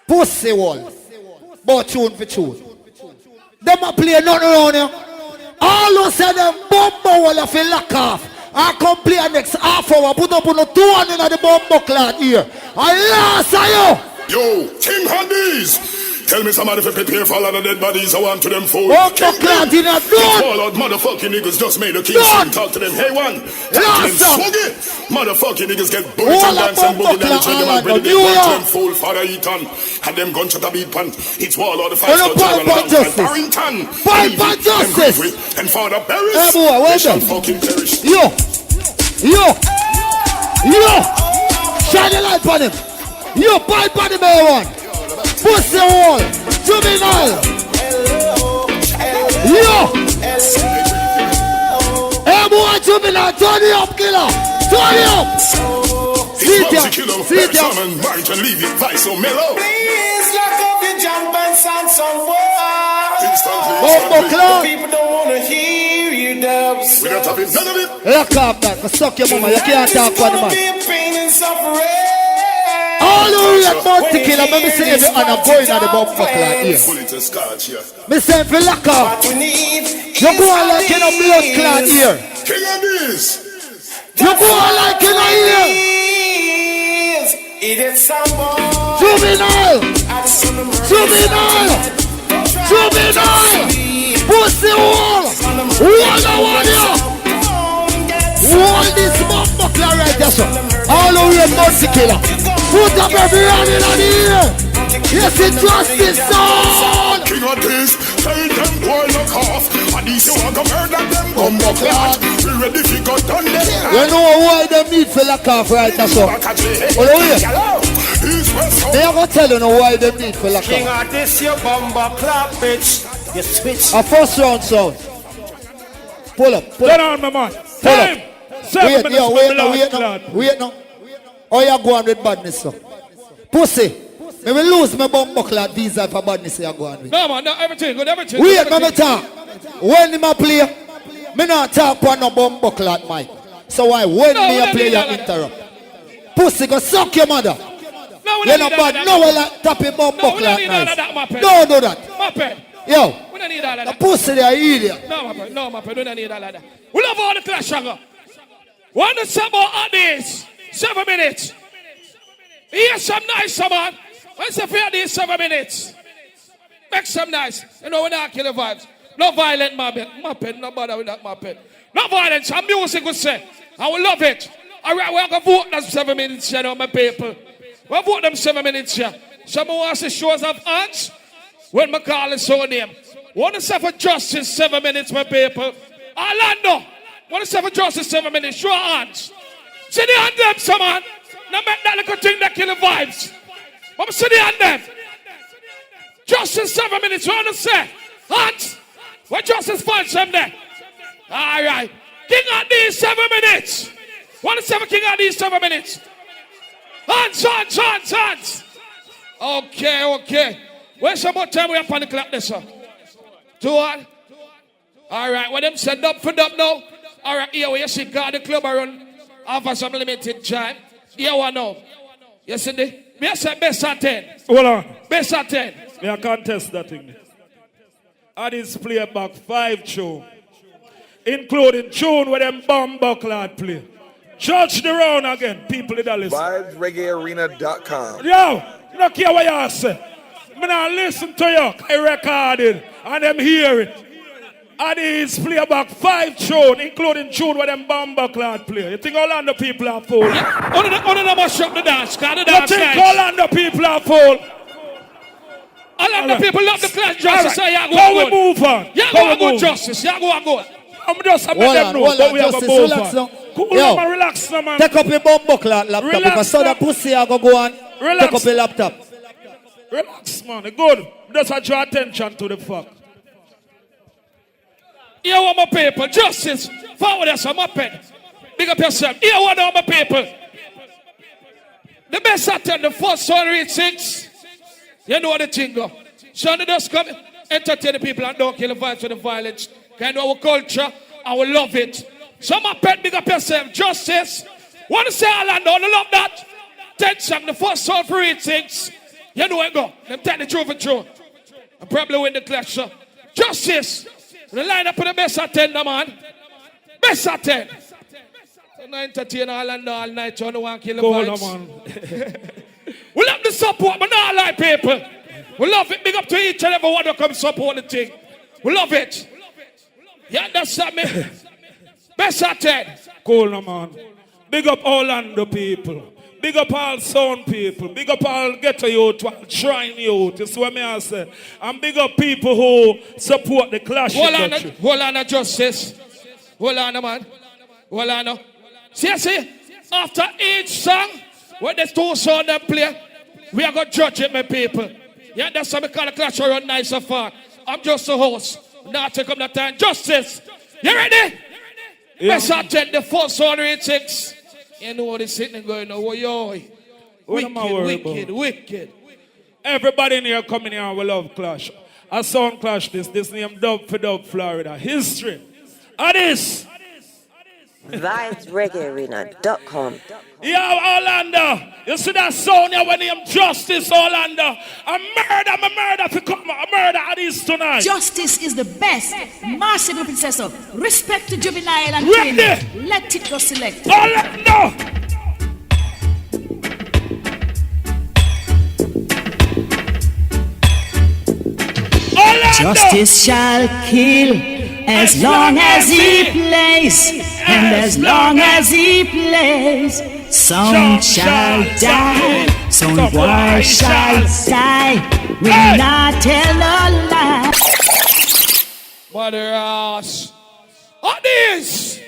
Pussy Wall. But tune for tune. Them a play nothing around here. All of them bumbo will have to lock off. I come play next half hour. Put up on the 200 in the bumbo clad here. I lost you. Yo, King Addies. Tell me somebody if prepare for all of the dead bodies. I want to them food. Bumbo clad in a gun. All out motherfucking niggas just made a king sing. Talk to them. Hey one. Talk to them. Swag it. Motherfucking niggas get bullet and dance and boogie down. Check them out. Ready to go to them fool. Father Eaton. And them gunshot a beat pan. It's wall all the five star general. Barrington. Fight justice. And Father Barris. Hey boy, wait shall fucking perish. Yo. Shine the light on him. Yo, pipe on him, everyone. Pussy wall. Juvenile. Yo. Hey boy, Juvenile. Turn it up, killer. Turn it up. See ya. Barrington, leave it. Vice so mellow. Please lock up your jump and sound somewhere. People don't want to hear you dubs. We got to be none of it. Lock up that. For suck your mama. You can't talk for the man. Pain and suffering. All the way at Bounty Killer, let me say every honor going at the bumper clock here. Me say if you lock up, you go on like in a blood clot here. King Addies. You go on like in a here. Juvenile. Pussy wall. One here. Wall this bumper clock right there, sir. All the way at Bounty Killer. Put up every hand in the air. Yes, it's justice, son. King Addies, tell them boy look off. Addies, you want to murder them, come back lad. We ready to go down there. You know why they need for lock off right now, so. Hold on here. They are going to tell you know why they need for lock off. King Addies, you bumper clap, bitch. You switch. A first round sound. Pull up. Get on, my man. Time. Wait now. Oh, you go on with badness, sir. Pussy. I will lose my bum buckler visa for badness you go on with. No, man, no, everything good, everything. Wait, let me talk. When him a play, me not talk for no bum buckler mic. So why, when me a play, you interrupt. Pussy, go suck your mother. No, you're not bad. No, like tapping bum buckler nice. Don't do that. Yo, we don't need all of that. The pussy, they are idiot. No, my friend, we don't need all of that. We love all the clash, sugar. One of some more Addies. 7 minutes. Here's some nice, man. What's the fear these 7 minutes? Make some nice. You know, we're not killing vibes. No violent, my pen. No bother with that, my pen. No violence. Some music would say. I will love it. All right, we're going to vote them 7 minutes, you know, my people. We'll vote them 7 minutes here. Someone wants to show us of hands. When my call is so name. Want to suffer justice 7 minutes, my people. Orlando. Want to suffer justice 7 minutes. Show hands. See the hand them, someone. Now make that little thing that kill the vibes. But see the hand them. Justice 7 minutes, you want to say? Hands. What justice finds them there? All right. King Addies 7 minutes. Want to say King Addies 7 minutes? Hands. Okay. Where's some more time we have on the clock this, sir? 2 1. All right. What them said up for dub now? All right. Here we see God the club around. Offer some limited time. Here one now. You see the? Me I say best at 10. Hold on. Best at 10. Me I contest that thing. Addies play back 5 tune. Including tune where them bomb bucklard play. Judge the round again. People in the list. VibesReggaeArena.com. Yo. You don't care what you say. Me not listen to you. I recorded and them hear it. Addies play about 5 tunes, including tune where them Bomber Clad play. You think Orlando people are full? Yeah. Only them must shut the dance. You think Orlando people are full? Orlando people love the class justice. Right. So How we move on? You go good justice. You go good. I'm just about them know that we have a move on. Cool, man, relax now, man. Take up your Bomber Clad laptop. Relax, If I saw the pussy, I go on. Relax. Take up your laptop. Relax, man. Good. Just draw attention to the fuck. Here are my people. Justice. Forward us, my pen. Big up yourself. Here are my people. The best attend the first one reach 6. You know the thing go. So they just come, entertain the people and don't kill the vibes with the violence. Kind of our culture. I will love it. So my pen, big up yourself. Justice. Want to say Orlando, I love that. 10 song, the first one for reach 6. You know it go. Them tell the truth for true. I probably win the clash. Justice. The line up for the best attender, man. Best attend. So I entertain Orlando all night. You don't want to kill the vibes. Man. We love the support, but not like people. We love it. Big up to each and every one that come support the thing. We love it. You understand me? Best attend. Cool, no, man. Big up Orlando people. Big up all sound people. Big up all ghetto youth, shrine youth. You see what I say? And big up people who support the clash. Hold on, Justice. Hold on, man. Hold on. See? After each song, when there's 2 songs that play, we are going to judge it, my people. Yeah, that's why we call the clash run nice and far. I'm just a host. Now take up that time. Justice. You ready? Yeah. Best attend the first song reach 6. You know what is sitting going on. Wicked. Everybody in here coming here we love clash. A sound clash this name Dub for Dub Florida. History. Addies. VibesReggaeArena.com. Yo, Orlando. You see that sound here when name Justice, Orlando. A murder for come. A murder Addies tonight. Justice is the best. Massive princessor. Respect to juvenile and training. Let it go select. Orlando. Justice shall kill as long as he plays, and as long as he plays, some shall die, some boy shall die. Will not tell a lie. Mother ass. Addies.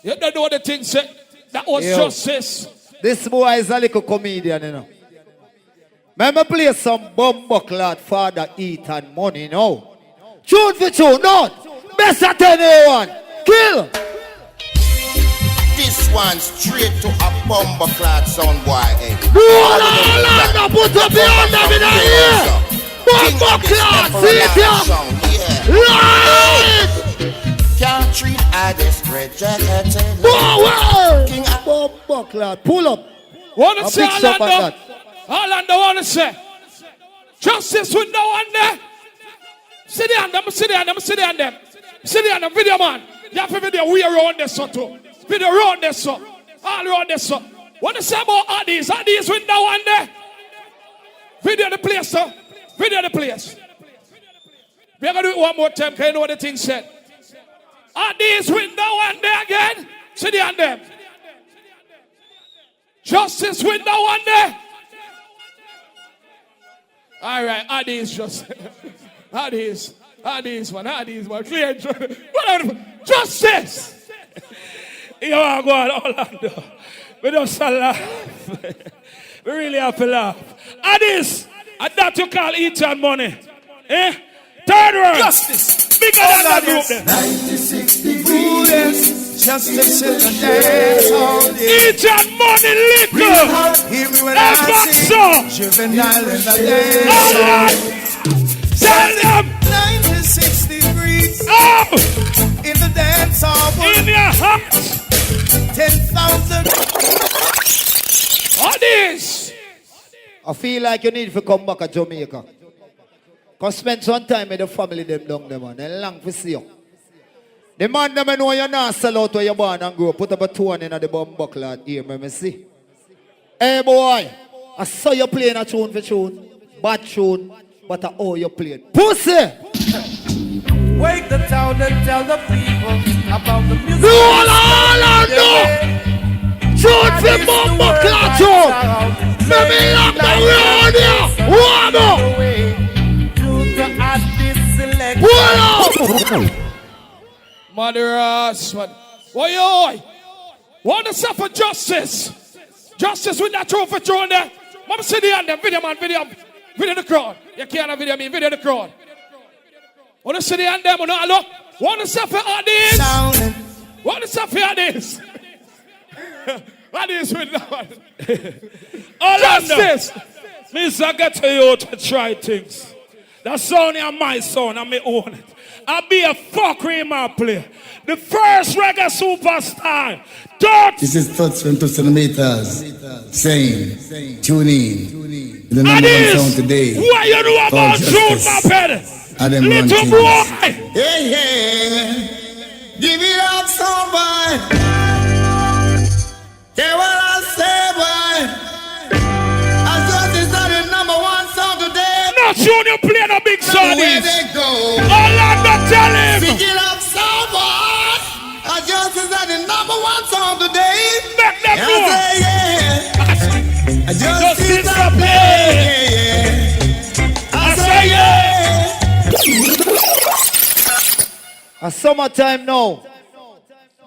You don't know what the thing said. That was justice. This boy is a little comedian, you know. Remember play some Bomber Clad Father Eat and Money now. Tune for tune, not. Best at anyone. Kill. This one straight to a Bomber Clad sound boy. No, put up your hand in the ear. Bomber Clad, see it here. Right. Can't treat Addies rejected. King Bomber Clad, pull up. Wanna say Orlando wanna say justice with no one there. Sit down them. Video man. You have a video we around this so too. Video around this so. All around this so. Wanna say about Addies? Addies with no one there. Video the place so. Video the place. We're gonna do it one more time because you know what the thing said. Addies with no one there again. Sit down them. Justice with no one there. All right, Addies just Addies, man, clear. Justice. You are going Orlando. We just laugh. We really have to laugh. Addies, and that you call Eat and Money. Eh? Third word. Justice. Bigger than that group there. 96 degrees. Justice in the dance all day. Eat and Money liquor. Hear me when I sing. Juvenile in the dance all day. Tell them. 96 degrees. Oh. In the dance hall. In your heart. 10,000. Addies. I feel like you need to come back to Jamaica. Because spend some time with the family them down there, man. And long to see you. The man them know you're not sell out where you're born and grow. Put up a 2 in the Bomber Clad here, let me see. Hey boy, I saw you playing a tune for tune. Bad tune, but I owe you playing. Pussy! Wake the town and tell the people about the music. No! Tune for Bumbo Clat tune! Let me lock the road here! One up! Mother ass, man. Oi! Want to suffer justice? Justice with that trophy throne there. Mama see the hand them. Video man, video the crowd. You can't have video me, video the crowd. Want to see the hand them or not? Look. Want to suffer Addies? Want to suffer Addies? Addies with that. Justice! Means I get to you to try things. That sound is my sound, I may own it. I'll be a fuckery man player. The first reggae superstar. This is thoughts from 200 meters. Saying, tune in. The number one sound today. What you know about truth, my brother? Little boy. Yeah. Give it up, somebody. Yeah, what I say, boy. I thought this is the number one song today. Not sure you play the big song. Where they go. All I'm not telling. Pick it up, somebody. I just is the number one song today. Back that door. I just is the play. I say yeah. A summertime now.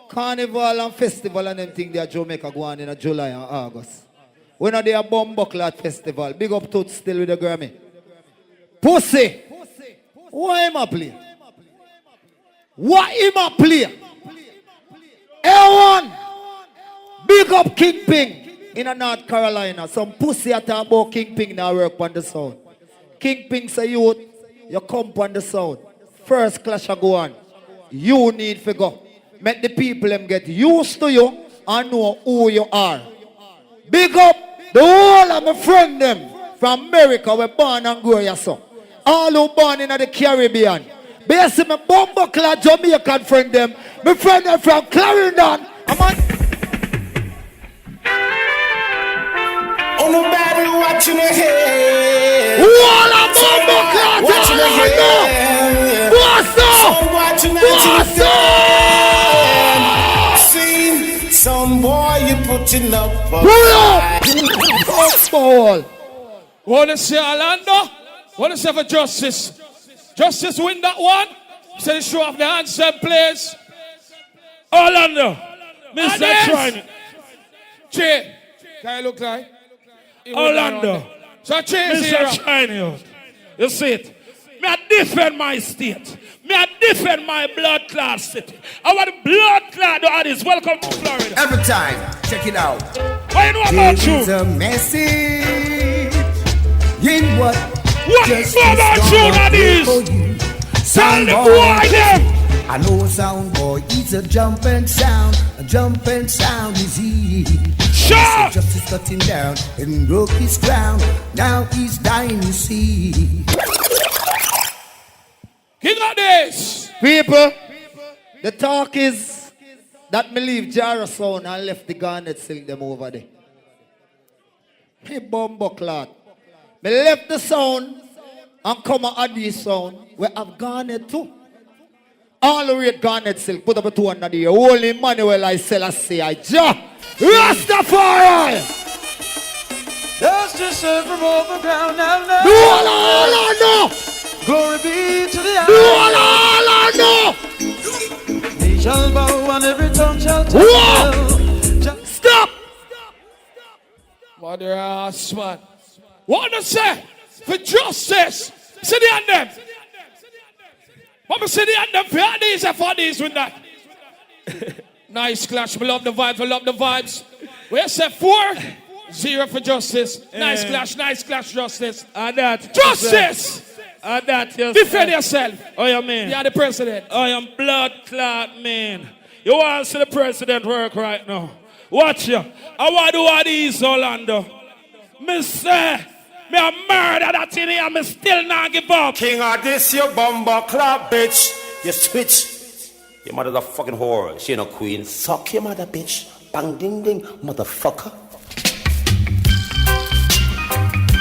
Carnival and festival and them thing there Jamaica go on in July and August. When are they a Bumbo Clat festival? Big up Toots still with the Grammy. Pussy. What him a play? What him a play? A1. Big up Kingpin in North Carolina. Some pussy at about Kingpin now work on the sound. Kingpin say youth, you come on the sound. First clash a go on. You need to go. Make the people them get used to you and know who you are. Big up the whole of my friend them from America were born and grow your son. All who born in the Caribbean. Basically, my Bumbo Clat Jamaican friend them. My friend them from Clarendon. Oh, nobody watching the head. All of Bumbo Clat watching the head. What's up? Watching the See, some boy you putting up a fight. Want to see Orlando? Want to see for justice? Justice win that one? Say show off the answer, please. Orlando. Mr. Trying. Che. Can you look like? Orlando. So Che is Mr. Trying. You see it? Me I defend my state. Me I defend my blood clot city. Our blood clot Addies. Welcome to Florida. Every time, check it out. What you know about you? There is a message in what you know about you, Addies? Tell the boy them. I know a sound boy, he's a jumping sound. A jumping sound is he. Sure. Justice cut him down and broke his crown. Now he's dying, you see. King Addies. People, the talk is that me leave Jara Sound and left the Garnet Silk them over there. Hey, Bumbo Clat. Me left the sound and come a Addies sound where I've Garnet too. All the rate Garnet Silk put up a 200 the Holy Manuel I sell a say I ja Rastafari. Dust just serve from over ground now. No. Glory be to the no. They shall bow and every tongue shall tell. Stop. Mother ass man. What to say? For justice. See the end them. What me see the end them for Addies and for Addies with that. Nice clash. We love the vibes. We love the vibes. We say 4-0 for justice. Nice clash, justice. And that. Justice! And that, yes. Defend yourself. Oh, you mean? You are the president. I am blood clot man. You want to see the president work right now? Watch you. I want to do Addies, Orlando. Me say, me a murder that in here, me still not give up. King Addies, you Bumbo Clat, bitch. You switch. Your mother's a fucking whore. She ain't no queen. Suck your mother, bitch. Bang ding ding, motherfucker.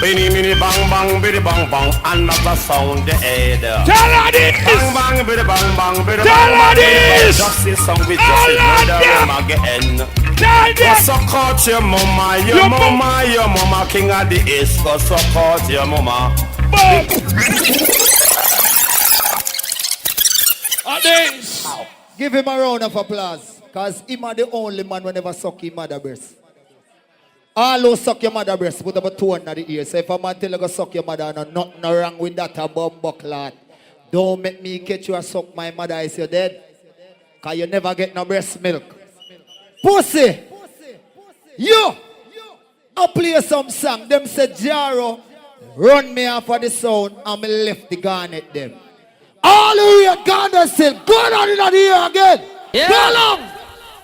Bini mini bang bang, bidi bang bang, another sound the head. Tell Addies! Bang bang, bidi bang bang, bidi Tell bang bang. Addies! Justice song with justice, murder him again. Tell them! Go suck out your mama, your mama, King Addies. Go suck out your mama. Addies! Give him a round of applause, cause him are the only man who never suck his mother breast. All who suck your mother breast put up a toe under the ear. So if a man tell you go suck your mother, no nothing wrong with that a bumbuckler. Don't make me catch you and suck my mother as you're dead. Cause you never get no breast milk. Pussy! You! I play some song. Them say Jaro run me off of the sound and me left the garnet them. All who are garnet still go down in the ear again. Yeah. Go along!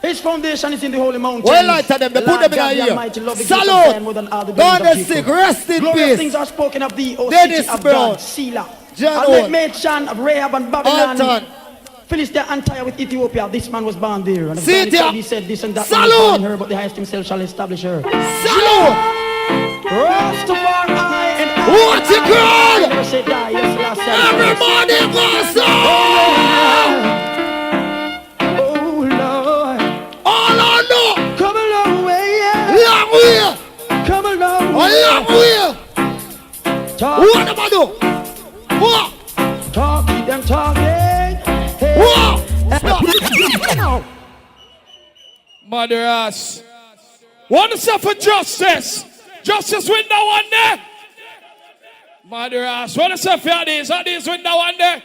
His foundation is in the holy mountains. Well, I tell them, they put them in a year. Salute! God is sick, rest in Glorious peace. things are spoken of thee, O Dennis city of Brown. God, Selah. John And Owen. make mention of Rahab and Babylon. Alton. Philistia and Tyre with Ethiopia. This man was born there. And See it here. he said this and that. Salute! Her, but the highest himself shall establish her. Salute! Rastafari and I. What you call? Everybody goes on! All I know. Come a long way, yeah. Long way. Come a long A way. long way. What am I do? What? Talking, them talking. Hey. What? Mother ass. Want to suffer justice? Justice win that one there. Mother ass. Want to suffer Addies? Addies win that one there.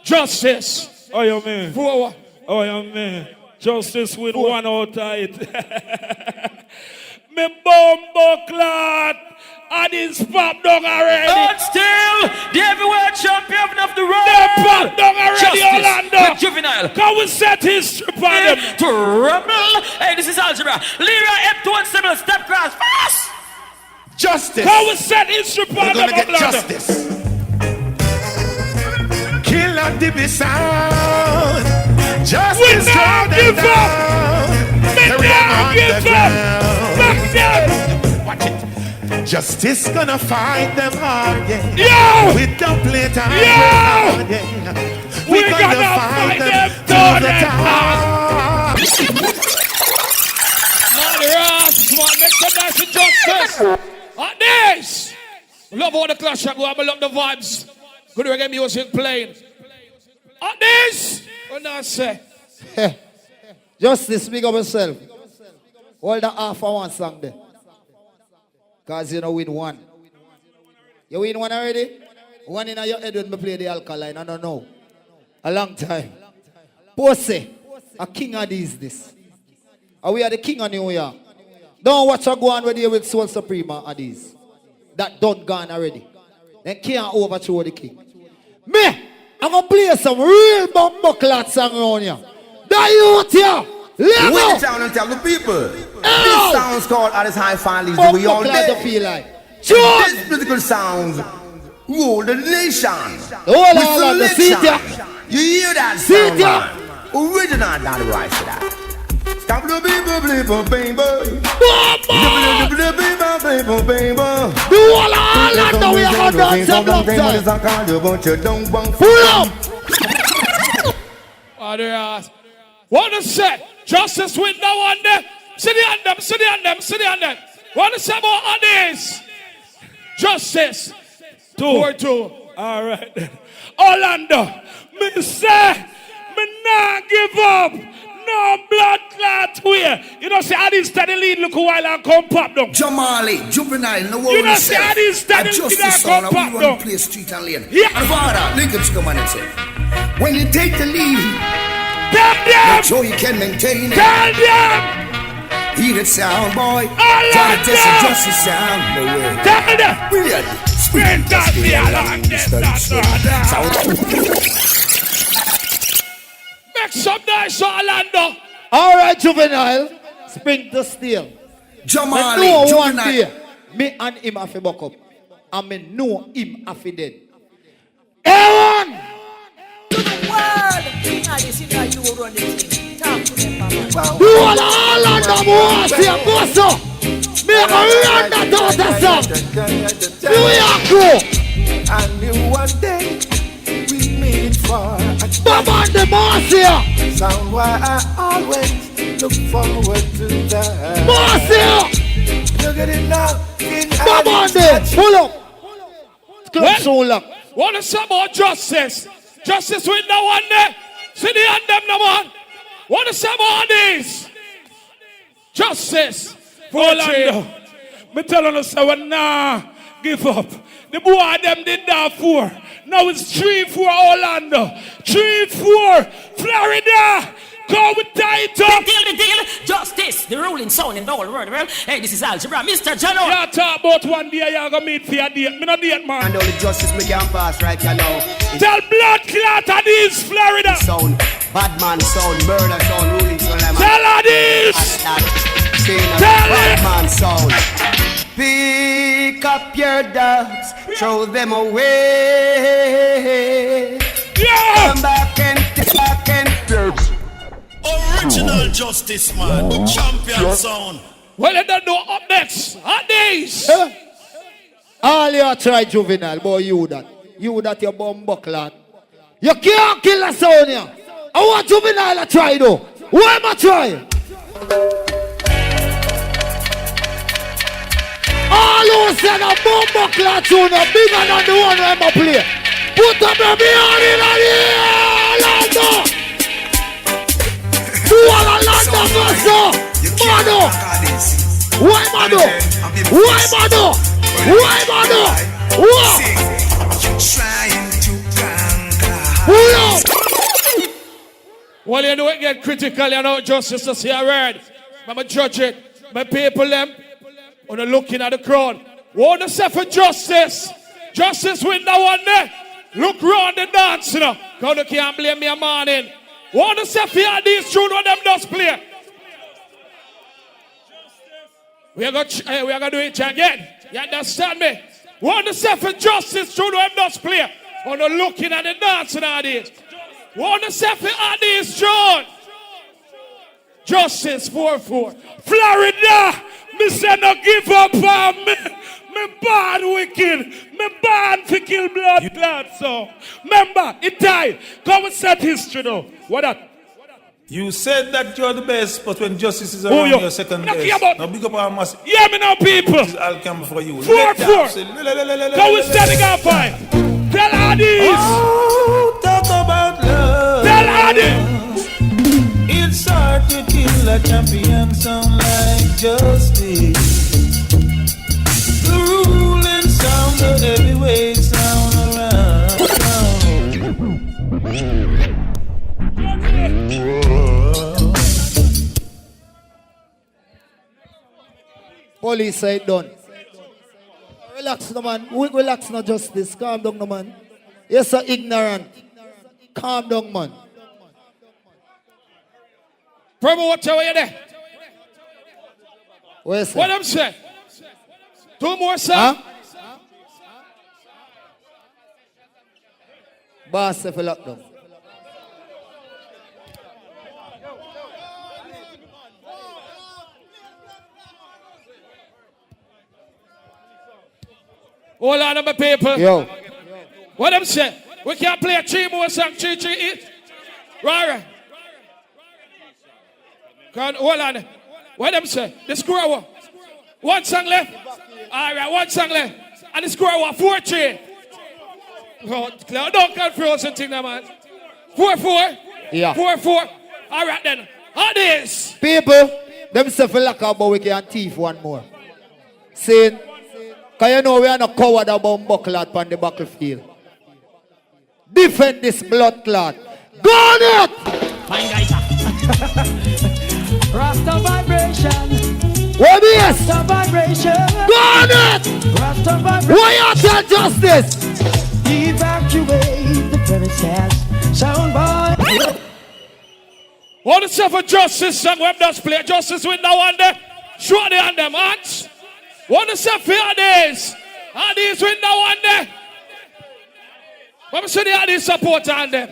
Justice. Oh, you mean? Forward. Oh, you mean? Justice with one out tight. Me bumbo clot. Addies pop down already. But still, the heavyweight champion of the road. They pop down already, Justice Orlando. with Juvenile. Can we set history for them? To rumble. Hey, this is algebra. Leroy F2 Sybil, step cross. Fast. Justice. Can we set history for We're them, gonna get Orlando? justice. Kill and the sound. Justice down and down. Carry them on the ground. Watch it. Justice gonna fight them hard, yeah. Yo! With the plate and Yo! hard, yeah. We're gonna fight them to the top. Mother ass. Come on, make some nice justice. Addies. Love all the clash. I go. I love the vibes. Good reggae music playing. Addies. What not say? Justice, speak up yourself. Hold the half of one song there. Because you know win one. You win one already? One in your head when me play the alkaline. I don't know. A long time. Pussy. A King Addies this. And we are the king of New York. Don't watch her go on with you with Soul Suprema Addies. That done gone already. Then can't overthrow the king. Me, I'm going to play some real bumbuckler song around here. The youth here. Level. Win the town and tell the people. This sounds called Addies High Finally. Do we all Bumbuckler day? to feel like. This musical sounds rule the nation. Hold With on, the selection. seat here. You hear that Seat sound, here. man? Original down the right to that. Stop the people, people, baby. Do all that we are going to dance up Pull up. Mother ass. What to say? Justice win that one there. Sit on them, sit on them, sit on them. What to say about Addies? Justice. 2-4-2. All right. Orlando, me say, me not give up. No blood clot here. You know, say Addies steady lead, look a while and come pop down. Jamali, Juvenile, no worry. You know, say Addies steady lead and come pop We down. play street and lane. Yeah. And father, Lincoln's come on and say, when you take the lead, tell them. make sure you can maintain it. Tell them. Hear it sound, boy. Orlando. Try to test the justice sound. No way. Tell them. We are Spring that the alarm. Make some noise, Orlando. All right, Juvenile. Spring the steel. Jamali, Me know one Juvenile. day, me and him have to buck up. And me know him have to dead. Aaron! To the world, King Addies, you know you run the thing. Talk to them, Papa. Do all of them, boy. See, I'm going so. Me make a run that out of some. New York crew. I knew one day we made for a Bob on the Marcia. sound why I always look forward to that. Marcia. Look at it now. King Bob on Addies. there. Pull up. Well, so long. What is some more justice? Justice with no one there. See the hand them no one. What is some more these? Justice. Orlando. Me tell you so nah give up. The boy them did that for. Now it's 3-4 Orlando. 3-4 Florida. Go with tight up. The deal. Justice. The ruling sound in the whole world. Well, hey, this is Algebra. Mr. Jano. You talk about one day you're going to meet for a date. Me not date, man. And only justice we can pass right here now. Tell blood clot Addies, Florida. Sound, bad man sound, murder sound, ruling sound. Tell Addies. Tell bad man sound. Pick up your doubts, throw them away. Yeah. Come back and Original justice, man. Champion sound. Well, they don't know up next. Addies. All you try juvenile, boy, you that your bum buckler. You can't kill a sound here. I want juvenile to try though. Why am I trying? All who said a bum buckler tune are bigger than the one I'm play. Put up your behind in the Orlando. Do all a lot of us, Mado. Why Mado? Why Mado? Why Mado? What? Trying to conquer. Pull up. Well, you know it get critical, you know, justice to see a word. I'm a judge it. My people them, when they're looking at the crowd. Want to say for justice. Justice win that one there. Look round the dance, you know. God, you can't blame me a morning. Want to say for these tune what them does play. We are going to do it again. You understand me? Want to say for justice tune what them does play. When they're looking at the dance nowadays. Want to say for Addies, John. Justice 4-4. Florida, me say no give up on me. Me born wicked. Me born to kill blood clot. So remember, it died. Come and set history now. What that? You said that you're the best, but when justice is around, you're second best. Now big up our massive. Yeah, me know people. This is all come for you. 4-4. Go with standing up fight. Tell Addies. Oh, talk about love. Tell Addies. It's hard to kill a champion sound like justice. The ruling sound, the heavyweight sound around. Police say it done. Relax no man. Relax no justice. Calm down no man. You're so ignorant. Calm down man. Promote where you there. Where's what I'm saying? 2 more songs. Huh? Boss if you lock down. Hold on, my people. Yo. What I'm saying? We can't play 3 more songs. 3, 8. Right. Hold on. What I'm saying? The score. 1 song left. All right, 1 song left. And the score 4-3. Oh, don't confuse the thing, man. 4-4. Yeah. 4-4. All right then. Addies. People, them say for lack of, but we can thief 1 more. Saying, because you know we are not covered about buckler on the battlefield. Defend this blood clot. Go on it! Rasta vibration. What is? Rasta vibration. Go on it! Rasta vibration. Why you tell justice? Evacuate the premises. Sound boy. What is it for justice song web does play? Justice with no one there. Show the hand them hands. What is it for Addies? Addies with no one there. What is the Addies support on them?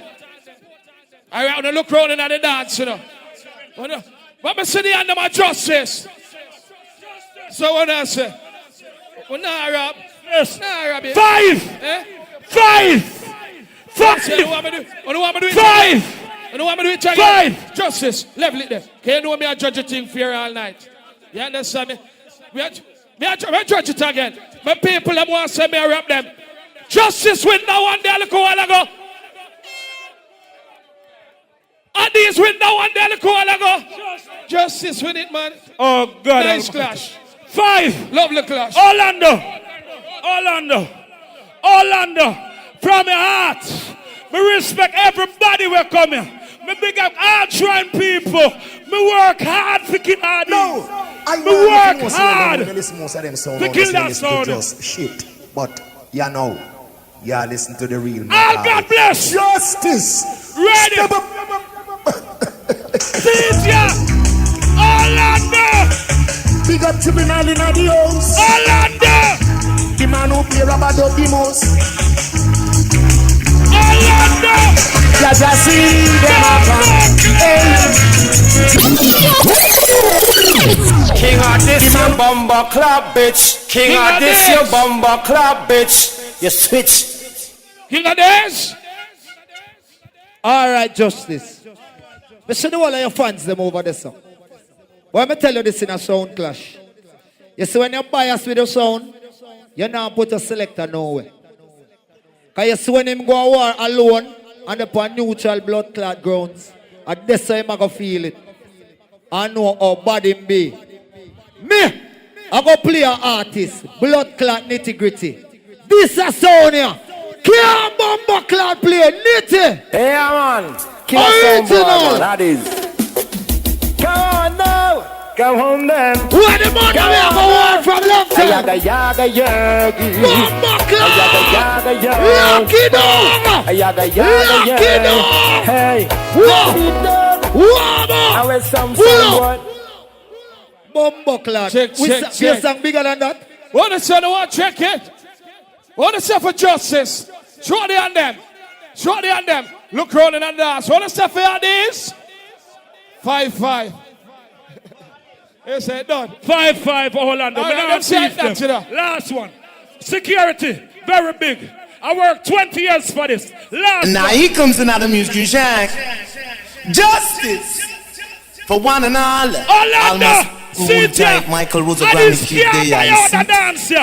I want to look around at the dance, you know. What is the hand of my justice? So what I say? Well, nah, Rob. Yes. Nah, Rob. 5. Eh? 5. 5. You want me to do it? 5. You know what I'm doing? 5. Justice. Level it there. Can you know me? I judge a thing for you all night. You understand me? I judge it again. But people that want to say me, I rap them. Justice win now one day, a little while ago. Addies win now one day, a little while ago. Justice win it, man. Oh, God. Nice clash. 5. Lovely clash. Orlando. From your heart. Me respect everybody who come here. Me big up all trying people. Me work hard for King Addies. No. Me work hard Most of them sound to kill that sound. Just shit. But you know, you listen to the real. All God bless. Justice. Ready. See ya. Orlando. Big up to me now in the house. Orlando. The man who play rubber dub the most. Orlando. Just see them happen. King Addies, you bumper club, bitch. King Addies, you bumper club, bitch. You switch. King Addies. All right, Justice. But see all of your fans them over this song. But let me tell you this in a sound clash. You see when you're biased with your sound, you now put a selector nowhere. Because you see when him go to war alone and upon neutral blood clot grounds, and that's how him I go feel it. I know how bad him be. Me, I go play an artist, blood clot nitty gritty. This a sound here. Can't bomber clot play nitty. Hey man, kill a sound boy, that is. Come on now. Come home then. Where the money we have a war from left side? Yaga yagi. Bomber clot. Yaga yagi. Lucky dog. Yaga yagi. Hey. I wear some what? Bomber clot. Check. You sang bigger than that? What is it? What check it? What is it for justice? Show the on them. Look round and dance. What is it for Addies? 5-5. You say done. 5-5 Orlando. Last one. Security. Very big. I worked 20 years for this. Now here comes another music shack. Justice for one and all. Orlando. Almost Michael was a Grammy kid there. I see.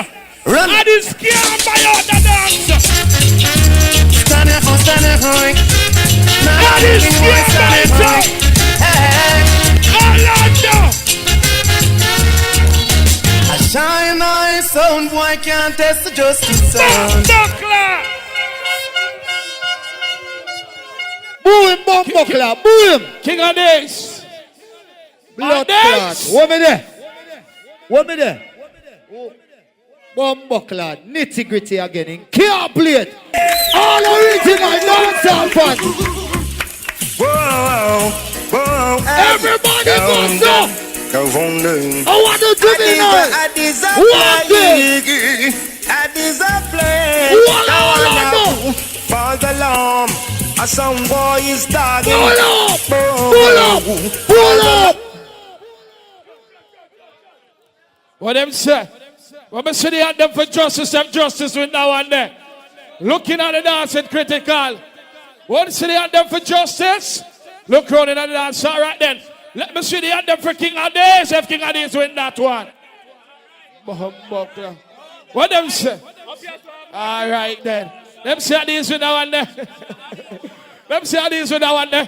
Run. Addies can't buy out the dance. Stand here, Addies can't buy it out. Orlando. I shine my sound, boy can't test the justice sound. Boom, bomber clap, boom. King Addies. Blood clot. What me there? Bomber clot, nitty gritty again in care plate. All original dancehall fans. Whoa. Everybody goes up. Go on down. I want to do it now. Addies are playing. Addies are playing. False alarm. A sound boy is talking. Pull up. What them say? When I see the anthem for justice, them justice with now and then. Looking at the dance and critical. What see the anthem for justice? Look round in the dance. All right then. Let me see the anthem for King Addies. If King Addies win that one. What them say? All right then. Them say Addies with that one there. Them say Addies with that one there.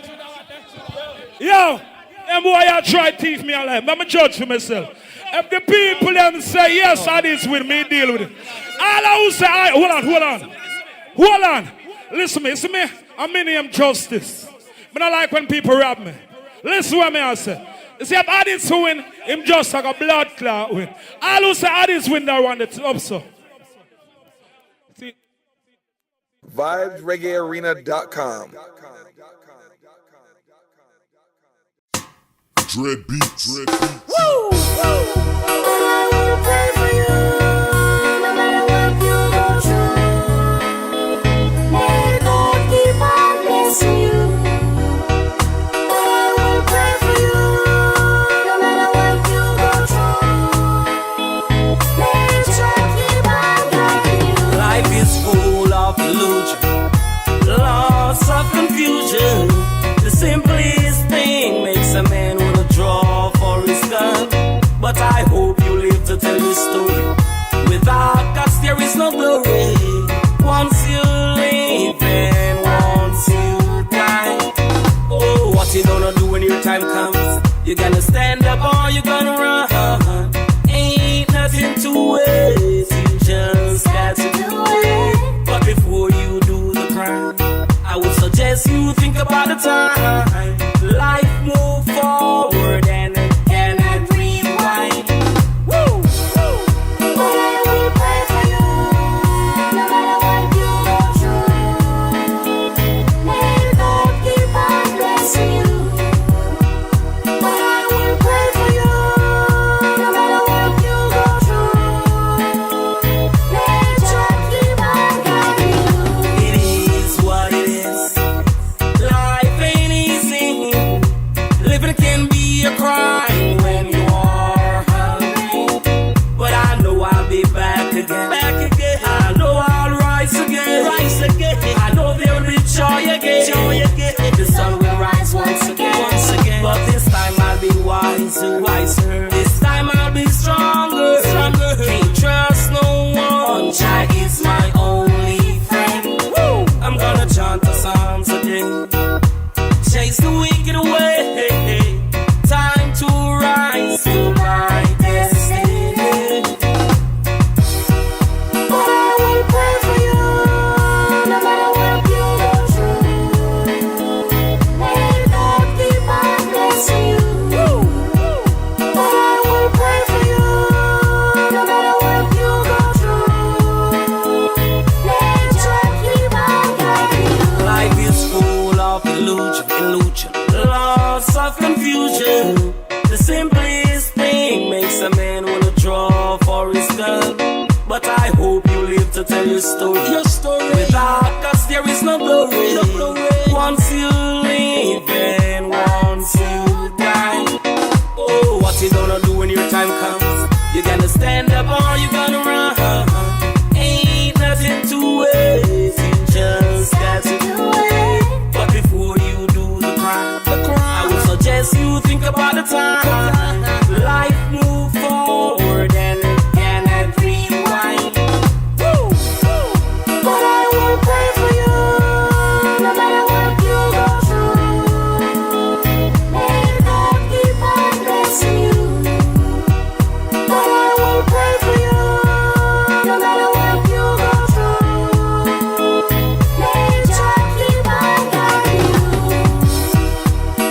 Yo, them boy I try to teach me alive. I'm a judge for myself. If the people them say yes, Addies with me, deal with it. All I will say, hold on. Listen to me. I'm in him justice. But I like when people rob me. Listen what me I say. You see, if Addies win, him just like a blood clot win. All who say Addies win that one, it's up so. VibesReggaeArena.com. Dread beats. Woo! I will pray for you, no matter what you go through. May God keep on blessing you. I will pray for you, no matter what you go through. story. Without God, there is no glory. Once you live and once you die. Oh, what you gonna do when your time comes? You gonna stand up or you gonna run? Ain't nothing to it. You just got to do it. But before you do the crime, I would suggest you think about the time. Life move forward and it cannot rewind. Woo! But I will pray for you, no matter what you go through. May God keep on blessing you. But I will pray for you, no matter what you go through. May God keep on guiding you. It is what it is. Life ain't easy. Living can be a crime when you are hungry. But I know I'll be back again. Back again. I know I'll rise again. Rise again. I know there will be joy again. Joy again. The sun will rise once again. Once again. But this time I'll be wiser. Wiser. This time I'll be stronger. Stronger. Can't trust no one. Jah is my only friend. Woo! I'm gonna chant the Psalms again. Chase the wicked away. Time to rise to my destiny. But I will pray for you, no matter what you go through. May God keep on blessing you. But I will pray for you, no matter what you go through. May God keep on guiding you. Life is full of illusion, lots of confusion. The simplest thing makes a man wanna draw for his gun. But I hope you live to tell your story. Without us there is no glory. Once you live and once you die. Oh, what you gonna do when your time comes? You gonna stand up or you gonna run? Ain't nothing to it. You just got to do it. But before you do the crime, I would suggest you think about the time. Life move forward and it cannot rewind. Woo! But I will pray for you, no matter what you go through. May God keep on blessing you. But I will pray for you, no matter what you go through. May God keep on guiding you.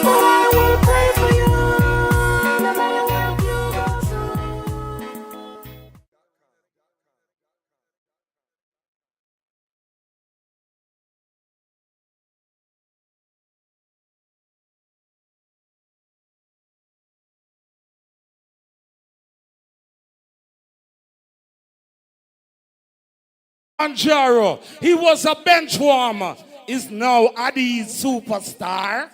But I will pray for you, no matter what you go through. Anjaro, he was a bench warmer, is now Addies superstar.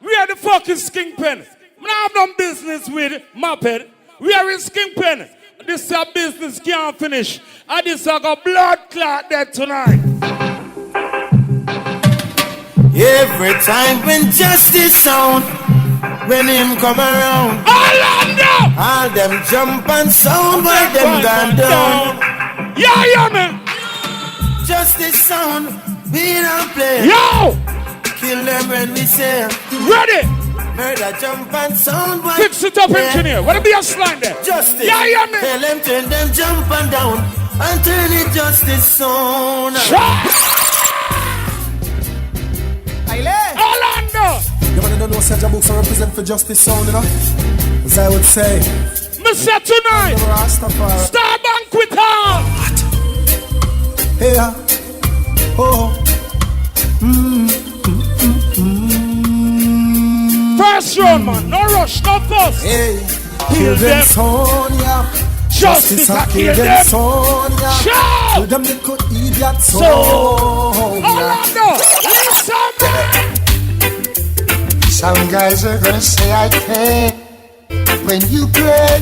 We are the fucking Kingpin. I have no business with Muppet. We are in Kingpin. This is a business can't finish. And this is a blood clot there tonight. Every time when justice sound, when him come around, all them jump and sound while them gone down. Yeah, man. Justice sound, we don't play. Yo! Kill them when we say. Ready? Murder jump and sound while. Fix it up, engineer. What be a slime there? Justice. Yeah, man. Tell them turn them jump and down and turn it justice sound. Orlando! You wanna know such a books I represent for justice sound, you know? As I would say. Mr. Tonight! Star Banquet Hall! Hey, oh. First round, man. No rush, no fuss. Hey, kill them, Sonia. Justice, I kill them, Sonia. Kill them little idiot, Sonia. Orlando, listen, man. Some guys are gonna say I can't. When you pray,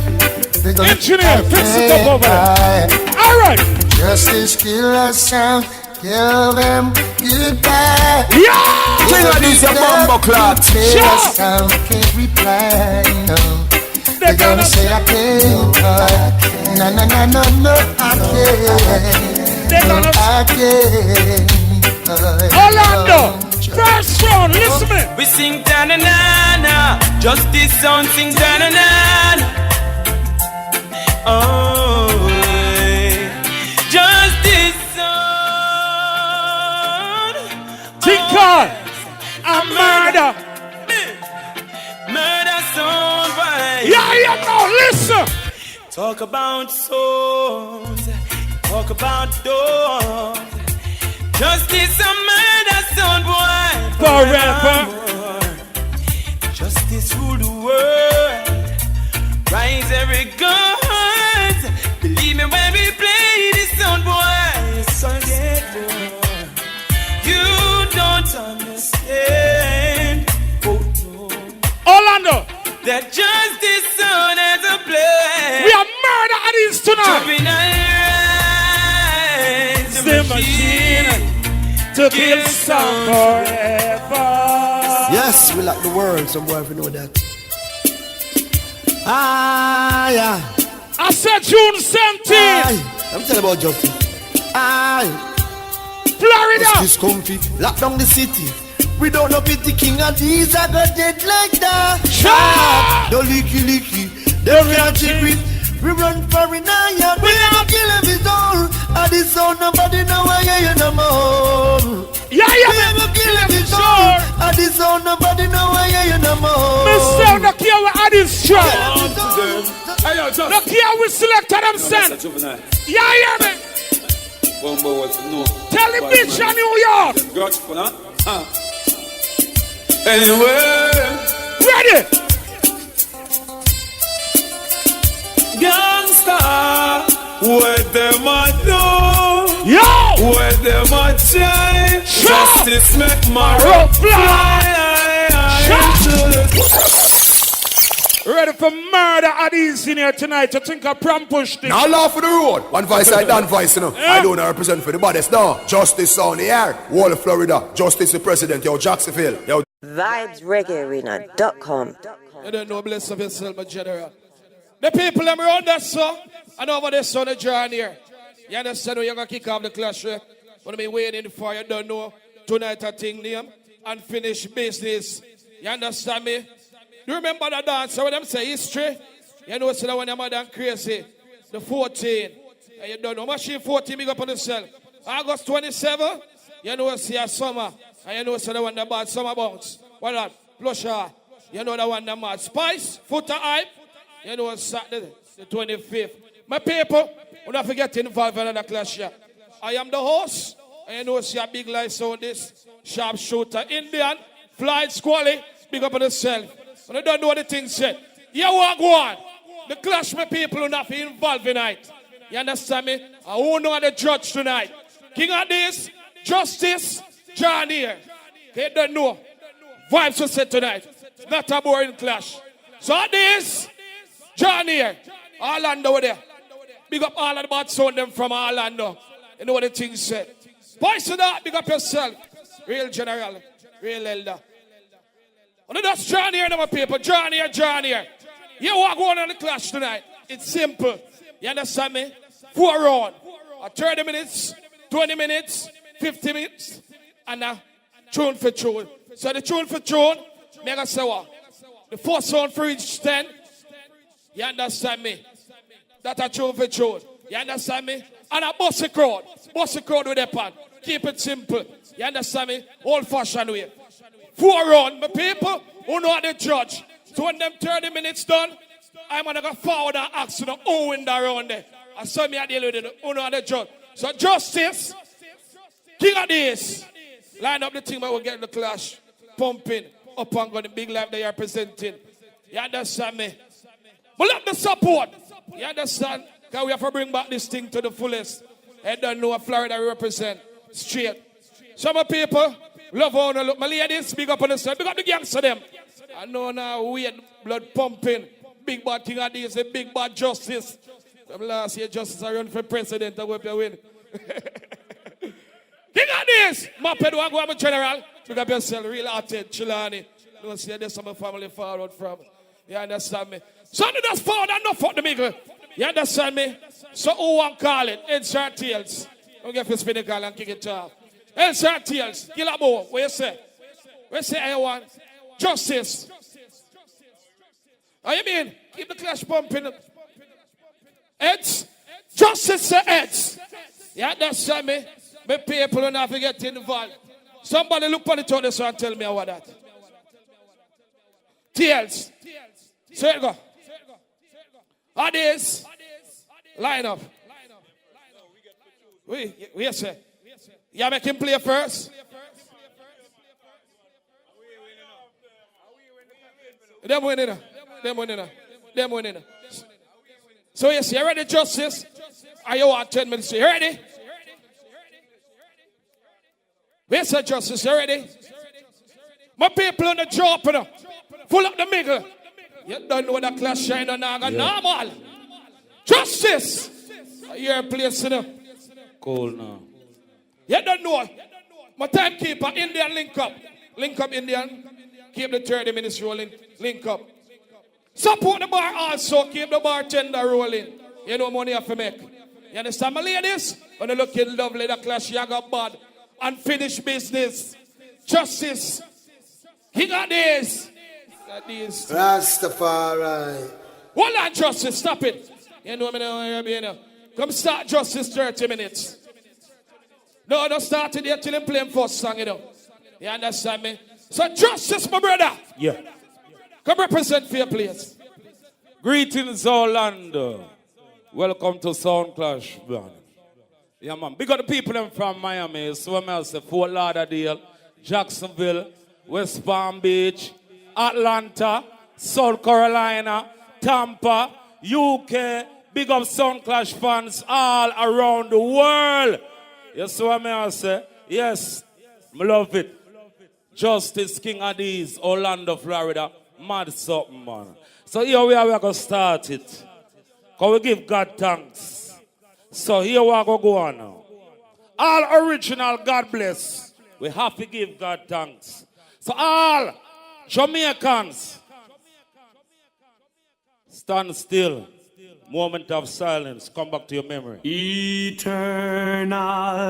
they're gonna engineer, fix it up over there. All right. Justice, kill us, sound. Kill them, goodbye. Yeah! King Addies, your bumbo clot. Can't reply, no. They're gonna say I can't. No, no, no, no, no, I can't. Orlando, first round, listen me. We sing ta-na-na-na, Justice Sound sing ta-na-na-na. Oh, Justice Sound. Tinker, a murder. Murder Sound, boy. Yeah, now listen. Talk about souls, talk about doors. Justice and murder sound, boy. Forever. Justice rule the world. Rise every guard. Believe me when we play this sound, boy. So get boy. You don't understand. Oh no. Orlando. That justice sound has a play. We are murder Addies tonight. The machine to kill some forever. Yes, we like the world, some boy if you know that. Ah, yeah. I said June 17th. Let me tell you about justice. Florida. Justice comfy, lock down the city. We don't know pity King Addies, I got dead like that. Don't leaky. They can't check it. We run for an iron, we never kill him his own. At this sound, nobody know why you no more. Yeah, we never kill him his own. At this sound, nobody know why you no more. Mr. Look here with Addies try. Look here we selected them sent. Yeah, hear me. Tell the bitch in New York. Anyway. Ready. Gangsta, where them a do? Yo! Where them a try? Justice make my rope fly. Ready for murder Addies in here tonight. You think I prom push thing? Now laugh for the road. One voice I done voice, you know. I don't represent for the baddest now. Justice on the air. Wall of Florida. Justice the president. Yo, Jacksonville. Yo. VibesReggaeArena.com. You don't know, bless of yourself, my general. The people them around that so and over there so the journey here. You understand when you're gonna kick off the clash? When I waiting for you don't know tonight a thing name and finish business. You understand me? You remember the dance when them say history? You know so that when you're done crazy. The 14. And you don't know. Machine 14 big up on yourself. August 27, you know see a summer. And you know so that when the bad summer bounce. What that? Plusher. You know the one the mad spice, foot hype. You know, Saturday, the 25th. My people, will not forget involved in the clash here. I am the host. And you know, see a big light so this sharpshooter, Indian, flight squally, big up on yourself. And I don't know what the thing said. You walk on. The clash, my people, will not be involved tonight. You understand me? I won't know the judge tonight. King Addies, Justice, John here. They don't know. Vibes will set tonight. It's not a boring clash. So this. John here, Orlando over there. Big up all of the bad sound them from Orlando. You know what the thing said. Boys to that, big up yourself. Real general, real elder. And that's John here, my people. John here. You want going on the clash tonight. It's simple. You understand me? 4 rounds. 30 minutes, 20 minutes, 50 minutes, and a tune for tune. So the tune for tune, mega say what? The first round for each 10. You understand me? That's a tune for tune. You understand me? And a bossy crowd. Bossy crowd with a pan. Keep it simple. You understand me? Old fashioned way. 4 rounds. My people who know the judge. So when them 30 minutes done, I'm going to go forward and ask you who win that round there. And so me I deal with it. Who know the judge. So Justice, King Addies, line up the team that will get the clash pumping up and going the big life they are presenting. You understand me? But let the support. You understand? Because we have to bring back this thing to the fullest. I don't know what Florida represent. Straight. Some people love how they look. My ladies, big up on the side. Big up the gangster them. I know now weird blood pumping. Big bad King Addies, the big bad Justice. From last year, Justice I run for president. I hope you win. King Addies! Maped one go to general. Big up yourself. Real hearted. Chilani. Don't see this some family forward from. You understand me? So that's forward and not for the middle. You understand me? So who want call it? Heads or tails? Don't get to spin the call and kick it off. Heads or tails? Kill a bow. What you say? What you say I want? Justice. What you mean? Keep the clash pumping. Heads? Justice say heads. You understand me? My people don't have to get involved. Somebody look on the toilet so and tell me about that. Tails. So you go. Addies. Line up. We say. You make him play first. Them winning. Them winning. So yes, you ready, Justice? Are you want 10 minutes? You ready? Where's the Justice? You ready? My people on the drop, full up the middle. You don't know the class shine on normal. Justice! Your place, Cool now. You don't know. My timekeeper, Indian link up. Link up, Indian. Keep the 30 minutes rolling. Link up. Support the bar also. Keep the bartender rolling. You know money have to make. You understand, my ladies? When you looking lovely, the clash, you got bad. Unfinished business. Justice. King Addies. Rastafari. Hold on, Justice. Stop it. You know me now. Come start Justice 30 minutes. No, don't start it yet till you play first song, you know. You understand me? So Justice, my brother. Yeah. Come represent for your place. Greetings, Orlando. Welcome to Sound Clash, man. Yeah, man. Big up the people them from Miami. So I say Fort Lauderdale, Jacksonville, West Palm Beach, Atlanta, South Carolina, Tampa, UK. Big up Sound Clash fans all around the world. Yes, what I say? Yes, I love it. Justice, King Addies, Orlando, Florida. Mad something, man. So here we are going to start it. Because we give God thanks. So here we are going to go on now. All original, God bless. We have to give God thanks. So all Jamaicans, stand still. Moment of silence. Come back to your memory. Eternal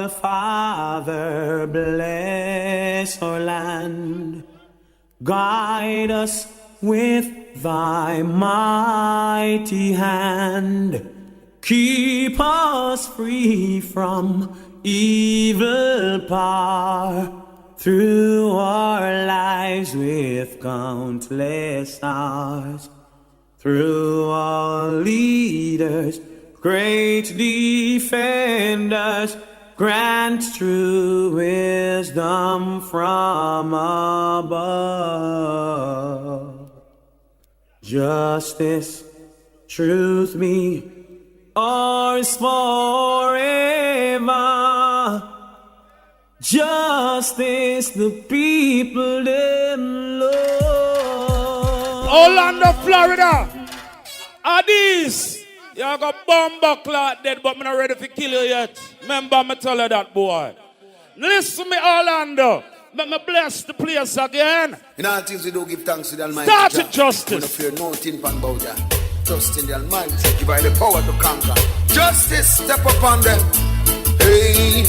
Father, bless our land. Guide us with thy mighty hand. Keep us free from evil power. Through our lives with countless stars. Through all leaders, great defenders, grant true wisdom from above. Justice, truth be ours forever. Justice, the people them love. Orlando, Florida. Addies. You got bomb clot dead, but I'm not ready to kill you yet. Remember, me tell you that, boy. Listen to me, Orlando. Let me bless the place again. In all things we do give thanks to the Almighty. Start it, Justice. We don't fear nothing pan about that. Trust in the Almighty. Give her the power to conquer. Justice, step upon them. Hey,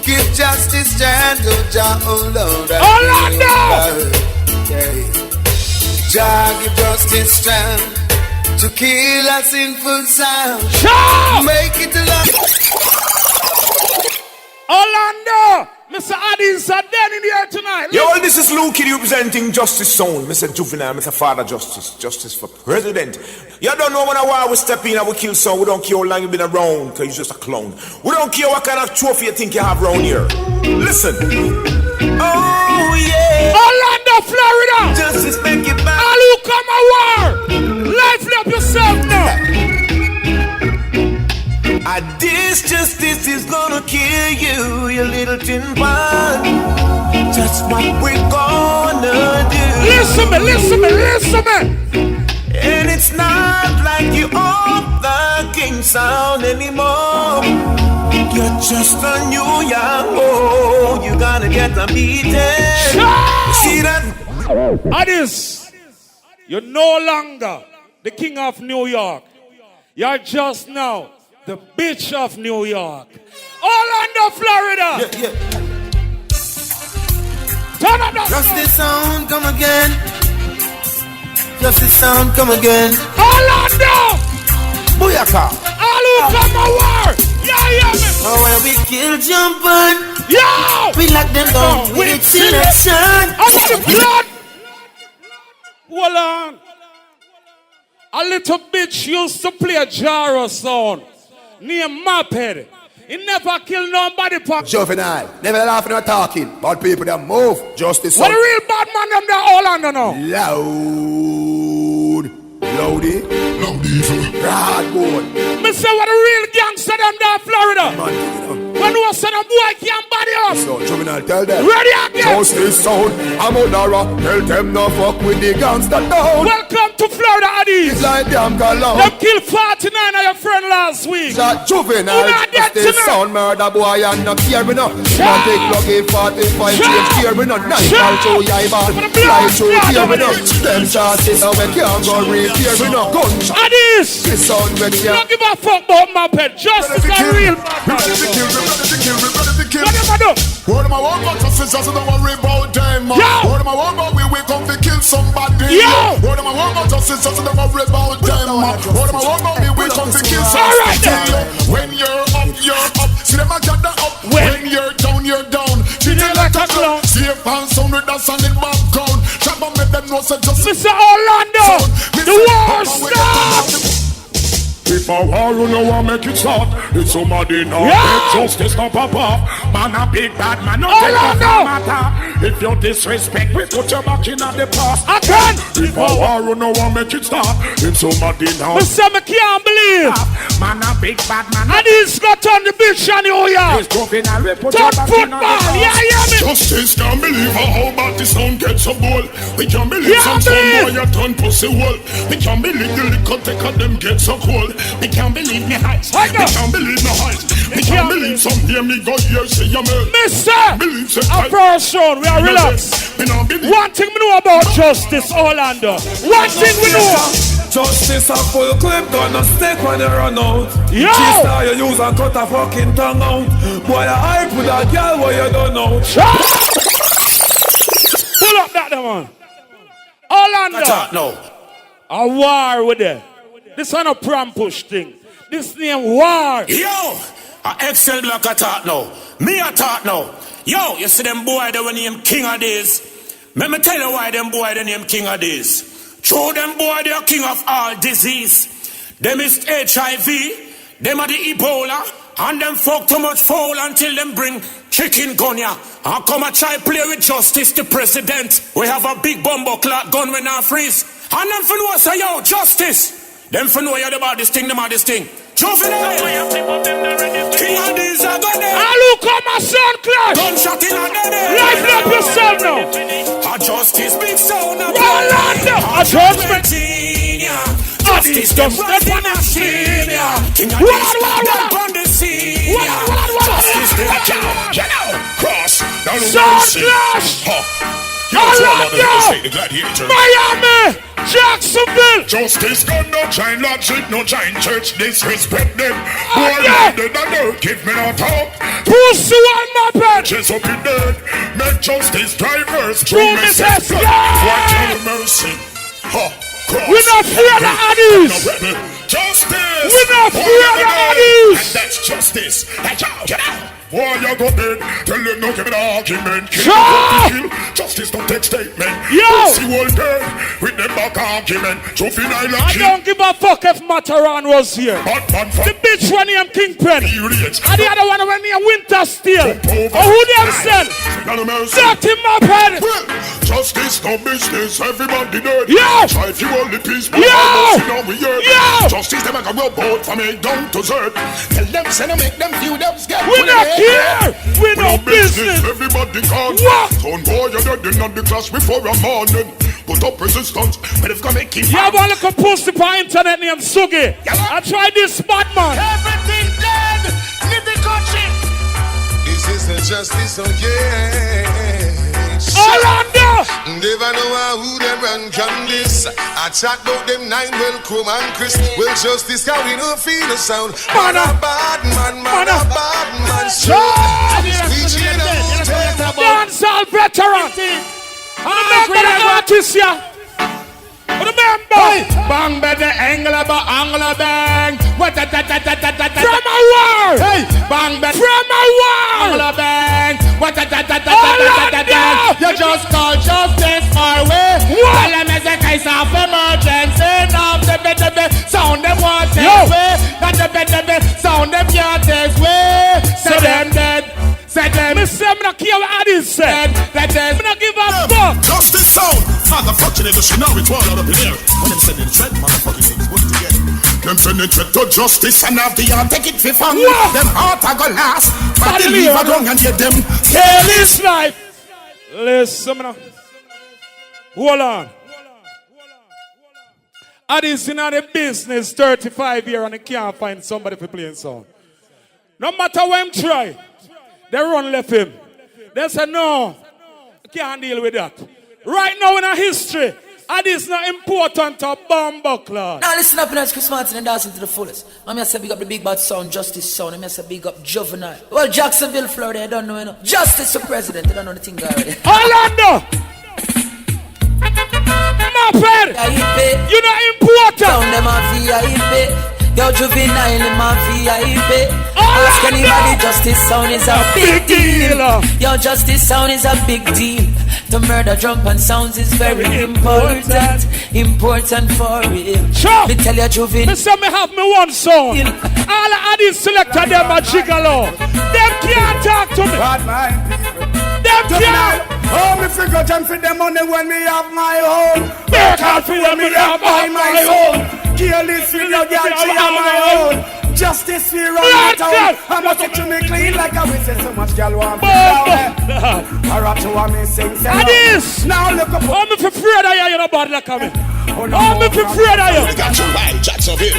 give justice chance to Jah, oh Lord. Orlando! Hey, Jah give justice strength to kill a sinful sound. Sure! Make it alive. Orlando! Mr. Addies are dead in here tonight. Yo, all this is Luke Kid representing Justice Sound. Mr. Juvenile, Mr. Father Justice. Justice for President. You don't know when a war we step in and we kill someone. We don't care how long you've been around, because you're just a clown. We don't care what kind of trophy you think you have around here. Listen. Oh, yeah. Orlando, Florida. Justice make it back. All who come a war. Lively up yourself now. This justice is gonna kill you, you little tin pan. That's what we're gonna do. Listen me. And it's not like you own the King Sound anymore. You're just a new young boy. You're gonna get a beating. See that? Addies, you're no longer the King of New York. You're just now the bitch of New York. Orlando, Florida. Yeah. Turn up that Justice sound, come again. Justice sound, come again. Orlando! Booyaka! All who come a war! Yeah, me! Oh, when we kill jumping, yo! We lock them down with selection. Over the blood! Hold on. A little bitch used to play a Jaro sound. Named Moped. He never killed nobody. Juvenile, never laughing or talking. Bad people that move, justice. What a real bad man them there all under now. Loud. Loudy. Rad boy. Me say what a real gangster them there Florida. Man, when we say the boy can't body us. So, Juvenile, tell them. Ready again. Justice sound. I'm a Dara. Tell them no fuck with the gangster down. Welcome to Florida, Addies. It's like damn galore. Them killed 49 of your friend last week. That Juvenile. Justice sound murder boy and not care me no. Man take lucky 45 change care me no. Night ball show ya ball. Fly show care me no. Them chances how we can't go repair me no. Gunshot. Addies. This sound we can't. Don't give a fuck about my pet. Justice is real. What am I want about justice? Just don't worry about them. What am I want about we come to kill somebody? What am I want about justice? Just don't worry about them. What am I want about we come to kill somebody? When you're up, you're up. See them a gather up. When you're down, you're down. Treat it like a clown. Safe and sound with a solid background. Trap on me them know say justice. Mr. Orlando, the war starts. If a war you know what make it start, it's somebody now make justice no pop up. Man a big bad man, no take off no matter. If you disrespect, we put your back in the past. I can. If a war you know what make it start, it's somebody now. Mr. I can't believe. Man a big bad man. And he's got on the bitch on the Oya. He's dropping a report. Turn football, yeah, me. Justice can't believe how bad this sound gets so bold. We can't believe some boy you turn pussy wall. We can't believe the liquor take of them get so cold. We can't believe me heights. We can't believe me heights. We can't believe some day me go here say you man. Mister, our first round, we are relaxed. One thing we know about Justice Orlando. One thing we know. Justice a full clip, gonna stick when you run out. Yo! G-star you use and cut a fucking tongue out. Boy, I hype with a girl where you don't know. Pull up that man. Orlando. A war with them. This one a pram push thing. This name war. Yo, a Excel block attack now. Me attack now. Yo, you see them boy they name King Addies. Let me tell you why them boy they name King Addies. Show them boy they are king of all disease. Them is HIV, them are the Ebola, and them fuck too much foul until them bring chicken gun ya. And come and try play with Justice the president. We have a big bumbo clock gun when I freeze. And them for know say yo, Justice. Them for know you about this thing, them are this thing. Juvenile. King Addies are gonna. I look at my son clash. Gunshot in a dead. Lighten up yourself now. A Justice big sound. Orlando. A judgment. Justice them right in a scene. King Addies them on the scene. Justice them. You know, cross. Son clash. Orlando. Miami. Jacksonville! Justice got no giant logic, no giant church, disrespect them. Boy, dead and dirt, give me no talk. Pussy on my bed! Just up in dead, make justice drivers, true message. What mercy? We're not fear the Addies! Justice! We're not fear the Addies! And that's justice. Get out! Boy, you go dead. Tell them no give it argument. Kill. Justice don't take statement. Yo! See all dead with them back argument. Juvenile I don't give a fuck if Mataran was here. The bitch when he am Kingpin. And the other one when he am Winter Steel. Oh, who them send? Dirty Moped. Justice no business. Everybody dead. Yo! Try if you only peace. Yo! Yo! Justice them like a robot from me down to earth. Tell them send them make them view them scared. We not here. We no business. Everybody gone. What? Son boy, you're dead in the class before a morning. Put up resistance, but if come make it. Yeah, but look a post on internet named Sugi. I tried this bad man. Everything dead. Leave the country. This is the justice again. Orlando. Never know who them and Candice. I chat about them 9 Welcome and Chris. Well, justice how we don't feel the sound. Man a bad man, man a bad man. Dancehall veteran. Remember the artist here. Remember. Bang bang the angler bang. What that from a war. Hey, bang bang from a war. Angler bang. What that you just call justice my way. Tell them it's a case of emergency. Now the sound them want take way. Not the sound them can't take way. Say them dead. Say them. Me say me not care what Addies said. That is. Me not give a fuck. Justice sound. Motherfucking industry now it's all out of here. When them sending threat, motherfucking things put together. Them sending threat to justice and have the yard take it for fun. Them heart a go last. But they leave a gun and get them careless life. Listen now. Hold on. Addies in the business 35 years and they can't find somebody for playing song. No matter what him try, they run left him. They say no, can't deal with that. Right now in our history, Addies not important to Bumbuckler. Now listen up, it's Chris Martin and dancing to the fullest. I'm going to say big up the big bad sound, Justice sound. I'm going to say big up Juvenile. Well, Jacksonville, Florida, I don't know enough. Justice for president, I don't know the thing already. Orlando! My friend! You're not important! Sound them on VIP. Yo, Juvenile in my VIP. Ask anybody, Justice sound is a big deal. Yo, Justice sound is a big deal. The murder, jump and sounds is very important. Important for real. Sure. Me tell you, Juvenile. Me say me have me one song. All the Addies selected them a gigolo. Them can't talk to me. Bad mind people. Them can't. Oh, me figure them for the money when me have my own. Work hard for when me have my own. Careless with your girl, she have my own. Justice we run the town. I must get to me clean like I will say so much girl want me down. I rap to what me sing. Addies! Now look up. Oh, me for afraid of you, you know bad like me. Oh, me for afraid of you. We got you right, Jacksonville.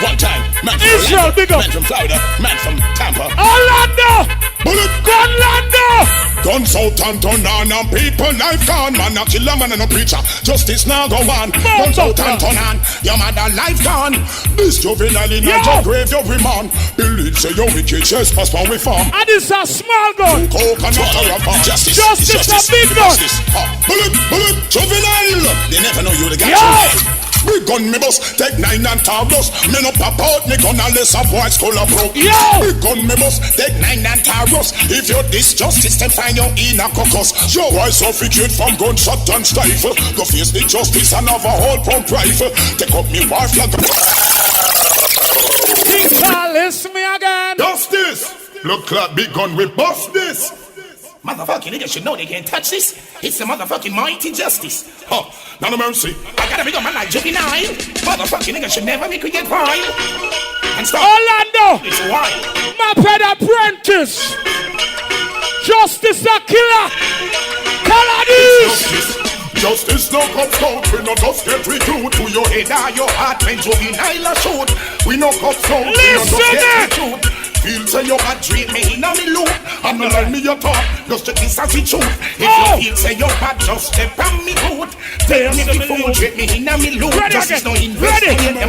One time, man from Israel, Orlando, big up. man from Florida, man from Tampa. Orlando! Gunlando! Guns out and turn on and people life gone. Man a killer, man and a preacher. Justice now go on. Guns out and turn on. Your mother life gone. This juvenile in your grave you remand. Believe say you wicked chest pass when we farm. And it's a small gun. Coconut or a farm. Justice a big gun. Bullet, juvenile. They never know you the guy. We gun me bus, take 9 and tar bus. Me no pop out me gun unless a boy skull a broke. We gun me bus, take 9 and tar bus. If you this justice, then find you in a caucus. Your eyes suffocate from gunshot and stifle. Go face the justice and have a whole pump rifle. Take up me war flag. King Charles, me again. Justice, look like big gun we bust this. Motherfucking niggas should know they can't touch this. It's the motherfucking mighty justice. Huh, now no mercy. I gotta big up my like Juvenile. Motherfucking niggas should never make me get fine. And stop. Orlando! It's wild. My pet apprentice. Justice a killer. King Addies. Justice no comes out. We no just get recruit. To your head or your heart when Juvenile a shoot. We no comes out. We no just get recruit. Feel say you bad treat me in a me loop. And no let me your talk, just check this as the truth. If you feel say you bad, just step on me boot. Tell me the fool treat me in a me loop. Justice no invest in them.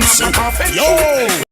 Yo.